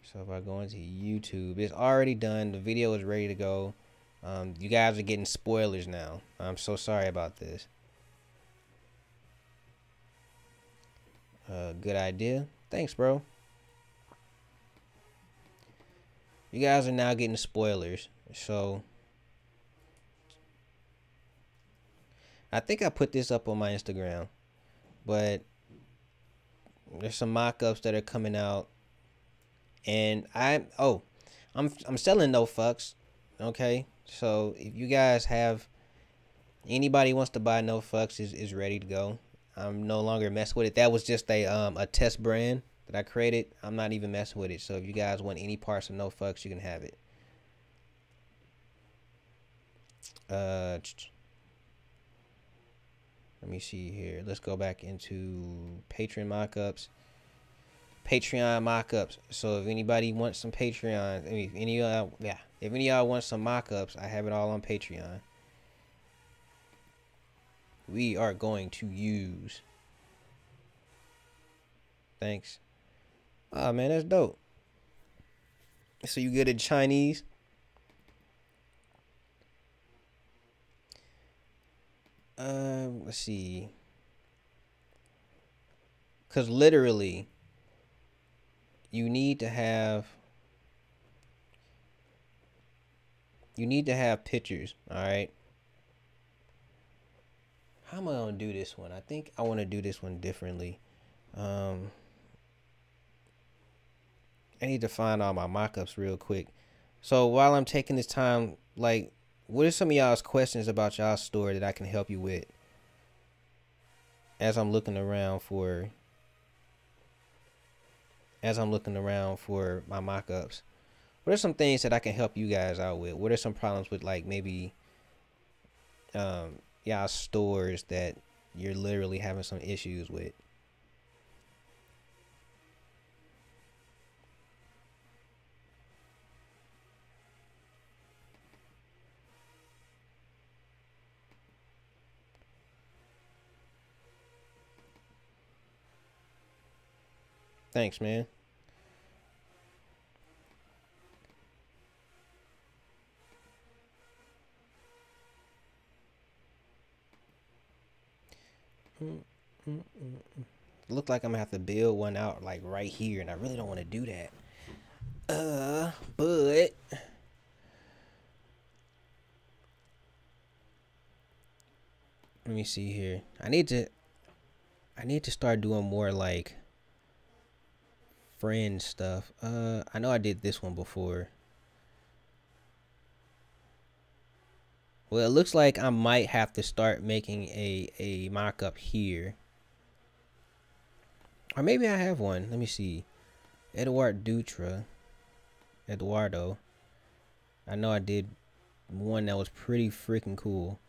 So if I go into YouTube, it's already done. The video is ready to go. You guys are getting spoilers now. I'm so sorry about this. Good idea. Thanks, bro. You guys are now getting spoilers. So I think I put this up on my Instagram, but there's some mock-ups that are coming out, and I'm selling no fucks. Okay, so if you guys have anybody wants to buy no fucks is ready to go. I'm no longer messing with it. That was just a test brand that I created. I'm not even messing with it. So if you guys want any parts of no fucks, you can have it. Let me see here. Let's go back into Patreon mockups. Patreon mockups. So if anybody wants some Patreon, if any of y'all want some mockups, I have it all on Patreon. We are going to use. Thanks. Oh man, that's dope. So you good at Chinese? Let's see. Cause literally, you need to have pictures. All right. How am I gonna do this one? I think I want to do this one differently. I need to find all my mockups real quick. So while I'm taking this time, like, what are some of y'all's questions about y'all's store that I can help you with? As I'm looking around for my mockups, what are some things that I can help you guys out with? What are some problems with, like, maybe y'all stores that you're literally having some issues with? Thanks, man. Look like I'm gonna have to build one out like right here, and I really don't want to do that. But let me see here. I need to start doing more like friend stuff. I know I did this one before. Well, it looks like I might have to start making a mock-up here. Or maybe I have one. Let me see. Eduardo. I know I did one that was pretty freaking cool.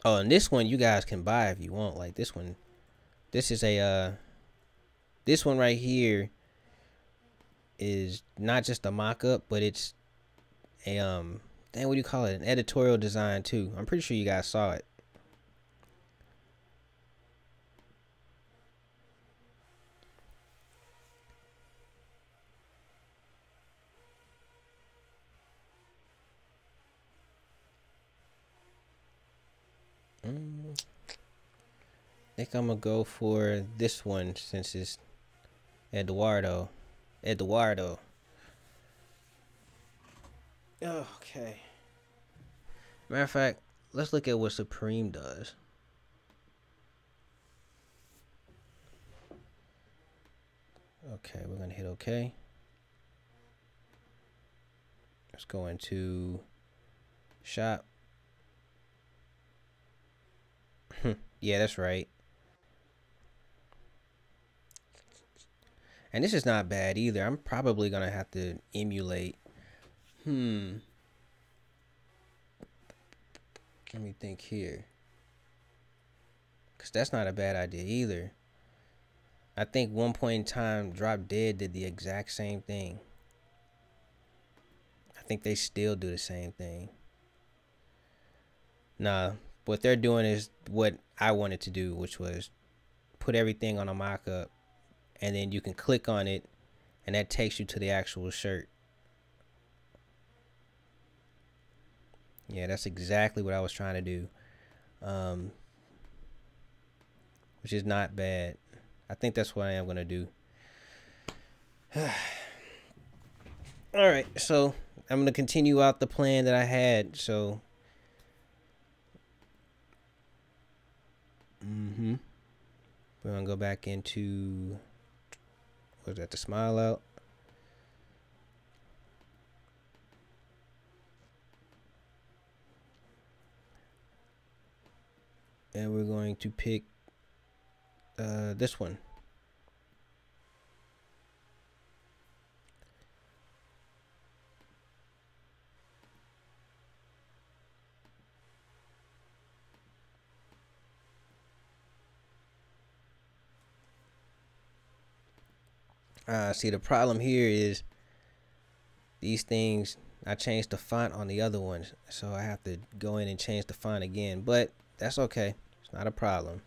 Oh, and this one you guys can buy if you want. Like this one. This is this one right here is not just a mock-up, but it's a dang, what do you call it? An editorial design too. I'm pretty sure you guys saw it. I think I'm gonna go for this one since it's Eduardo. Okay. Matter of fact, let's look at what Supreme does. Okay, we're gonna hit OK. Let's go into shop. Yeah, that's right. And this is not bad either. I'm probably gonna have to emulate. Let me think here. Cause that's not a bad idea either. I think one point in time Drop Dead did the exact same thing. I think they still do the same thing. Nah, what they're doing is what I wanted to do, which was put everything on a mock-up, and then you can click on it, and that takes you to the actual shirt. Yeah, that's exactly what I was trying to do. which is not bad. I think that's what I am gonna do. All right, so I'm gonna continue out the plan that I had. So, we're gonna go back into, what was that, the smile out, and we're going to pick this one. See, the problem here is these things, I changed the font on the other ones, so I have to go in and change the font again, but that's okay. It's not a problem.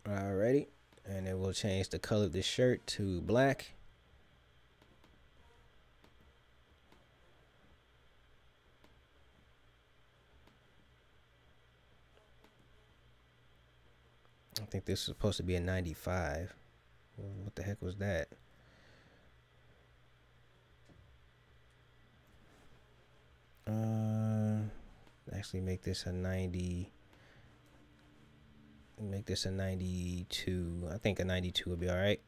Alrighty, and then we'll change the color of this shirt to black. I think this is supposed to be a 95. What the heck was that? Actually make this a 90. Make this a 92. I think a 92 would be all right.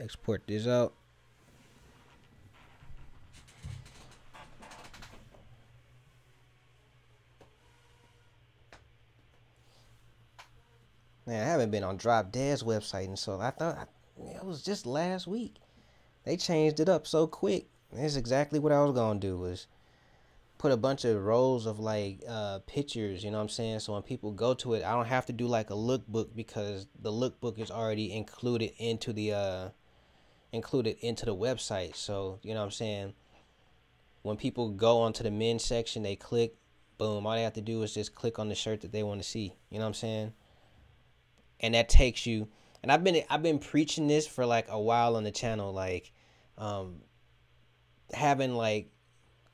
Export this out. Man, I haven't been on Drop Dead's website, and so I thought it was just last week. They changed it up so quick. That's exactly what I was gonna do, was put a bunch of rows of like pictures, you know what I'm saying? So when people go to it, I don't have to do like a lookbook, because the lookbook is already included into the website. So, you know what I'm saying? When people go onto the men's section, they click, boom, all they have to do is just click on the shirt that they want to see. You know what I'm saying? And that takes you, and I've been preaching this for like a while on the channel, like having like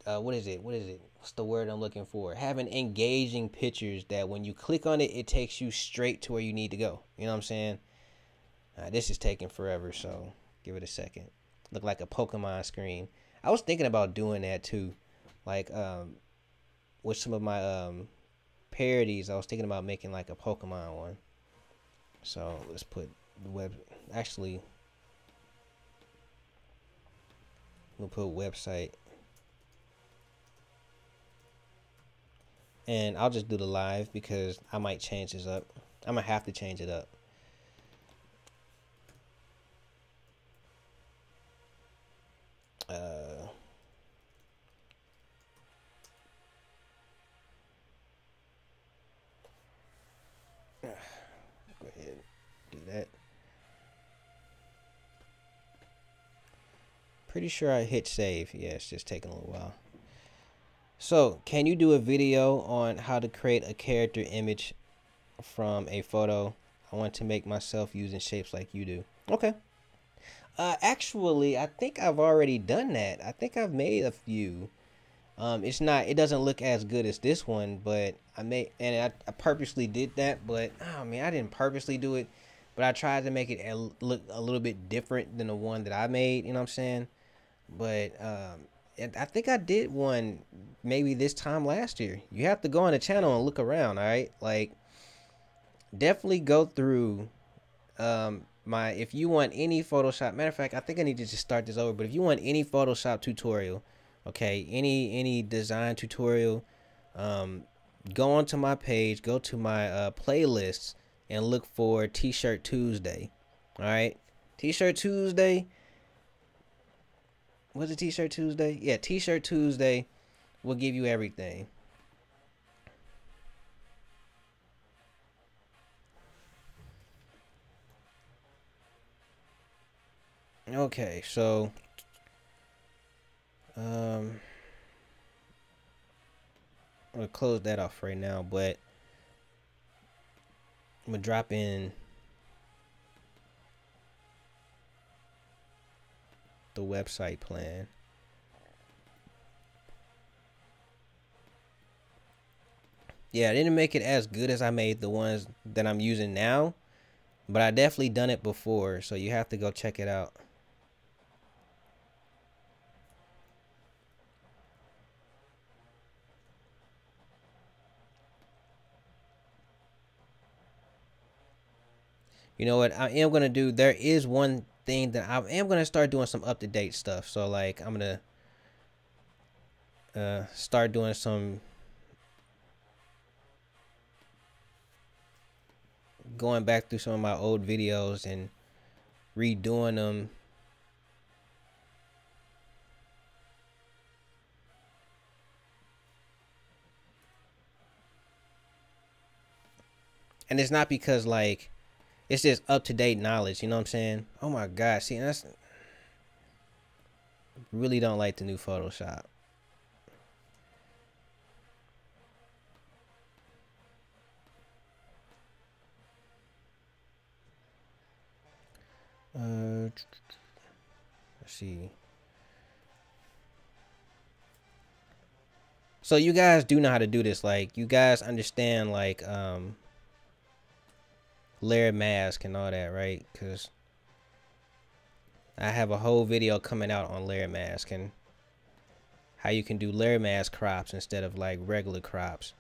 what is it? What's the word I'm looking for? Having engaging pictures that when you click on it, it takes you straight to where you need to go. You know what I'm saying? This is taking forever, so give it a second. Look like a Pokemon screen. I was thinking about doing that too, like with some of my parodies. I was thinking about making like a Pokemon one. So let's put the web. Actually, we'll put website, and I'll just do the live because I might change this up. I'm gonna have to change it up. Go ahead, do that. Pretty sure I hit save. Yeah, it's just taking a little while. So, can you do a video on how to create a character image from a photo? I want to make myself using shapes like you do. Okay. Actually, I think I've already done that. I think I've made a few. It doesn't look as good as this one, but I purposely did that, but oh man, I didn't purposely do it, but I tried to make it look a little bit different than the one that I made, you know what I'm saying? But I think I did one maybe this time last year. You have to go on the channel and look around, all right? Like, definitely go through if you want any Photoshop. Matter of fact, I think I need to just start this over. But if you want any Photoshop tutorial, okay, any design tutorial, go onto my page, go to my playlists, and look for T-shirt Tuesday. All right, T-shirt Tuesday. Was it T-shirt Tuesday? Yeah, T-shirt Tuesday will give you everything. Okay, so I'm gonna close that off right now, but I'm gonna drop in the website plan. Yeah, I didn't make it as good as I made the ones that I'm using now, but I definitely done it before, so you have to go check it out. You know what I am gonna do? There is one thing that I am gonna start doing some up to date stuff. So like I'm gonna start doing some going back through some of my old videos and redoing them. And it's not because like it's just up to date knowledge, you know what I'm saying? Oh my god, see that's really don't like the new Photoshop. Let's see. So you guys do know how to do this, like you guys understand like layer mask and all that, right? Because I have a whole video coming out on layer mask and how you can do layer mask crops instead of like regular crops.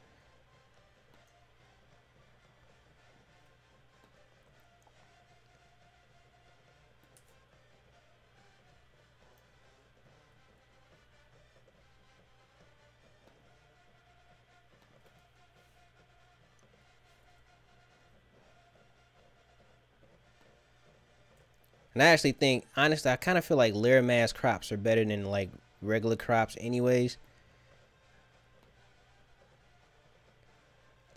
And I actually think, honestly, I kind of feel like layer mask crops are better than like regular crops anyways.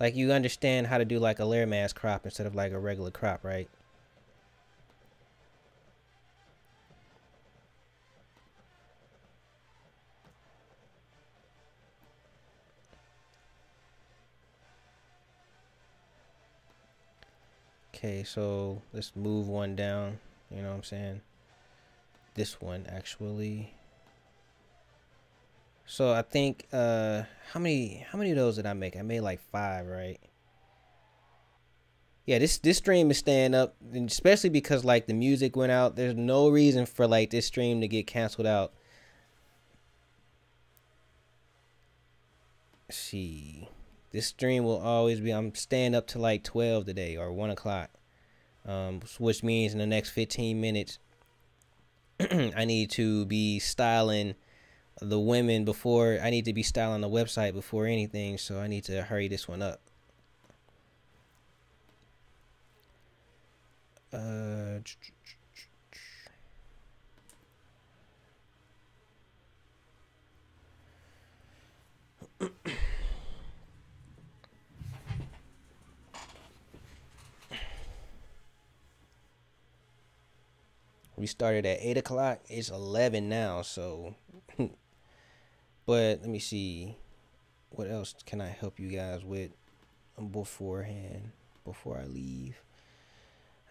Like you understand how to do like a layer mask crop instead of like a regular crop, right? Okay, so let's move one down. You know what I'm saying? This one actually. So I think how many of those did I make? I made like 5, right? Yeah, this stream is staying up, and especially because like the music went out. There's no reason for like this stream to get canceled out. Let's see, this stream will always be. I'm staying up to like 12 today or 1 o'clock. Which means in the next 15 minutes, I need to be styling the women before. I need to be styling the website before anything. So I need to hurry this one up. We started at 8 o'clock. It's 11 now. So, but let me see. What else can I help you guys with beforehand, before I leave?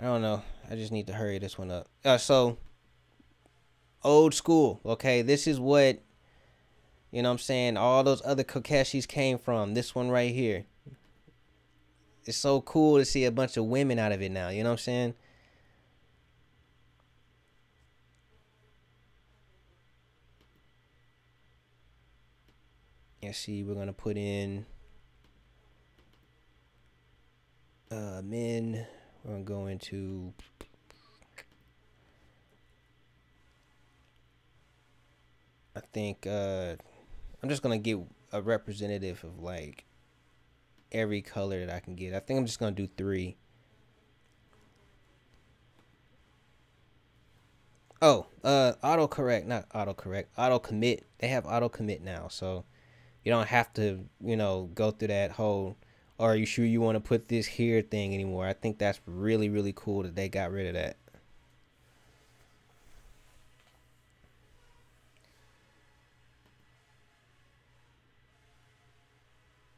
I don't know. I just need to hurry this one up. So, old school. Okay, this is what, you know what I'm saying, all those other Kokeshis came from. This one right here. It's so cool to see a bunch of women out of it now. You know what I'm saying? Yeah, see, we're going to put in men. We're going to go into... I think I'm just going to get a representative of like every color that I can get. I think I'm just going to do 3. Oh, autocorrect, not autocorrect, auto commit. They have auto commit now, so you don't have to, go through that whole, are you sure you want to put this here thing anymore. I think that's really, really cool that they got rid of that.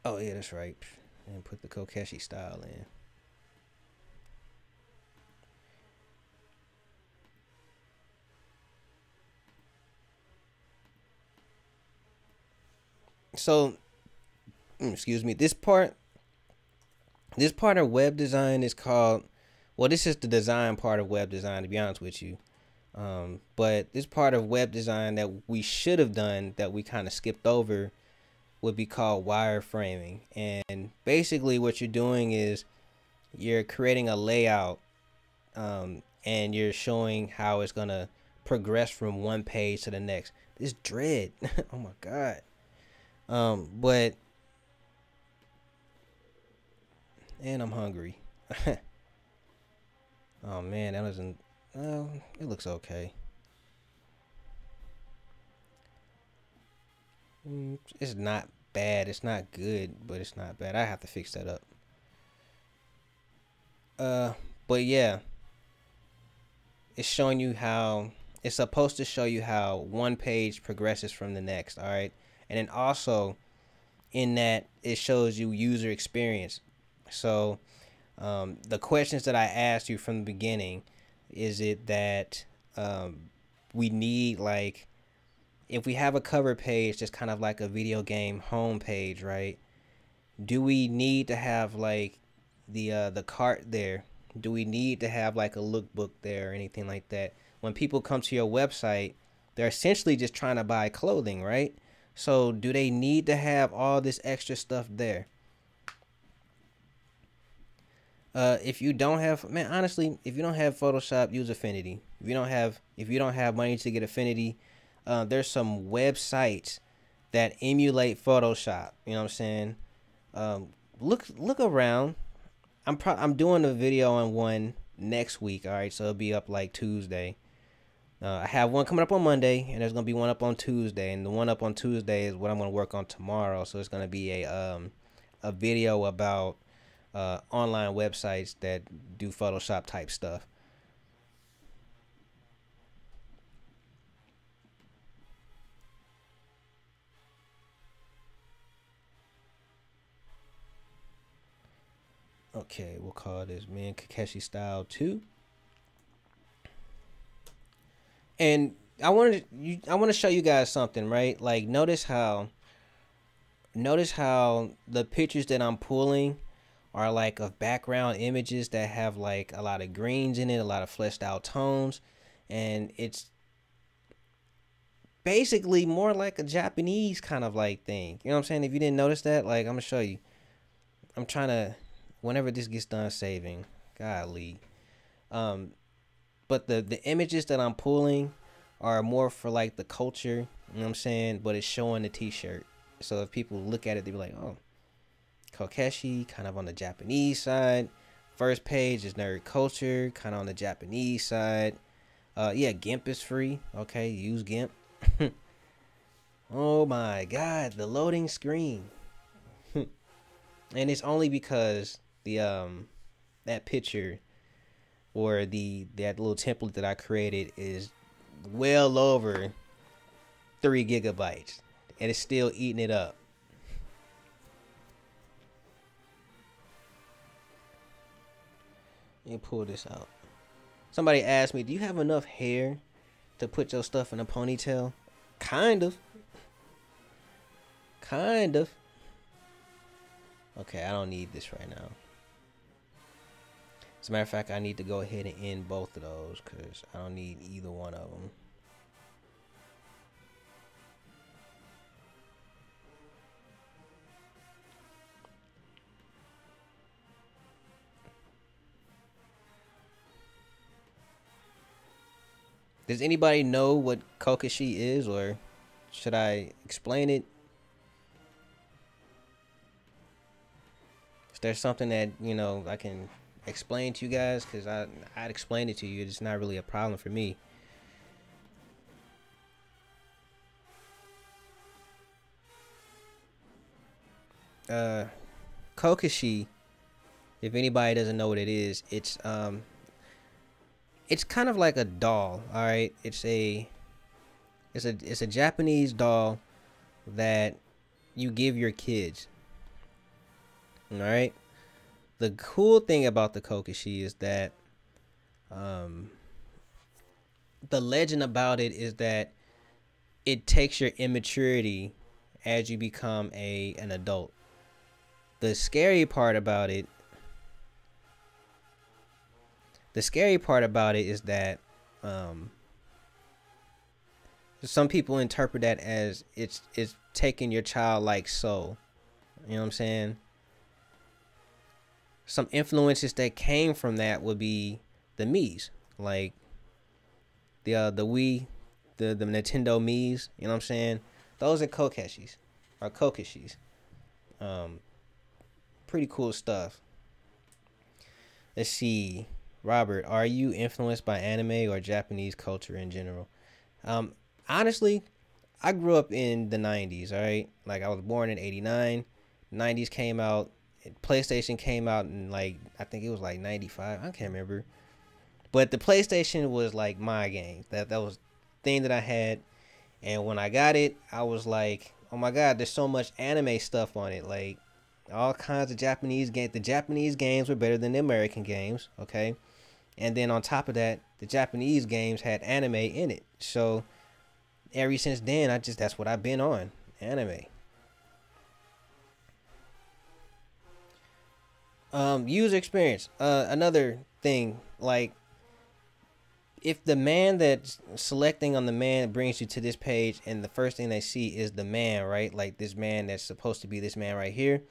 Oh yeah, that's right. And put the Kokeshi style in. So, excuse me. This part of web design is called. Well, this is the design part of web design, to be honest with you. But this part of web design that we should have done that we kind of skipped over would be called wireframing. And basically, what you're doing is you're creating a layout, and you're showing how it's gonna progress from one page to the next. This dread, oh my god. But and I'm hungry. Oh man, that doesn't. It looks okay. It's not bad. It's not good, but it's not bad. I have to fix that up. Uh, but yeah, it's showing you how it's supposed to show you how one page progresses from the next. All right, and then also in that it shows you user experience. So, the questions that I asked you from the beginning, is it that we need like if we have a cover page that's kind of like a video game home page, right? Do we need to have like the cart there? Do we need to have like a lookbook there or anything like that? When people come to your website, they're essentially just trying to buy clothing, right? So do they need to have all this extra stuff there? If you don't have, man, honestly, if you don't have Photoshop, use Affinity. If you don't have money to get Affinity, there's some websites that emulate Photoshop. You know what I'm saying? Look around. I'm doing a video on one next week. All right, so it'll be up like Tuesday. I have one coming up on Monday, and there's gonna be one up on Tuesday, and the one up on Tuesday is what I'm gonna work on tomorrow. So it's gonna be a video about online websites that do Photoshop type stuff. Okay, we'll call this man Kokeshi Style 2. And I want to show you guys something, right? Like notice how the pictures that I'm pulling are like of background images that have like a lot of greens in it, a lot of fleshed out tones, and it's basically more like a Japanese kind of like thing. You know what I'm saying? If you didn't notice that, like I'm gonna show you. I'm trying to whenever this gets done saving, golly. Um, but the images that I'm pulling are more for like the culture, you know what I'm saying? But it's showing the t-shirt. So if people look at it, they'll be like, oh, Kokeshi, kind of on the Japanese side. First page is nerd culture, kind of on the Japanese side. Yeah, GIMP is free. Okay, use GIMP. Oh my god, the loading screen. And it's only because that picture or that little template that I created is well over 3 GB, and it's still eating it up. Let me pull this out. Somebody asked me, "Do you have enough hair to put your stuff in a ponytail?" Kind of. Kind of. Okay, I don't need this right now. As a matter of fact, I need to go ahead and end both of those because I don't need either one of them. Does anybody know what Kokeshi is, or should I explain it? Is there something that I can explain to you guys? Because I'd explain it to you. It's not really a problem for me. Kokeshi, if anybody doesn't know what it is, it's kind of like a doll. All right, it's a Japanese doll that you give your kids. All right. The cool thing about the Kokeshi is that the legend about it is that it takes your immaturity as you become an adult. The scary part about it is that some people interpret that as it's taking your childlike soul. You know what I'm saying? Some influences that came from that would be the Mii's, like the Wii, the Nintendo Mii's. You know what I'm saying? Those are Kokeshis. Pretty cool stuff. Let's see. Robert, are you influenced by anime or Japanese culture in general? Honestly, I grew up in the 90s, all right? Like, I was born in 89. 90s came out. PlayStation came out in, like, I think it was like 95. I can't remember. But the PlayStation was like my game. That was the thing that I had. And when I got it, I was like, oh my God, there's so much anime stuff on it. Like, all kinds of Japanese games. The Japanese games were better than the American games, okay? And then on top of that, the Japanese games had anime in it. So ever since then, that's what I've been on, anime. User experience. Another thing, like, if the man that's selecting on the man brings you to this page and the first thing they see is the man, right? Like this man that's supposed to be this man right here.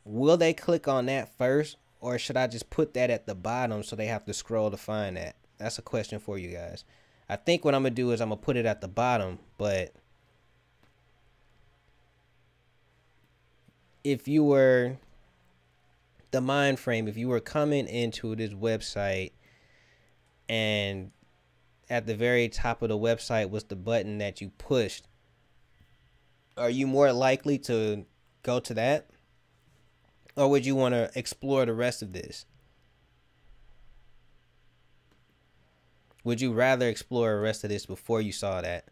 Will they click on that first, or should I just put that at the bottom so they have to scroll to find that? That's a question for you guys. I think what I'm going to do is I'm going to put it at the bottom, but if you were the mind frame, if you were coming into this website and at the very top of the website was the button that you pushed, are you more likely to go to that? Or would you want to explore the rest of this? Would you rather explore the rest of this before you saw that?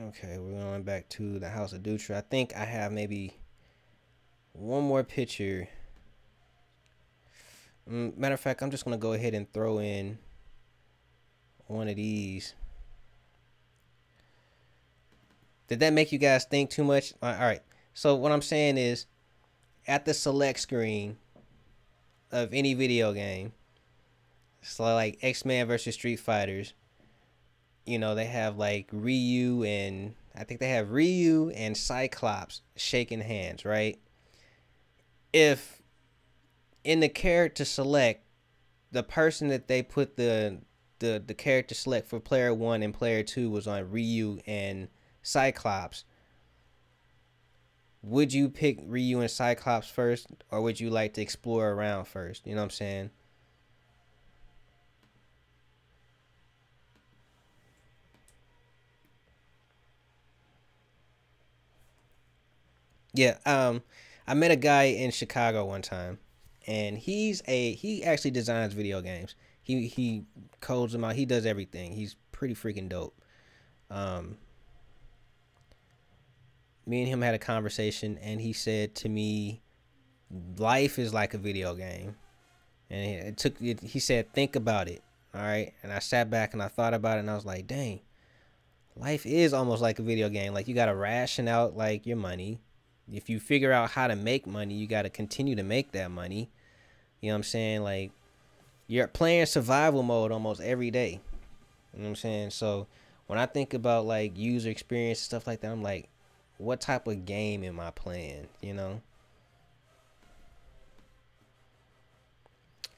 Okay, we're going back to the House of Dutra. I think I have maybe one more picture. Matter of fact, I'm just going to go ahead and throw in one of these. Did that make you guys think too much? All right. So what I'm saying is, at the select screen of any video game, so like X-Men versus Street Fighters, you know, they have like Ryu and I think they have Ryu and Cyclops shaking hands, right? If in the character select, the person that they put the character select for player 1 and player 2 was on Ryu and Cyclops, would you pick Ryu and Cyclops first, or would you like to explore around first? You know what I'm saying? Yeah, I met a guy in Chicago one time, and he actually designs video games. He codes them out. He does everything. He's pretty freaking dope. Um, Me and him had a conversation, and he said to me, "Life is like a video game," and he said, "Think about it." All right, and I sat back and I thought about it, and I was like, "Dang, life is almost like a video game. Like you gotta ration out like your money. If you figure out how to make money, you gotta continue to make that money. You know what I'm saying? Like you're playing survival mode almost every day. You know what I'm saying? So when I think about like user experience and stuff like that, I'm like, what type of game am I playing? You know?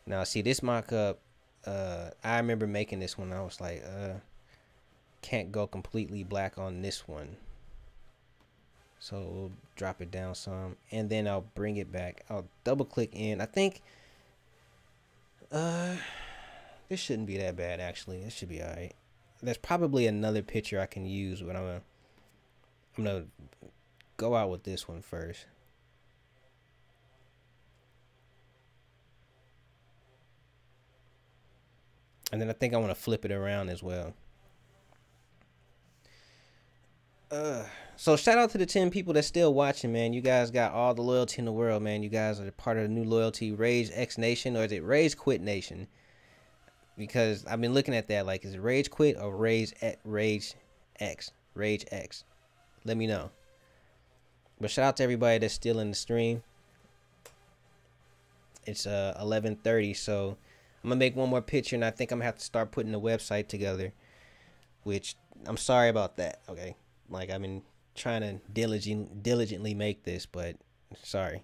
Now see this mock-up, I remember making this one. I was like, can't go completely black on this one. So we'll drop it down some, and then I'll bring it back. I'll double click in. I think this shouldn't be that bad actually. This should be alright. There's probably another picture I can use, but I'm gonna go out with this one first. And then I think I want to flip it around as well. So shout out to the 10 people that's still watching, man. You guys got all the loyalty in the world, man. You guys are part of the new loyalty, Rage X Nation, or is it Rage Quit Nation? Because I've been looking at that, like, is it Rage Quit or Rage X? Rage X. Let me know. But shout out to everybody that's still in the stream. It's 11:30, so I'm gonna make one more picture, and I think I'm gonna have to start putting the website together. Which I'm sorry about that. Okay, like I've been trying to diligently make this, but sorry.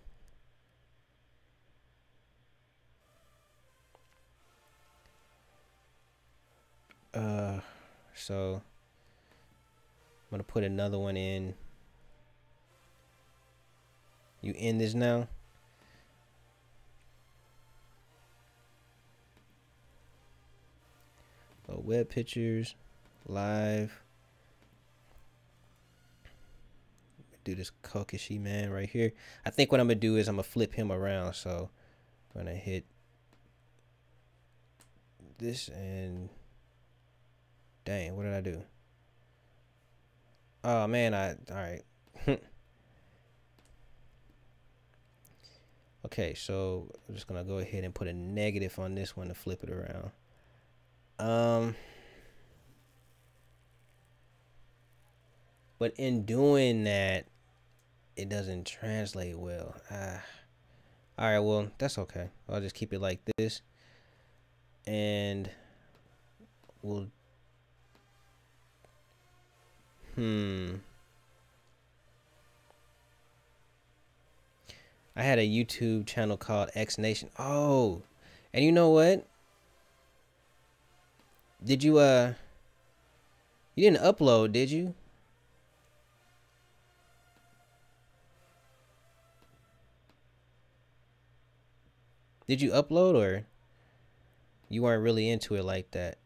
So I'm gonna put another one in. You in this now? So web pictures, live. Do this Kokeshi man right here. I think what I'm gonna do is I'm gonna flip him around. So I'm gonna hit this and dang, what did I do? Oh man, all right. Okay, so I'm just gonna go ahead and put a negative on this one to flip it around. But in doing that, it doesn't translate well. All right, well, that's okay. I'll just keep it like this. And we'll... I had a YouTube channel called X Nation. Oh, and you know what? Did you, you didn't upload, did you? Did you upload, or you weren't really into it like that?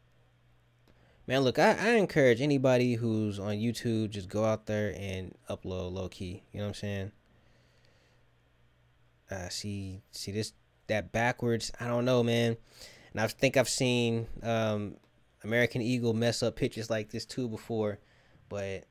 Man, look, I encourage anybody who's on YouTube, just go out there and upload low key. You know what I'm saying? See this, that backwards. I don't know, man. And I think I've seen American Eagle mess up pictures like this too before, but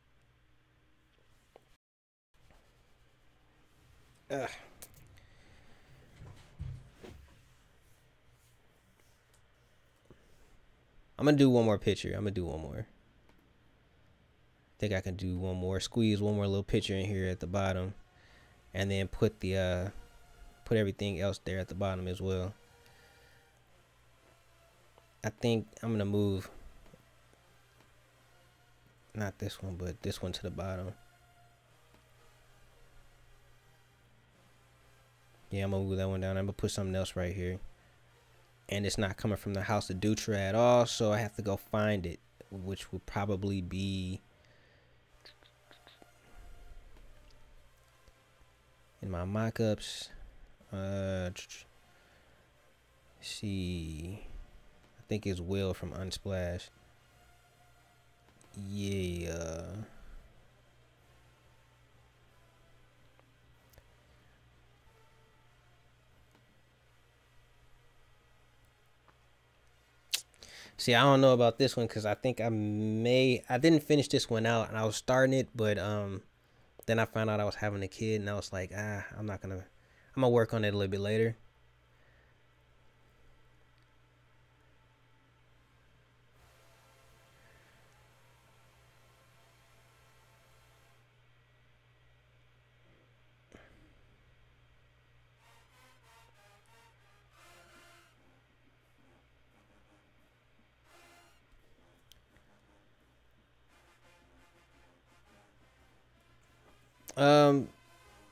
I'm gonna do one more picture. I'm gonna do one more. I think I can do one more. Squeeze one more little picture in here at the bottom, and then put the put everything else there at the bottom as well. I think I'm gonna move not this one, but this one to the bottom. Yeah, I'm gonna move that one down. I'm gonna put something else right here. And it's not coming from the House of Dutra at all, so I have to go find it, which would probably be in my mockups. See, I think it's Will from Unsplash. Yeah. See, I don't know about this one because I think I didn't finish this one out, and I was starting it, but then I found out I was having a kid, and I was like, I'm gonna work on it a little bit later.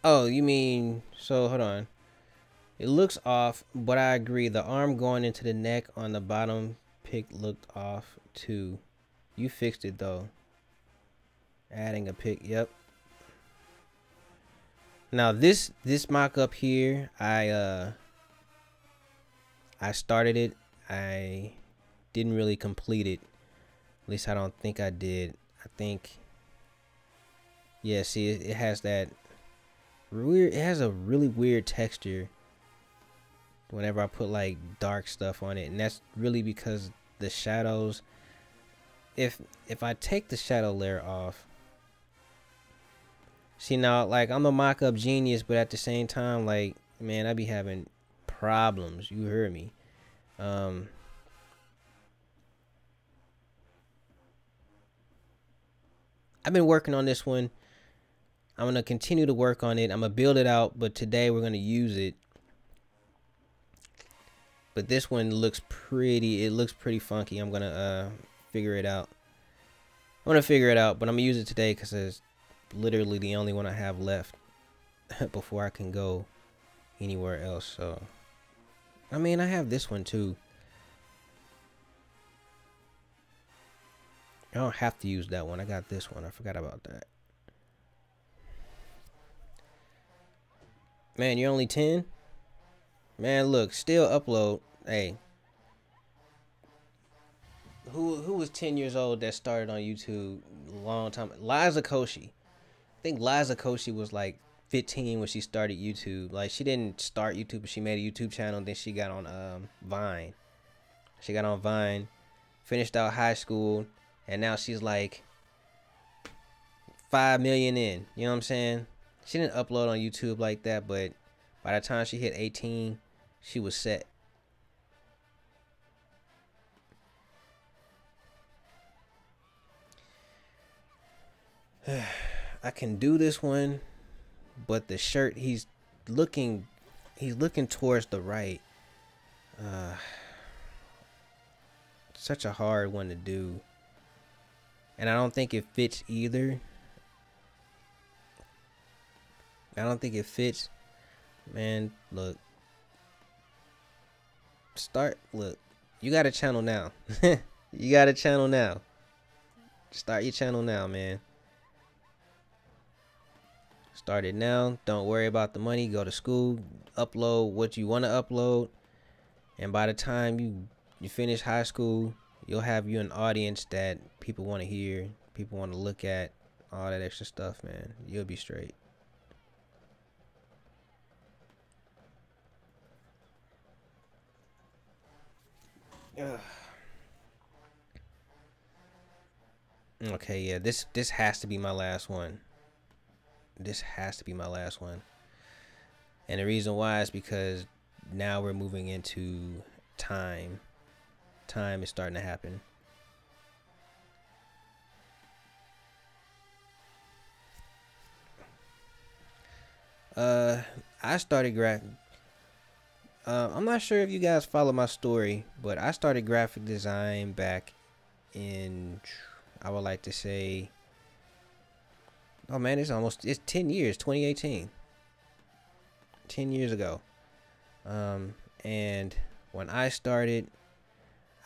Oh, you mean, so hold on. It looks off, but I agree. The arm going into the neck on the bottom pic looked off too. You fixed it though. Adding a pic, yep. Now this mock up here, I started it. I didn't really complete it. At least I don't think I did. I think, yeah, see, it has that weird, it has a really weird texture whenever I put like dark stuff on it, and that's really because the shadows, if I take the shadow layer off, See now, like I'm a mock-up genius, but at the same time, like man, I be having problems. You heard me. Um, I've been working on this one. I'm gonna continue to work on it. I'm gonna build it out, but today we're gonna use it. But this one looks pretty. It looks pretty funky. I'm gonna figure it out. I'm gonna figure it out, but I'm gonna use it today because it's literally the only one I have left before I can go anywhere else. So, I mean, I have this one too. I don't have to use that one. I got this one. I forgot about that. Man, you're only 10? Man, look, still upload. Hey. Who was 10 years old that started on YouTube a long time? Liza Koshy. I think Liza Koshy was like 15 when she started YouTube. Like she didn't start YouTube, but she made a YouTube channel. Then she got on Vine. She got on Vine, finished out high school, and now she's like 5 million in. You know what I'm saying? She didn't upload on YouTube like that, but by the time she hit 18, she was set. I can do this one, but the shirt he's looking towards the right. Such a hard one to do, and I don't think it fits either. I don't think it fits. Man, look. Look. You got a channel now. You got a channel now. Start your channel now, man. Start it now. Don't worry about the money. Go to school. Upload what you want to upload. And by the time you finish high school, you'll have you an audience that people want to hear, people want to look at, all that extra stuff, man. You'll be straight. Ugh. Okay, yeah, this has to be my last one. This has to be my last one. And the reason why is because now we're moving into time. Time is starting to happen. I started I'm not sure if you guys follow my story, but I started graphic design back in, I would like to say, oh man, it's 10 years, 2018. 10 years ago. And when I started,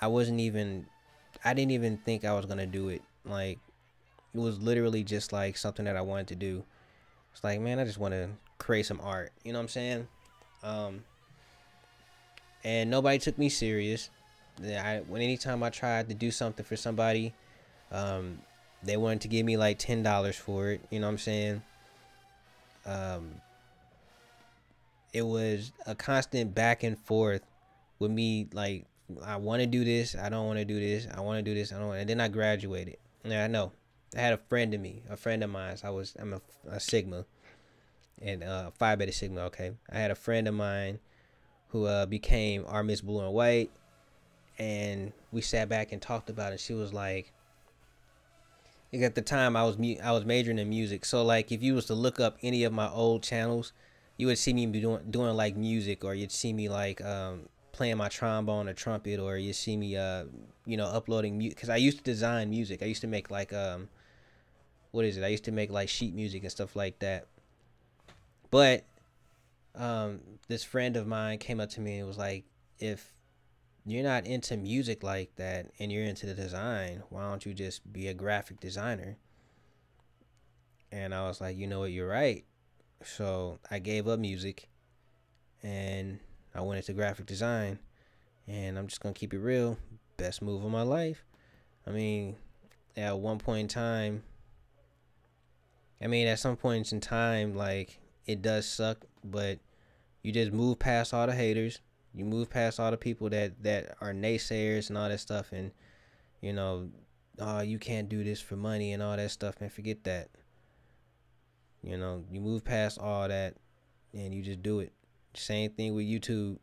I didn't even think I was going to do it. Like, it was literally just like something that I wanted to do. It's like, man, I just want to create some art. You know what I'm saying? And nobody took me serious. Anytime I tried to do something for somebody, they wanted to give me like $10 for it. You know what I'm saying? It was a constant back and forth with me. Like, I want to do this. I don't want to do this. I want to do this. I don't. And then I graduated. Yeah, I know. I had a friend of mine. I'm a Sigma, and Phi Beta Sigma. Okay, I had a friend of mine who became our Miss Blue and White, and we sat back and talked about it. She was like, at the time I was majoring in music, so like if you was to look up any of my old channels, you would see me doing like music, or you'd see me like playing my trombone or trumpet, or you see me uploading music, because I used to design music. I used to make like I used to make like sheet music and stuff like that. But this friend of mine came up to me and was like, if you're not into music like that and you're into the design, why don't you just be a graphic designer? And I was like, you know what, you're right. So I gave up music and I went into graphic design, and I'm just gonna keep it real. Best move of my life. I mean, at one point in time, at some points in time, like, it does suck, but you just move past all the haters. You move past all the people that are naysayers and all that stuff, and oh, you can't do this for money and all that stuff, man. Forget that. You know, you move past all that and you just do it. Same thing with YouTube.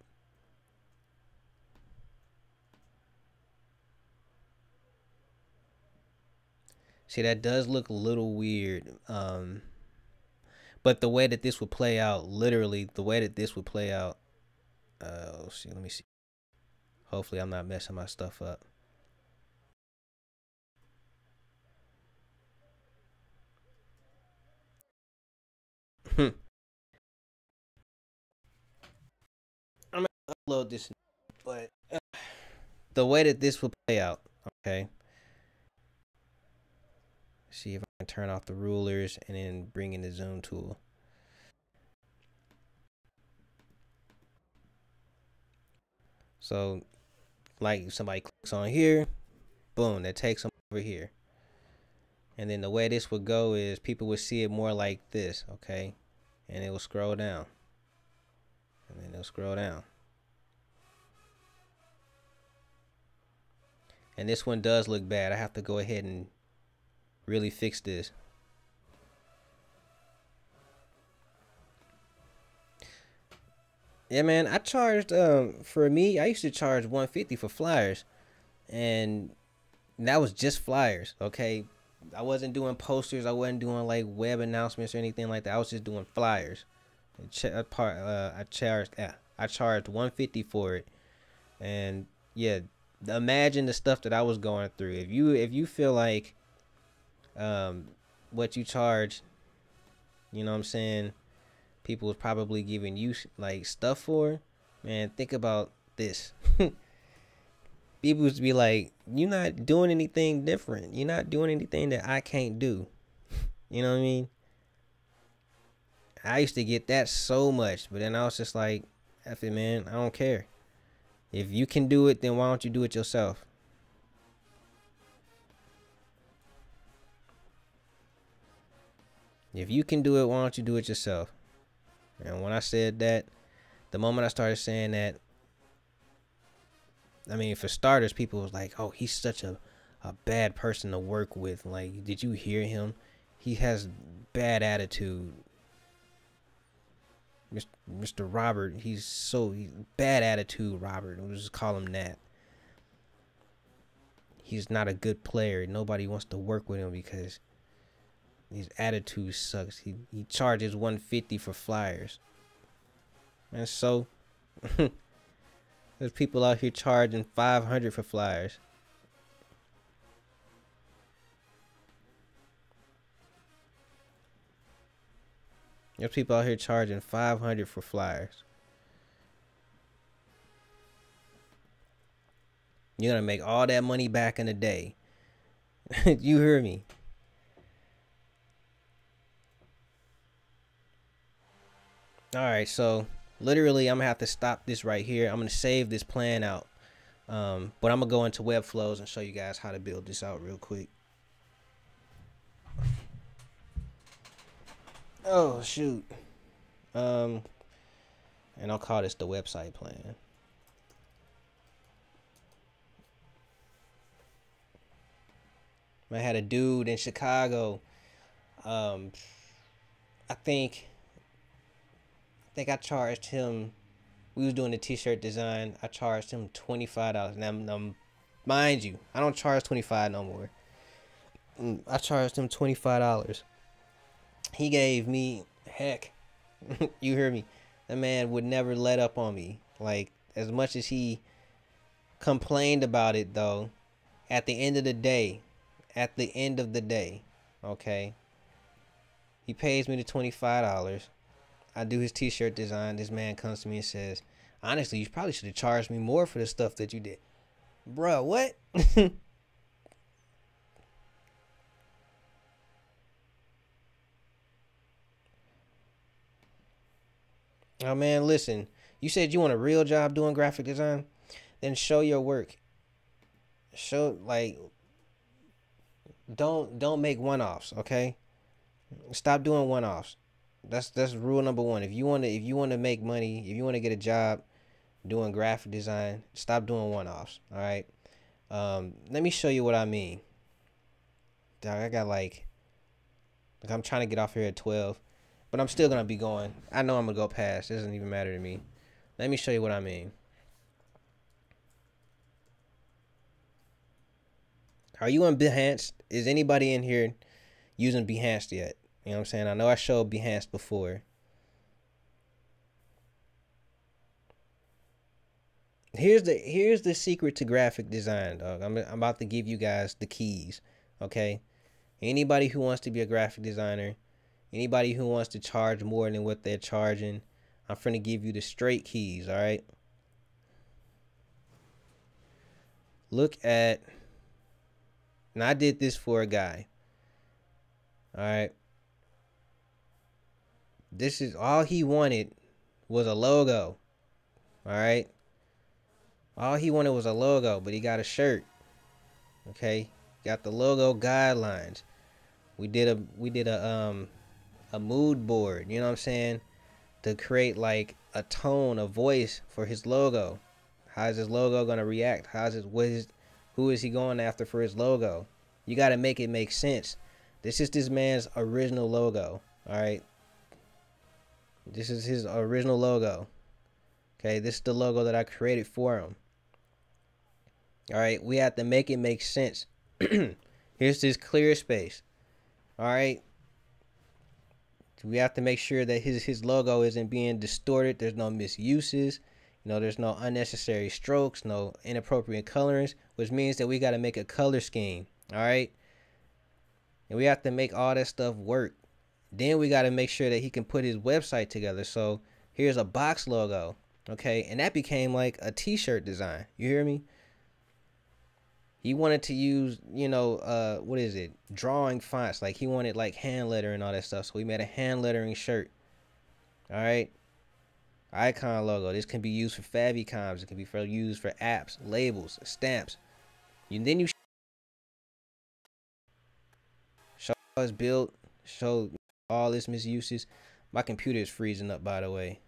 See, that does look a little weird. But the way that this would play out, literally, the way that this would play out. See, let me see. Hopefully, I'm not messing my stuff up. I'm gonna upload this, but the way that this will play out, okay. See if I can turn off the rulers and then bring in the zoom tool. So, like, if somebody clicks on here, boom, that takes them over here. And then the way this would go is people would see it more like this, okay? And it will scroll down. And then it'll scroll down. And this one does look bad. I have to go ahead and really fix this. Yeah, man, I charged for me, I used to charge $150 for flyers. And that was just flyers, okay? I wasn't doing posters, I wasn't doing like web announcements or anything like that. I was just doing flyers. I charged $150 for it. And yeah, imagine the stuff that I was going through. If you feel like what you charge, you know what I'm saying, people was probably giving you like stuff for, man, think about this. People would be like, you're not doing anything different. You're not doing anything that I can't do. You know what I mean? I used to get that so much, but then I was just like, F it, man, I don't care. If you can do it, then why don't you do it yourself? If you can do it, why don't you do it yourself? And when I said that, the moment I started saying that, I mean, for starters, people was like, oh, he's such a bad person to work with. Like, did you hear him? He has bad attitude. Mr. Robert, he's bad attitude, Robert. We'll just call him that. He's not a good player. Nobody wants to work with him because his attitude sucks. He charges $150 for flyers. And so there's people out here charging $500 for flyers. There's people out here charging $500 for flyers. You're gonna make all that money back in a day. You hear me? All right, so literally, I'm gonna have to stop this right here. I'm gonna save this plan out, but I'm gonna go into Webflows and show you guys how to build this out real quick. Oh shoot. And I'll call this the website plan. I had a dude in Chicago. I think I charged him. We was doing the t-shirt design. I charged him $25. Now, mind you, I don't charge $25 no more. I charged him $25. He gave me heck. You hear me? That man would never let up on me. Like, as much as he complained about it, though, at the end of the day, okay, he pays me the $25. I do his t-shirt design. This man comes to me and says, honestly, you probably should have charged me more for the stuff that you did. Bruh, what? Oh man, listen. You said you want a real job doing graphic design? Then show your work. Show, like, don't make one-offs, okay? Stop doing one-offs. That's rule number one. If you want to make money, if you want to get a job doing graphic design, stop doing one-offs, all right? Let me show you what I mean. Dog, I got like I'm trying to get off here at 12. but I'm still gonna be going. I know I'm gonna go past. It doesn't even matter to me. Let me show you what I mean. Are you on Behance? Is anybody in here using Behance yet? You know what I'm saying? I know I showed Behance before. Here's the secret to graphic design, dog. I'm about to give you guys the keys, okay? Anybody who wants to be a graphic designer, anybody who wants to charge more than what they're charging, I'm finna give you the straight keys, all right? Look at, and I did this for a guy, all right? This is all he wanted was a logo, all right? All he wanted was a logo, but he got a shirt, okay? Got the logo guidelines. We did a mood board, you know what I'm saying? To create like a tone, a voice for his logo. How is his logo gonna react? Who is he going after for his logo? You gotta make it make sense. This is this man's original logo. Alright. This is his original logo. Okay, this is the logo that I created for him. Alright, we have to make it make sense. Here's this clear space. Alright. We have to make sure that his logo isn't being distorted. There's no misuses. You know, there's no unnecessary strokes, no inappropriate colorings, which means that we got to make a color scheme. All right. And we have to make all that stuff work. Then we got to make sure that he can put his website together. So here's a box logo. Okay. And that became like a t-shirt design. You hear me? He wanted to use, you know, what is it? Drawing fonts. Like he wanted like hand lettering and all that stuff. So we made a hand lettering shirt. All right. Icon logo. This can be used for favicons. It can be used for apps, labels, stamps. Then you show how it's built, show all its misuses. My computer is freezing up, by the way.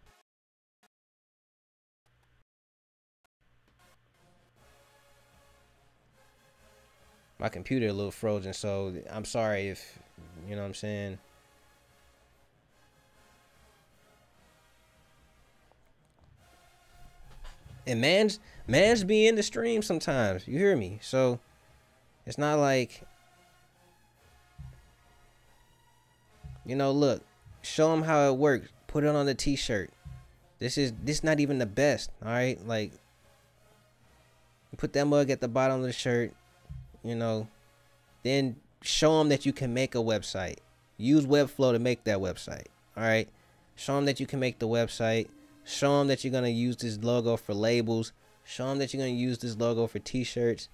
My computer a little frozen, so I'm sorry if, you know what I'm saying. And man's be in the stream sometimes. You hear me? So it's not like, you know, look, show him how it works. Put it on the t-shirt. This not even the best, all right? Like, put that mug at the bottom of the shirt, you know. Then show them that you can make a website. Use Webflow to make that website, all right? Show them that you can make the website. Show them that you're going to use this logo for labels. Show them that you're going to use this logo for t-shirts.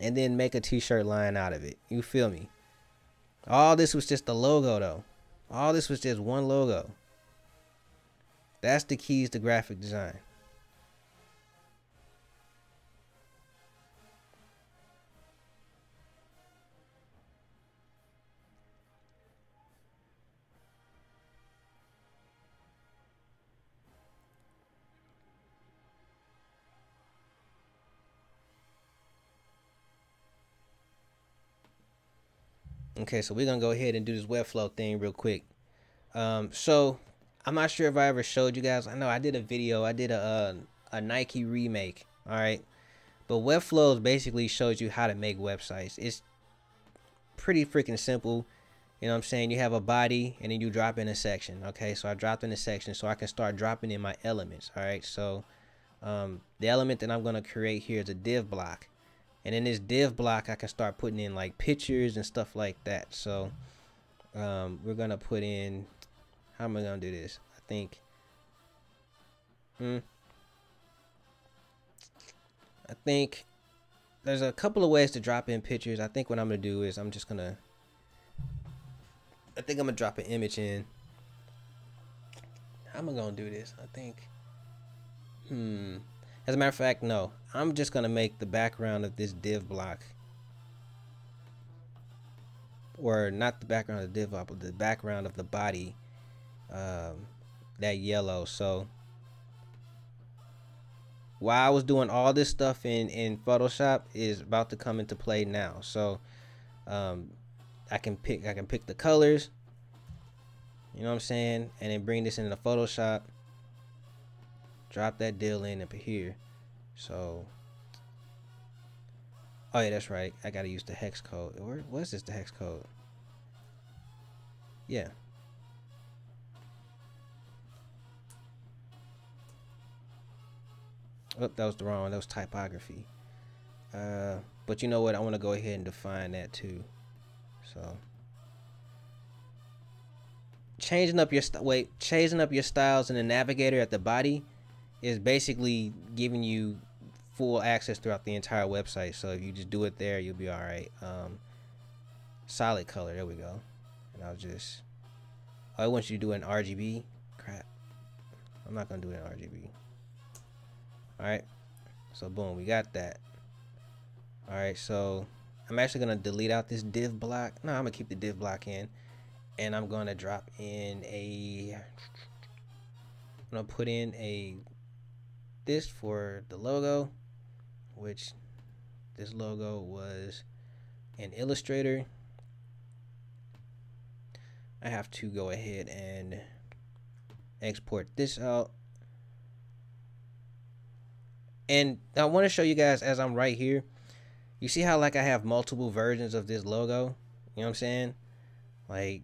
And then make a t-shirt line out of it. You feel me? All this was just a logo, though. All this was just one logo. That's the keys to graphic design. Okay, so we're gonna go ahead and do this Webflow thing real quick. So I'm not sure if I ever showed you guys. I know I did a video. I did a Nike remake. All right, but Webflow basically shows you how to make websites. It's pretty freaking simple. You know what I'm saying? You have a body and then you drop in a section. Okay, so I dropped in a section so I can start dropping in my elements. All right, so the element that I'm gonna create here is a div block. And in this div block, I can start putting in like pictures and stuff like that. So we're going to put in, how am I going to do this? I think, there's a couple of ways to drop in pictures. I think what I'm going to do is I'm going to drop an image in. How am I going to do this? I think, as a matter of fact, no. I'm just going to make the background of this div block. Or not the background of the div block, but the background of the body. That yellow. So while I was doing all this stuff in Photoshop is about to come into play now. So I can pick the colors. You know what I'm saying? And then bring this into Photoshop. Drop that deal in up here. So, oh yeah, that's right. I gotta use the hex code. What's this? The hex code? Yeah. Oh, that was the wrong one. That was typography. But you know what? I want to go ahead and define that too. So, changing up your styles in the navigator at the body is basically giving you full access throughout the entire website. So if you just do it there, you'll be all right. Solid color. There we go. And I want you to do it in RGB. Crap. I'm not gonna do it in RGB. All right. So boom, we got that. All right. So I'm actually gonna delete out this div block. No, I'm gonna keep the div block in, and I'm gonna drop in I'm gonna put in this for the logo, which this logo was in Illustrator. I have to go ahead and export this out. And I want to show you guys as I'm right here. You see how like I have multiple versions of this logo? You know what I'm saying? Like,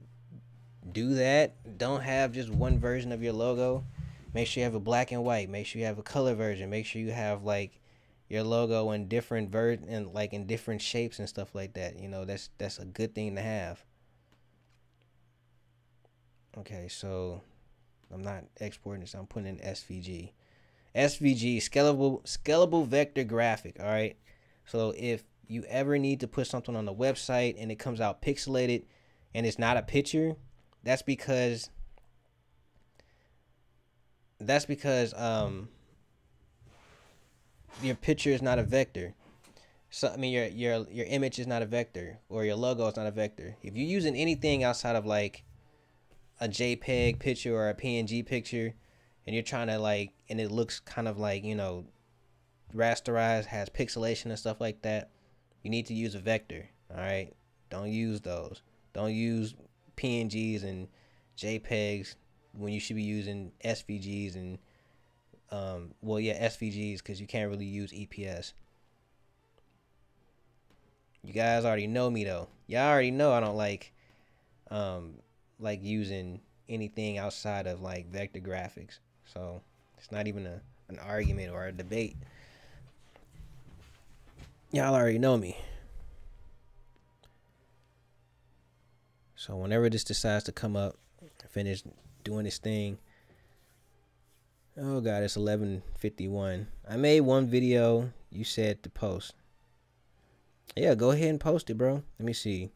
do that. Don't have just one version of your logo. Make sure you have a black and white. Make sure you have a color version. Make sure you have like your logo in different and like in different shapes and stuff like that. You know, that's a good thing to have. Okay, so I'm not exporting this. I'm putting in SVG. SVG, scalable vector graphic. All right. So if you ever need to put something on the website and it comes out pixelated and it's not a picture, that's because your picture is not a vector. So I mean your image is not a vector, or your logo is not a vector. If you're using anything outside of like a JPEG picture or a PNG picture, and you're trying to like, and it looks kind of like, you know, rasterized, has pixelation and stuff like that, you need to use a vector. All right, don't use those. Don't use PNGs and JPEGs when you should be using SVGs and SVGs, because you can't really use EPS. You guys already know me though. Y'all already know I don't like using anything outside of like vector graphics. So it's not even an argument or a debate. Y'all already know me. So whenever this decides to come up, finish doing this thing. Oh God, it's 11:51. I made one video. You said to post. Yeah, go ahead and post it, bro. Let me see.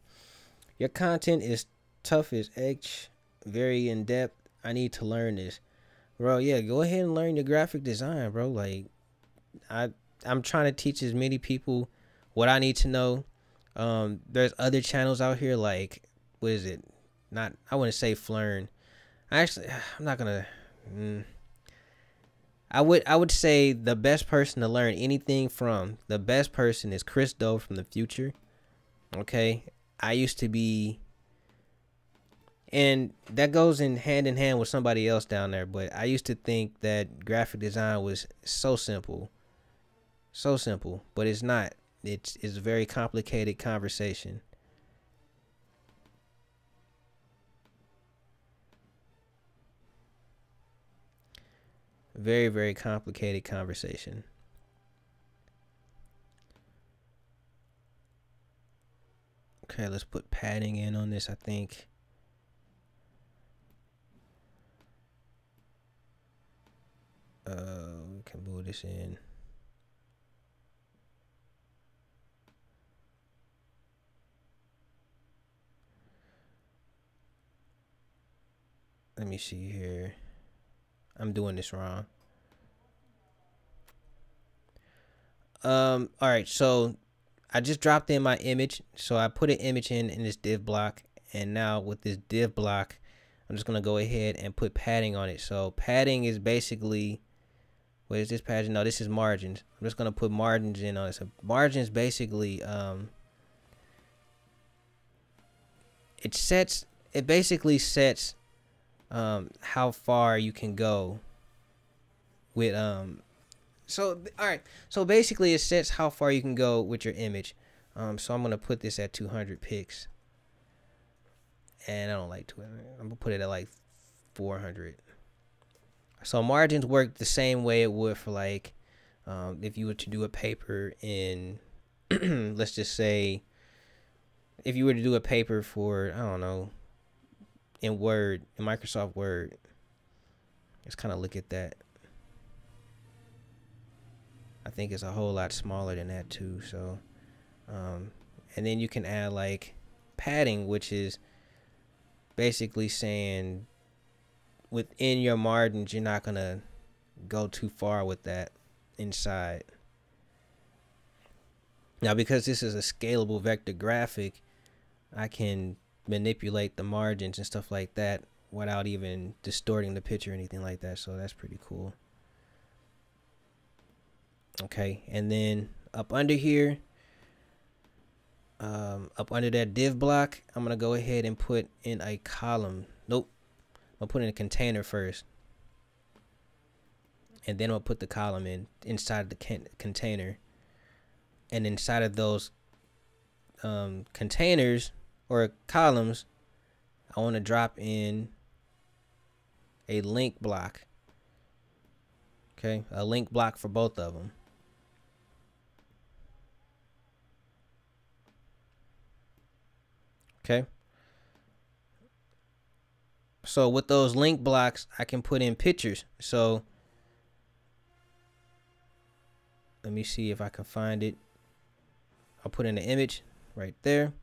Your content is tough as H, very in depth. I need to learn this, bro. Yeah, go ahead and learn your graphic design, bro. Like, I'm trying to teach as many people what I need to know. There's other channels out here like, what is it? I wouldn't say Flern. I'm not gonna. I would say the best person to learn anything from, the best person is Chris Doe from the future. Okay, I used to be, and that goes in hand with somebody else down there, but I used to think that graphic design was so simple, but it's not. It's a very complicated conversation. Very, very complicated conversation. Okay, let's put padding in on this, I think. We can move this in. Let me see here. I'm doing this wrong. All right, so I just dropped in my image. So I put an image in this div block, and now with this div block, I'm just gonna go ahead and put padding on it. So padding is basically, what is this padding? No, this is margins. I'm just gonna put margins in on it. So margins basically, it basically sets how far you can go with so all right, so basically it sets how far you can go with your image. So I'm gonna put this at 200 pics, and I don't like 200. I'm gonna put it at like 400. So margins work the same way it would for like if you were to do a paper in let's just say if you were to do a paper for, I don't know, in Word, in Microsoft Word. Let's kind of look at that. I think it's a whole lot smaller than that too. So and then you can add like padding, which is basically saying within your margins you're not gonna go too far with that inside. Now because this is a scalable vector graphic, I can manipulate the margins and stuff like that without even distorting the picture or anything like that. So that's pretty cool. Okay, and then up under here, up under that div block, I'm gonna go ahead and put in a column. Nope, I'll put in a container first, and then I'll put the column inside the container. And inside of those containers or columns, I want to drop in a link block. Okay, a link block for both of them. Okay. So with those link blocks, I can put in pictures. So let me see if I can find it. I'll put in an image right there.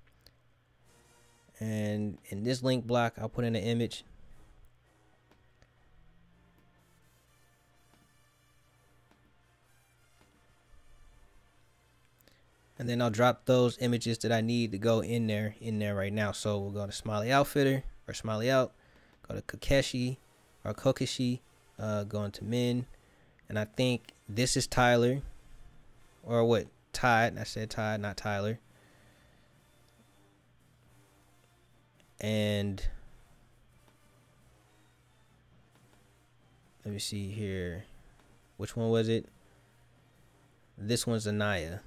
And in this link block, I'll put in an image. And then I'll drop those images that I need to go in there right now. So we'll go to Smiley Outfitter or Smiley Out, go to Kokeshi or Kokeshi, go into Min. And I think this is Tyler, or what? Tide. I said Tide, not Tyler. And let me see here. Which one was it? This one's Anaya.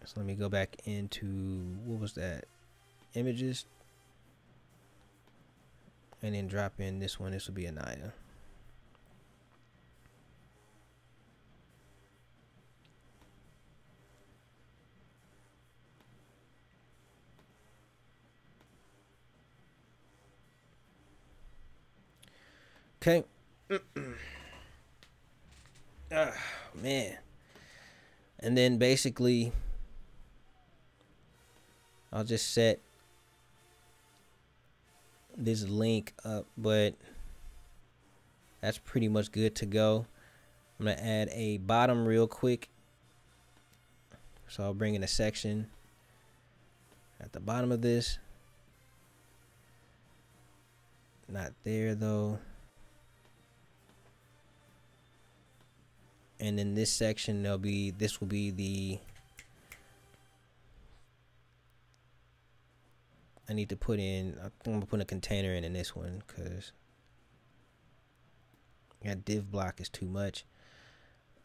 So let me go back into, what was that? Images. And then drop in this one. This will be Anaya. Okay. Man. And then basically, I'll just set this link up, but that's pretty much good to go. I'm going to add a bottom real quick. So I'll bring in a section at the bottom of this. Not there though. And in this section, this will be the, I need to put in, I think I'm gonna put a container in this one because that div block is too much.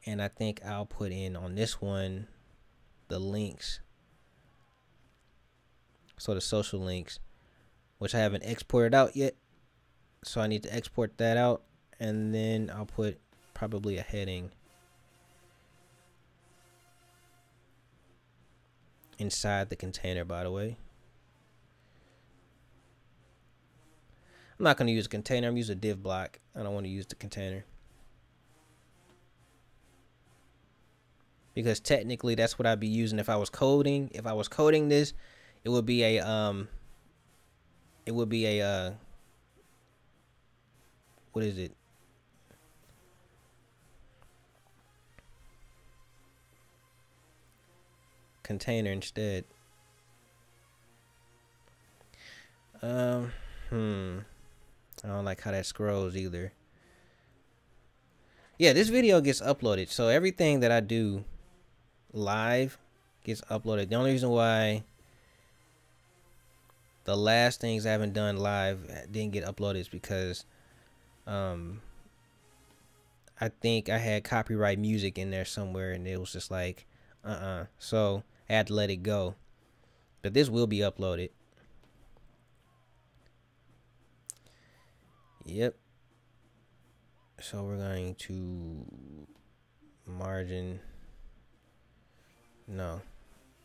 And I think I'll put in on this one the links. So the social links, which I haven't exported out yet. So I need to export that out. And then I'll put probably a heading inside the container, by the way. I'm not going to use a container. I'm using a div block. I don't want to use the container. Because technically that's what I'd be using if I was coding. If I was coding this, it would be a what is it? Container instead. I don't like how that scrolls either. Yeah, this video gets uploaded, so everything that I do live gets uploaded. The only reason why the last things I haven't done live didn't get uploaded is because I think I had copyright music in there somewhere, and it was just like, so I had to let it go. But this will be uploaded. Yep. So we're going to margin. No.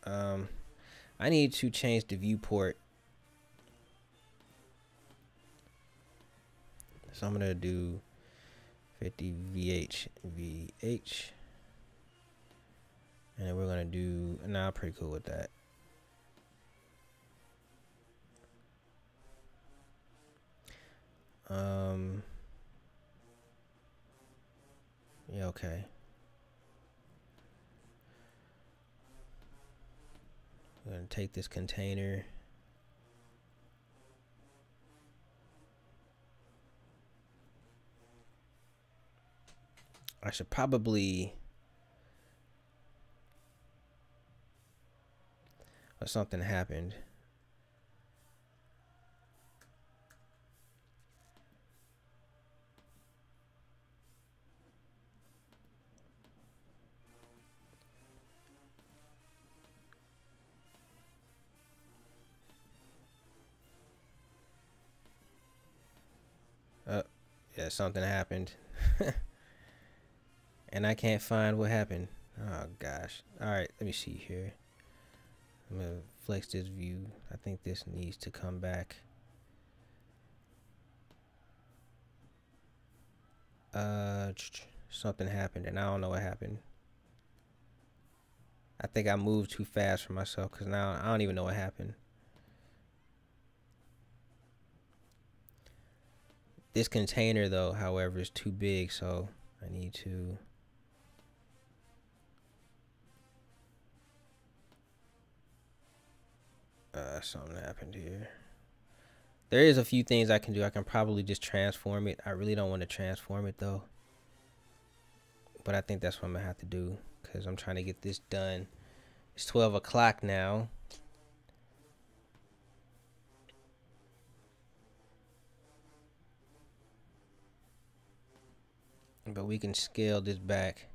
I need to change the viewport. So I'm gonna do 50 VH, and then we're gonna do. Nah, I'm pretty cool with that. Yeah, okay. I'm gonna take this container. I should probably. But something happened. Yeah, something happened. And I can't find what happened. Oh gosh. Alright, let me see here. I'm gonna flex this view. I think this needs to come back. Something happened and I don't know what happened. I think I moved too fast for myself because now I don't even know what happened. This container though, however, is too big, so I need to something happened here. There is a few things I can do. I can probably just transform it. I really don't want to transform it though. But I think that's what I'm gonna have to do because I'm trying to get this done. It's 12 o'clock now. But we can scale this back.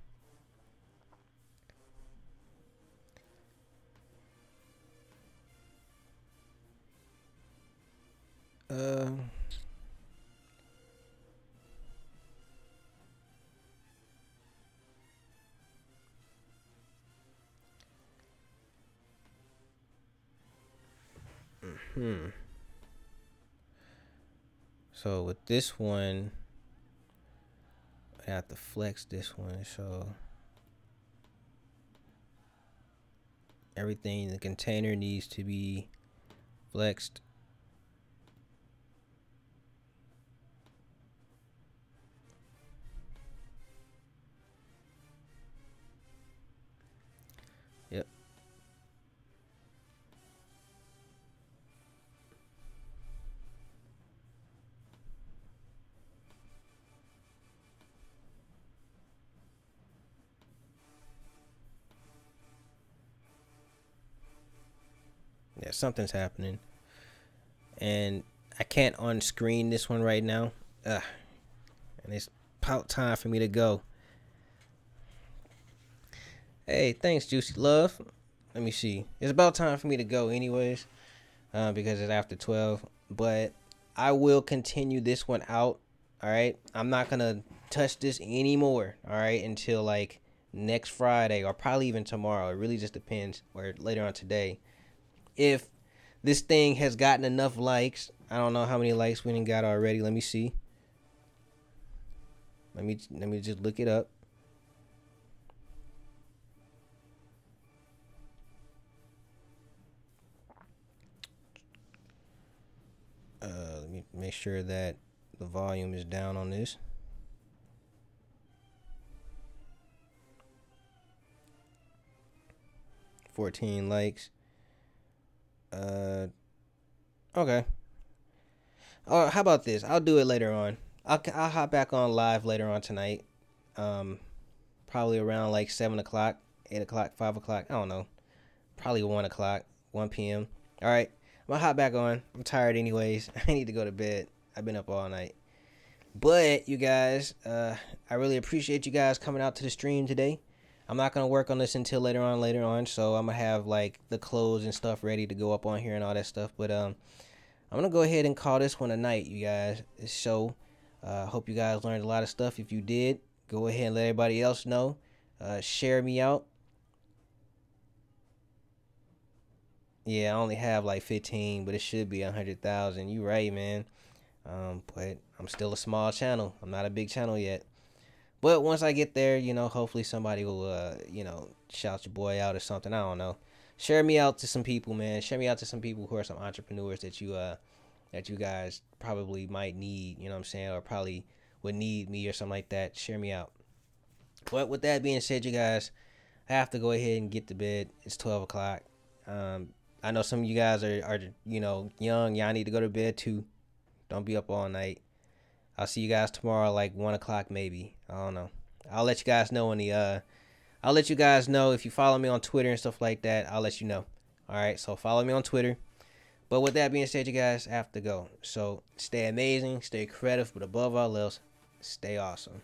So with this one, I have to flex this one. So everything in the container needs to be flexed. Yep. Yeah, something's happening. And I can't on-screen this one right now. And it's about time for me to go. Hey, thanks, Juicy Love. Let me see. It's about time for me to go anyways, because it's after 12. But I will continue this one out, all right? I'm not going to touch this anymore, all right, until like next Friday or probably even tomorrow. It really just depends, or later on today. If this thing has gotten enough likes, I don't know how many likes we done got already. Let me see. Let me just look it up. Let me make sure that the volume is down on this. $14 likes. Okay. How about this? I'll do it later on. I'll hop back on live later on tonight. Probably around like 7 o'clock, 8 o'clock, 5 o'clock. I don't know. Probably 1 o'clock, 1 p.m. All right. gonna hop back on. I'm tired anyways. I need to go to bed. I've been up all night. But you guys, I really appreciate you guys coming out to the stream today. I'm not gonna work on this until later on. So I'm gonna have like the clothes and stuff ready to go up on here and all that stuff. But I'm gonna go ahead and call this one a night, you guys. So hope you guys learned a lot of stuff. If you did, go ahead and let everybody else know. Share me out. Yeah, I only have like 15, but it should be 100,000. You right, man. But I'm still a small channel. I'm not a big channel yet. But once I get there, hopefully somebody will, shout your boy out or something. I don't know. Share me out to some people, man. Share me out to some people who are some entrepreneurs that you guys probably might need. You know what I'm saying, or probably would need me or something like that. Share me out. But with that being said, you guys, I have to go ahead and get to bed. It's 12 o'clock. I know some of you guys are young. Y'all need to go to bed too. Don't be up all night. I'll see you guys tomorrow, like 1 o'clock maybe. I don't know. I'll let you guys know I'll let you guys know if you follow me on Twitter and stuff like that. I'll let you know. All right, so follow me on Twitter. But with that being said, you guys, I have to go. So stay amazing, stay creative, but above all else, stay awesome.